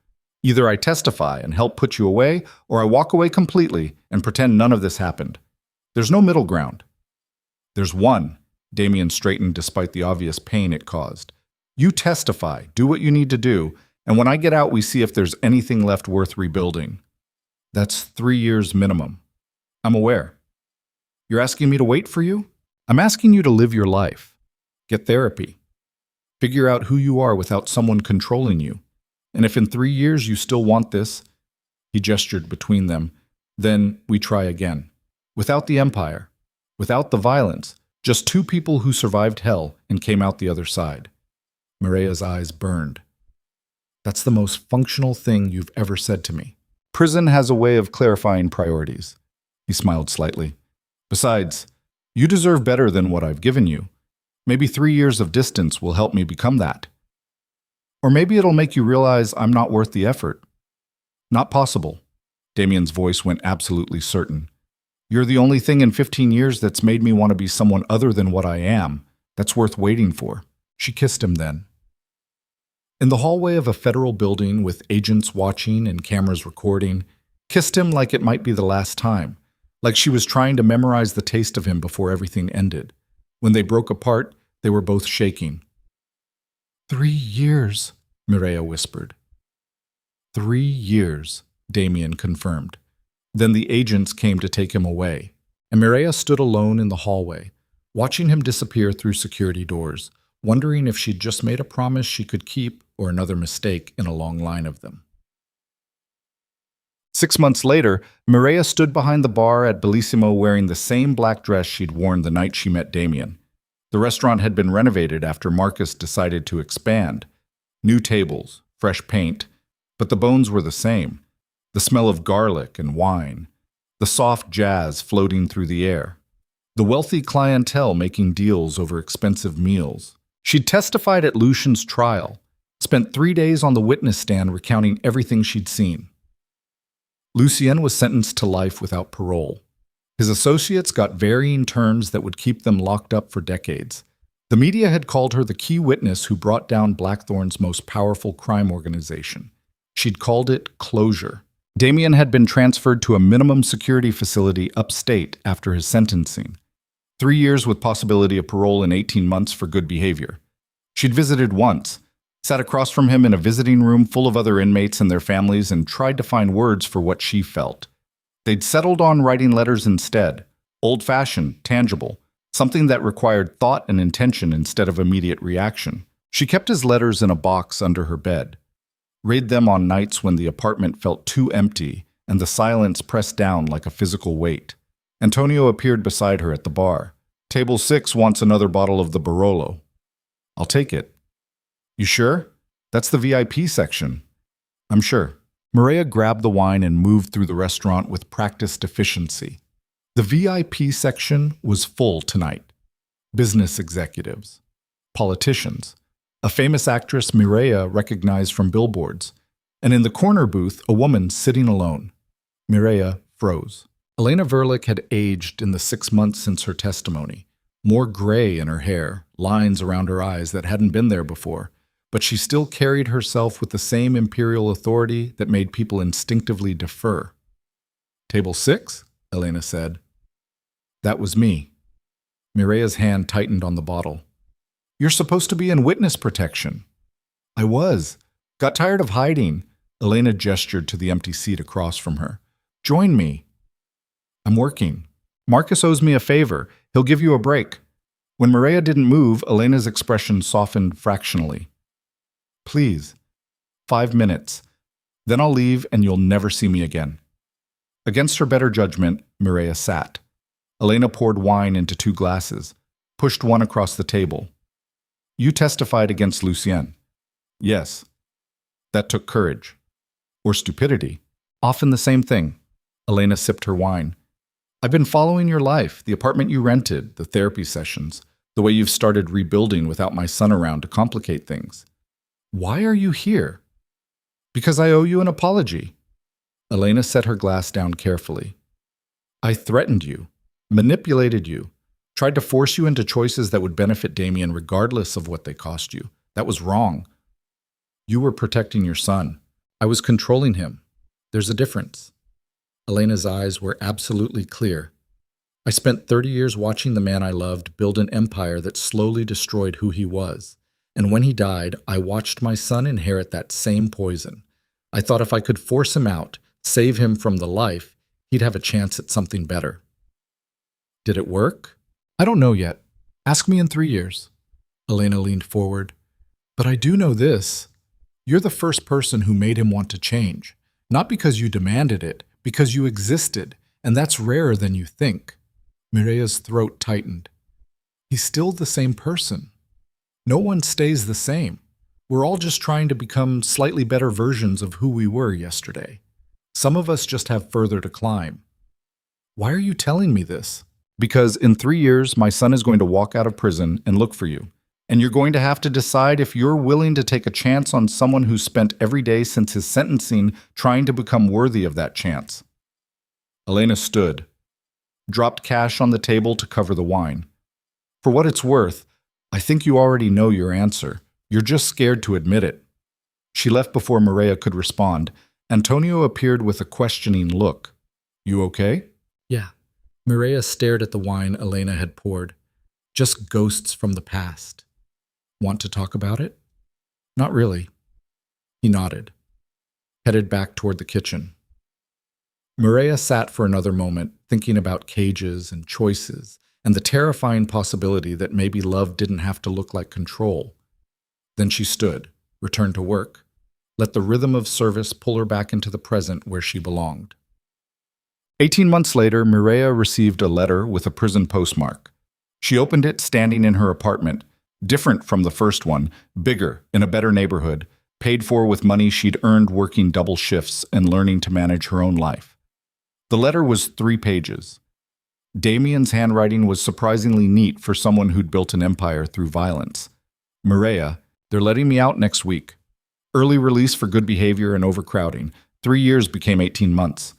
Either I testify and help put you away, or I walk away completely and pretend none of this happened. There's no middle ground. There's one. Damien straightened despite the obvious pain it caused. You testify, do what you need to do, and when I get out, we see if there's anything left worth rebuilding. That's 3 years minimum. I'm aware. You're asking me to wait for you? I'm asking you to live your life. Get therapy. Figure out who you are without someone controlling you. And if in 3 years you still want this, he gestured between them, then we try again. Without the empire, without the violence, just 2 people who survived hell and came out the other side. Mireya's eyes burned. That's the most functional thing you've ever said to me. Prison has a way of clarifying priorities. He smiled slightly. Besides, you deserve better than what I've given you. Maybe 3 years of distance will help me become that. Or maybe it'll make you realize I'm not worth the effort. Not possible. Damien's voice went absolutely certain. You're the only thing in 15 years that's made me want to be someone other than what I am. That's worth waiting for. She kissed him then. In the hallway of a federal building with agents watching and cameras recording, kissed him like it might be the last time, like she was trying to memorize the taste of him before everything ended. When they broke apart, they were both shaking. 3 years, Mireya whispered. 3 years, Damien confirmed. Then the agents came to take him away, and Mireya stood alone in the hallway, watching him disappear through security doors, wondering if she'd just made a promise she could keep or another mistake in a long line of them. 6 months later, Mireya stood behind the bar at Bellissimo wearing the same black dress she'd worn the night she met Damien. The restaurant had been renovated after Marcus decided to expand. New tables, fresh paint, but the bones were the same. The smell of garlic and wine, the soft jazz floating through the air, the wealthy clientele making deals over expensive meals. She'd testified at Lucian's trial, spent 3 days on the witness stand recounting everything she'd seen. Lucien was sentenced to life without parole. His associates got varying terms that would keep them locked up for decades. The media had called her the key witness who brought down Blackthorn's most powerful crime organization. She'd called it closure. Damien had been transferred to a minimum security facility upstate after his sentencing. 3 years with possibility of parole in 18 months for good behavior. She'd visited once, sat across from him in a visiting room full of other inmates and their families, and tried to find words for what she felt. They'd settled on writing letters instead, old-fashioned, tangible, something that required thought and intention instead of immediate reaction. She kept his letters in a box under her bed. Read them on nights when the apartment felt too empty and the silence pressed down like a physical weight. Antonio appeared beside her at the bar. Table 6 wants another bottle of the Barolo. I'll take it. You sure? That's the VIP section. I'm sure. Mireya grabbed the wine and moved through the restaurant with practiced efficiency. The VIP section was full tonight. Business executives, politicians, a famous actress Mireya recognized from billboards, and in the corner booth, a woman sitting alone. Mireya froze. Elena Verlick had aged in the 6 months since her testimony. More gray in her hair, lines around her eyes that hadn't been there before, but she still carried herself with the same imperial authority that made people instinctively defer. Table 6, Elena said. That was me. Mireya's hand tightened on the bottle. You're supposed to be in witness protection. I was. Got tired of hiding. Elena gestured to the empty seat across from her. Join me. I'm working. Marcus owes me a favor. He'll give you a break. When Mireya didn't move, Elena's expression softened fractionally. Please. 5 minutes. Then I'll leave and you'll never see me again. Against her better judgment, Mireya sat. Elena poured wine into 2 glasses, pushed one across the table. You testified against Lucien. Yes. That took courage. Or stupidity. Often the same thing. Elena sipped her wine. I've been following your life, the apartment you rented, the therapy sessions, the way you've started rebuilding without my son around to complicate things. Why are you here? Because I owe you an apology. Elena set her glass down carefully. I threatened you, manipulated you, tried to force you into choices that would benefit Damien regardless of what they cost you. That was wrong. You were protecting your son. I was controlling him. There's a difference. Elena's eyes were absolutely clear. I spent 30 years watching the man I loved build an empire that slowly destroyed who he was. And when he died, I watched my son inherit that same poison. I thought if I could force him out, save him from the life, he'd have a chance at something better. Did it work? I don't know yet. Ask me in 3 years. Elena leaned forward. But I do know this. You're the first person who made him want to change. Not because you demanded it, because you existed, and that's rarer than you think. Mireya's throat tightened. He's still the same person. No one stays the same. We're all just trying to become slightly better versions of who we were yesterday. Some of us just have further to climb. Why are you telling me this? Because in 3 years, my son is going to walk out of prison and look for you. And you're going to have to decide if you're willing to take a chance on someone who's spent every day since his sentencing trying to become worthy of that chance. Elena stood, dropped cash on the table to cover the wine. For what it's worth, I think you already know your answer. You're just scared to admit it. She left before Mireya could respond. Antonio appeared with a questioning look. You okay? Yeah. Mireya stared at the wine Elena had poured. Just ghosts from the past. Want to talk about it? Not really. He nodded, headed back toward the kitchen. Mireya sat for another moment, thinking about cages and choices and the terrifying possibility that maybe love didn't have to look like control. Then she stood, returned to work, let the rhythm of service pull her back into the present where she belonged. 18 months later, Mireya received a letter with a prison postmark. She opened it standing in her apartment, different from the first one, bigger, in a better neighborhood, paid for with money she'd earned working double shifts and learning to manage her own life. The letter was 3 pages. Damien's handwriting was surprisingly neat for someone who'd built an empire through violence. Mireya, they're letting me out next week. Early release for good behavior and overcrowding. 3 years became 18 months.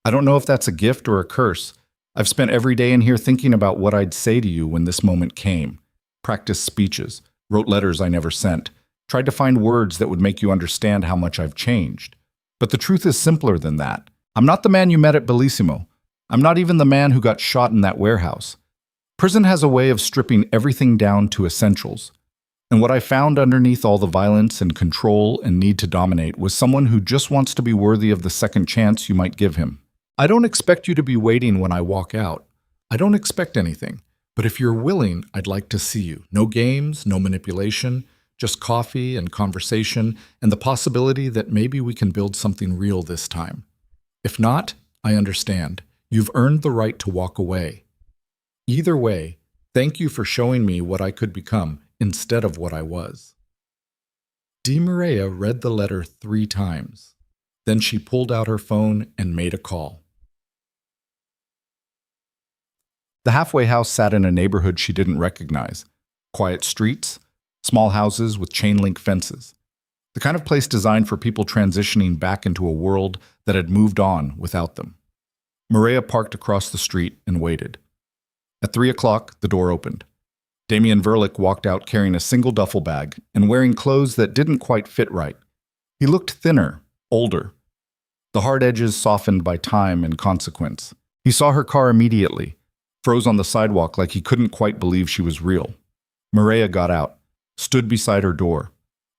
I don't know if that's a gift or a curse. I've spent every day in here thinking about what I'd say to you when this moment came. Practiced speeches, wrote letters I never sent, tried to find words that would make you understand how much I've changed. But the truth is simpler than that. I'm not the man you met at Bellissimo. I'm not even the man who got shot in that warehouse. Prison has a way of stripping everything down to essentials. And what I found underneath all the violence and control and need to dominate was someone who just wants to be worthy of the second chance you might give him. I don't expect you to be waiting when I walk out. I don't expect anything. But if you're willing, I'd like to see you. No games, no manipulation, just coffee and conversation and the possibility that maybe we can build something real this time. If not, I understand. You've earned the right to walk away. Either way, thank you for showing me what I could become instead of what I was. Mireya read the letter 3 times. Then she pulled out her phone and made a call. The halfway house sat in a neighborhood she didn't recognize. Quiet streets, small houses with chain-link fences. The kind of place designed for people transitioning back into a world that had moved on without them. Mireya parked across the street and waited. At 3 o'clock, the door opened. Damien Verlick walked out carrying a single duffel bag and wearing clothes that didn't quite fit right. He looked thinner, older. The hard edges softened by time and consequence. He saw her car immediately, froze on the sidewalk like he couldn't quite believe she was real. Mireya got out, stood beside her door,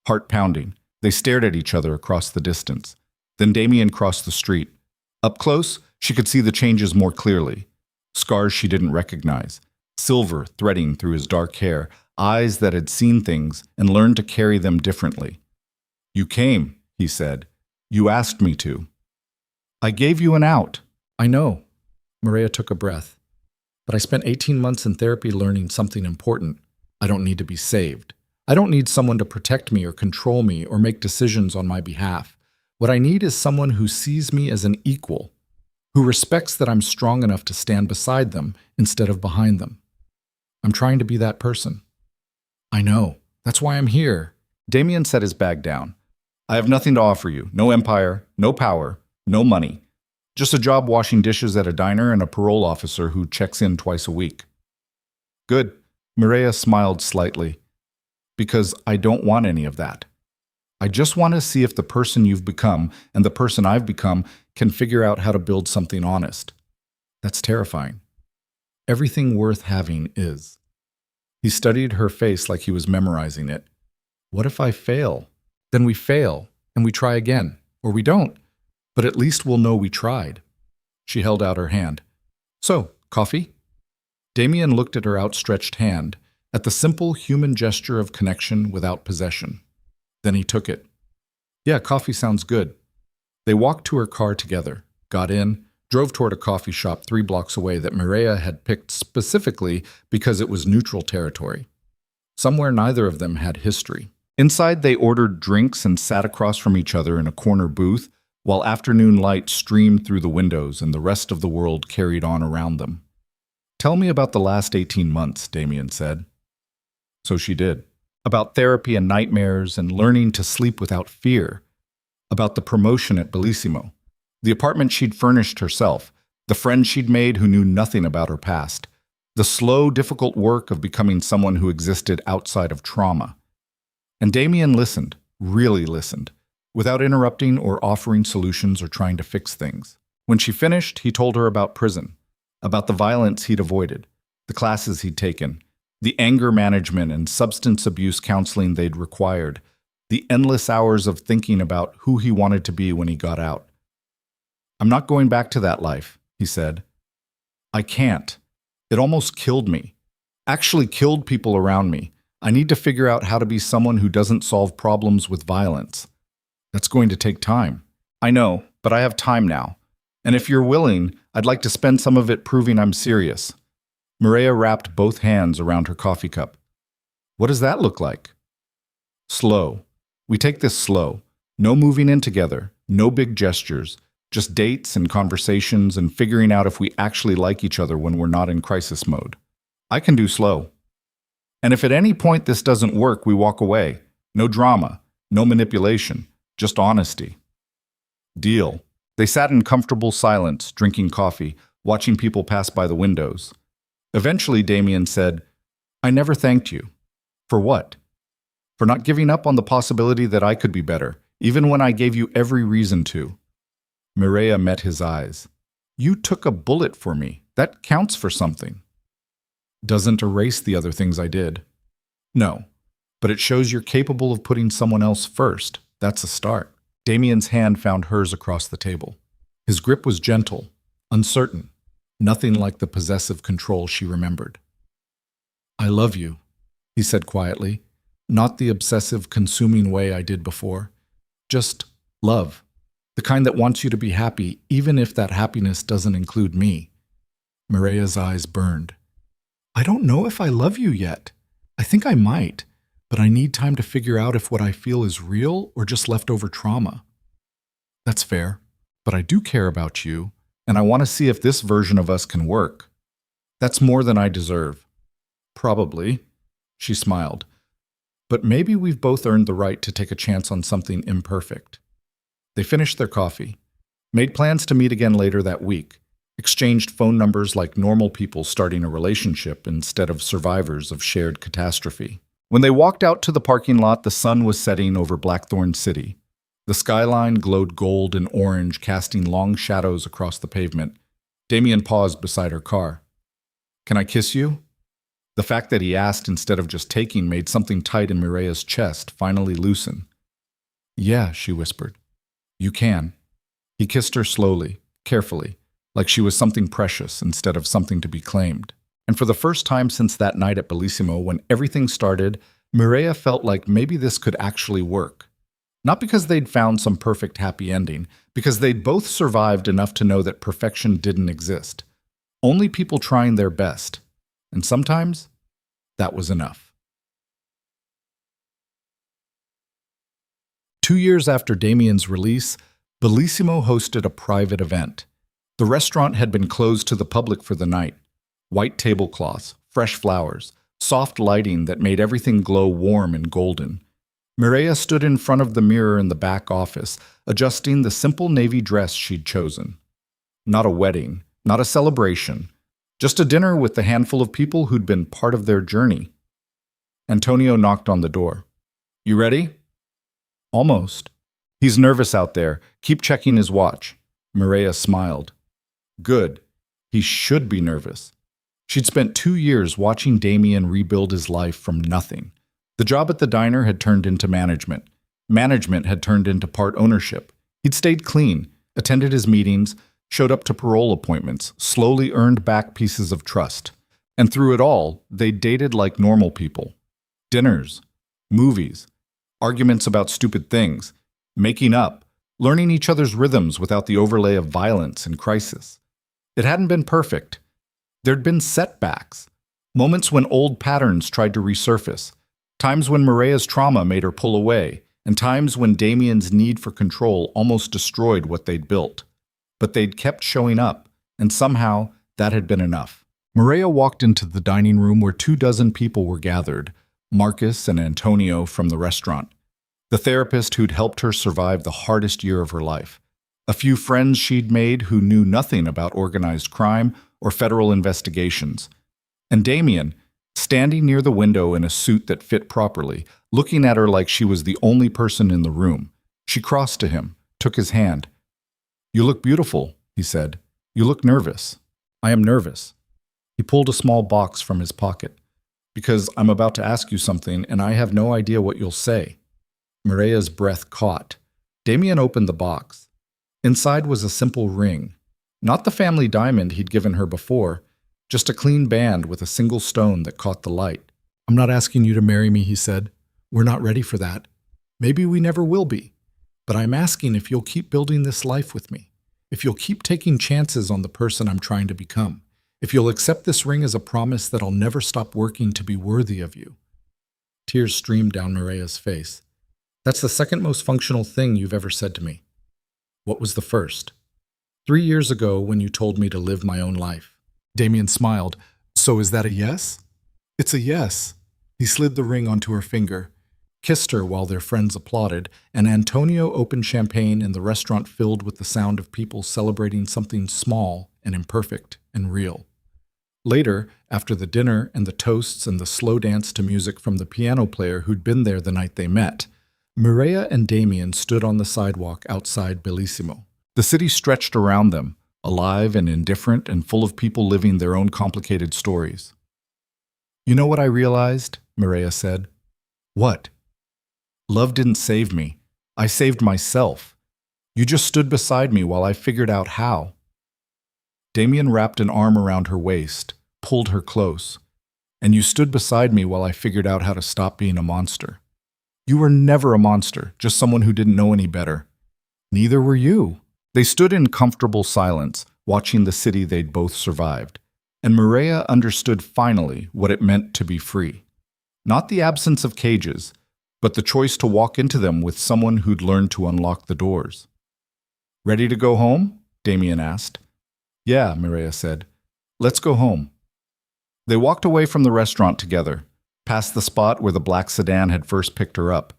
heart pounding. They stared at each other across the distance. Then Damien crossed the street. Up close, she could see the changes more clearly. Scars she didn't recognize, silver threading through his dark hair, eyes that had seen things and learned to carry them differently. "You came," he said. "You asked me to." "I gave you an out." "I know." Mireya took a breath. "But I spent 18 months in therapy learning something important. I don't need to be saved. I don't need someone to protect me or control me or make decisions on my behalf. What I need is someone who sees me as an equal, who respects that I'm strong enough to stand beside them instead of behind them. I'm trying to be that person." "I know. That's why I'm here." Damien set his bag down. "I have nothing to offer you. No empire, no power, no money. Just a job washing dishes at a diner and a parole officer who checks in twice a week." "Good." Mireya smiled slightly. "Because I don't want any of that. I just want to see if the person you've become and the person I've become can figure out how to build something honest. That's terrifying. Everything worth having is." He studied her face like he was memorizing it. "What if I fail? Then we fail, and we try again. Or we don't. But at least we'll know we tried." She held out her hand. "So, coffee?" Damien looked at her outstretched hand, at the simple human gesture of connection without possession. Then he took it. "Yeah, coffee sounds good." They walked to her car together, got in, drove toward a coffee shop 3 blocks away that Mireya had picked specifically because it was neutral territory. Somewhere neither of them had history. Inside, they ordered drinks and sat across from each other in a corner booth, while afternoon light streamed through the windows and the rest of the world carried on around them. "Tell me about the last 18 months, Damien said. So she did. About therapy and nightmares and learning to sleep without fear. About the promotion at Bellissimo. The apartment she'd furnished herself. The friends she'd made who knew nothing about her past. The slow, difficult work of becoming someone who existed outside of trauma. And Damien listened, really listened, without interrupting or offering solutions or trying to fix things. When she finished, he told her about prison, about the violence he'd avoided, the classes he'd taken, the anger management and substance abuse counseling they'd required, the endless hours of thinking about who he wanted to be when he got out. "I'm not going back to that life," he said. "I can't. It almost killed me. Actually killed people around me. I need to figure out how to be someone who doesn't solve problems with violence. That's going to take time. I know, but I have time now. And if you're willing, I'd like to spend some of it proving I'm serious. Mireya wrapped both hands around her coffee cup. What does that look like? Slow. We take this slow. No moving in together, no big gestures, just dates and conversations and figuring out if we actually like each other when we're not in crisis mode. I can do slow. And if at any point this doesn't work, we walk away. No drama, no manipulation, just honesty. Deal. They sat in comfortable silence, drinking coffee, watching people pass by the windows. Eventually, Damien said, I never thanked you. For what? For not giving up on the possibility that I could be better, even when I gave you every reason to. Mireya met his eyes. You took a bullet for me. That counts for something. Doesn't erase the other things I did. No, but it shows you're capable of putting someone else first. That's a start. Damien's hand found hers across the table. His grip was gentle, uncertain, nothing like the possessive control she remembered. I love you, he said quietly, not the obsessive, consuming way I did before. Just love, the kind that wants you to be happy, even if that happiness doesn't include me. Mireya's eyes burned. I don't know if I love you yet. I think I might, but I need time to figure out if what I feel is real or just leftover trauma. That's fair, but I do care about you, and I want to see if this version of us can work. That's more than I deserve. Probably, she smiled. But maybe we've both earned the right to take a chance on something imperfect. They finished their coffee, made plans to meet again later that week, exchanged phone numbers like normal people starting a relationship instead of survivors of shared catastrophe. When they walked out to the parking lot, the sun was setting over Blackthorn City. The skyline glowed gold and orange, casting long shadows across the pavement. Damien paused beside her car. Can I kiss you? The fact that he asked instead of just taking made something tight in Mireya's chest finally loosen. Yeah, she whispered. You can. He kissed her slowly, carefully, like she was something precious instead of something to be claimed. And for the first time since that night at Bellissimo, when everything started, Mireya felt like maybe this could actually work. Not because they'd found some perfect happy ending, because they'd both survived enough to know that perfection didn't exist. Only people trying their best. And sometimes, that was enough. 2 years after Damien's release, Bellissimo hosted a private event. The restaurant had been closed to the public for the night. White tablecloths, fresh flowers, soft lighting that made everything glow warm and golden. Mireya stood in front of the mirror in the back office, adjusting the simple navy dress she'd chosen. Not a wedding, not a celebration, just a dinner with the handful of people who'd been part of their journey. Antonio knocked on the door. You ready? Almost. He's nervous out there. Keep checking his watch. Mireya smiled. Good. He should be nervous. She'd spent 2 years watching Damien rebuild his life from nothing. The job at the diner had turned into management. Management had turned into part ownership. He'd stayed clean, attended his meetings, showed up to parole appointments, slowly earned back pieces of trust. And through it all, they dated like normal people. Dinners, movies, arguments about stupid things, making up, learning each other's rhythms without the overlay of violence and crisis. It hadn't been perfect. There'd been setbacks, moments when old patterns tried to resurface, times when Mireya's trauma made her pull away, and times when Damien's need for control almost destroyed what they'd built. But they'd kept showing up, and somehow that had been enough. Mireya walked into the dining room where 24 people were gathered, Marcus and Antonio from the restaurant, the therapist who'd helped her survive the hardest year of her life, a few friends she'd made who knew nothing about organized crime or federal investigations, and Damien, standing near the window in a suit that fit properly, looking at her like she was the only person in the room. She crossed to him, took his hand. You look beautiful, he said. You look nervous. I am nervous. He pulled a small box from his pocket. Because I'm about to ask you something and I have no idea what you'll say. Mireya's breath caught. Damien opened the box. Inside was a simple ring. Not the family diamond he'd given her before, Just a clean band with a single stone that caught the light. "I'm not asking you to marry me," he said. "We're not ready for that. Maybe we never will be. But I'm asking if you'll keep building this life with me. If you'll keep taking chances on the person I'm trying to become. If you'll accept this ring as a promise that I'll never stop working to be worthy of you." Tears streamed down Mireya's face. "That's the second most functional thing you've ever said to me. What was the first?" 3 years ago when you told me to live my own life." Damien smiled. "So is that a yes?" "It's a yes." He slid the ring onto her finger, kissed her while their friends applauded, and Antonio opened champagne in the restaurant filled with the sound of people celebrating something small and imperfect and real. Later, after the dinner and the toasts and the slow dance to music from the piano player who'd been there the night they met, Mireya and Damien stood on the sidewalk outside Bellissimo. The city stretched around them, alive and indifferent and full of people living their own complicated stories. "You know what I realized?" Mireya said. "What?" "Love didn't save me. I saved myself. You just stood beside me while I figured out how." Damien wrapped an arm around her waist, pulled her close. "And you stood beside me while I figured out how to stop being a monster. You were never a monster, just someone who didn't know any better. Neither were you." They stood in comfortable silence, watching the city they'd both survived. And Mireya understood finally what it meant to be free. Not the absence of cages, but the choice to walk into them with someone who'd learned to unlock the doors. "Ready to go home?" Damien asked. "Yeah," Mireya said. "Let's go home." They walked away from the restaurant together, past the spot where the black sedan had first picked her up,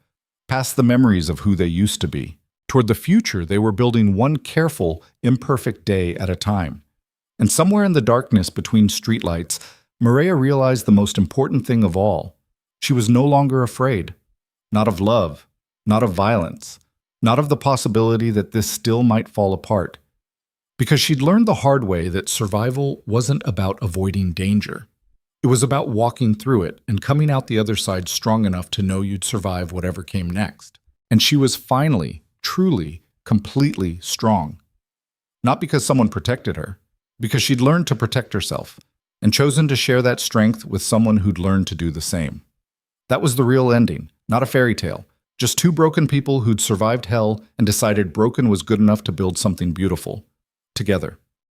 past the memories of who they used to be. Toward the future, they were building one careful, imperfect day at a time. And somewhere in the darkness between streetlights, Mireya realized the most important thing of all. She was no longer afraid. Not of love, not of violence, not of the possibility that this still might fall apart. Because she'd learned the hard way that survival wasn't about avoiding danger. It was about walking through it and coming out the other side strong enough to know you'd survive whatever came next. And she was finally, truly, completely strong. Not because someone protected her, because she'd learned to protect herself and chosen to share that strength with someone who'd learned to do the same. That was the real ending, not a fairy tale. Just two broken people who'd survived hell and decided broken was good enough to build something beautiful. Together.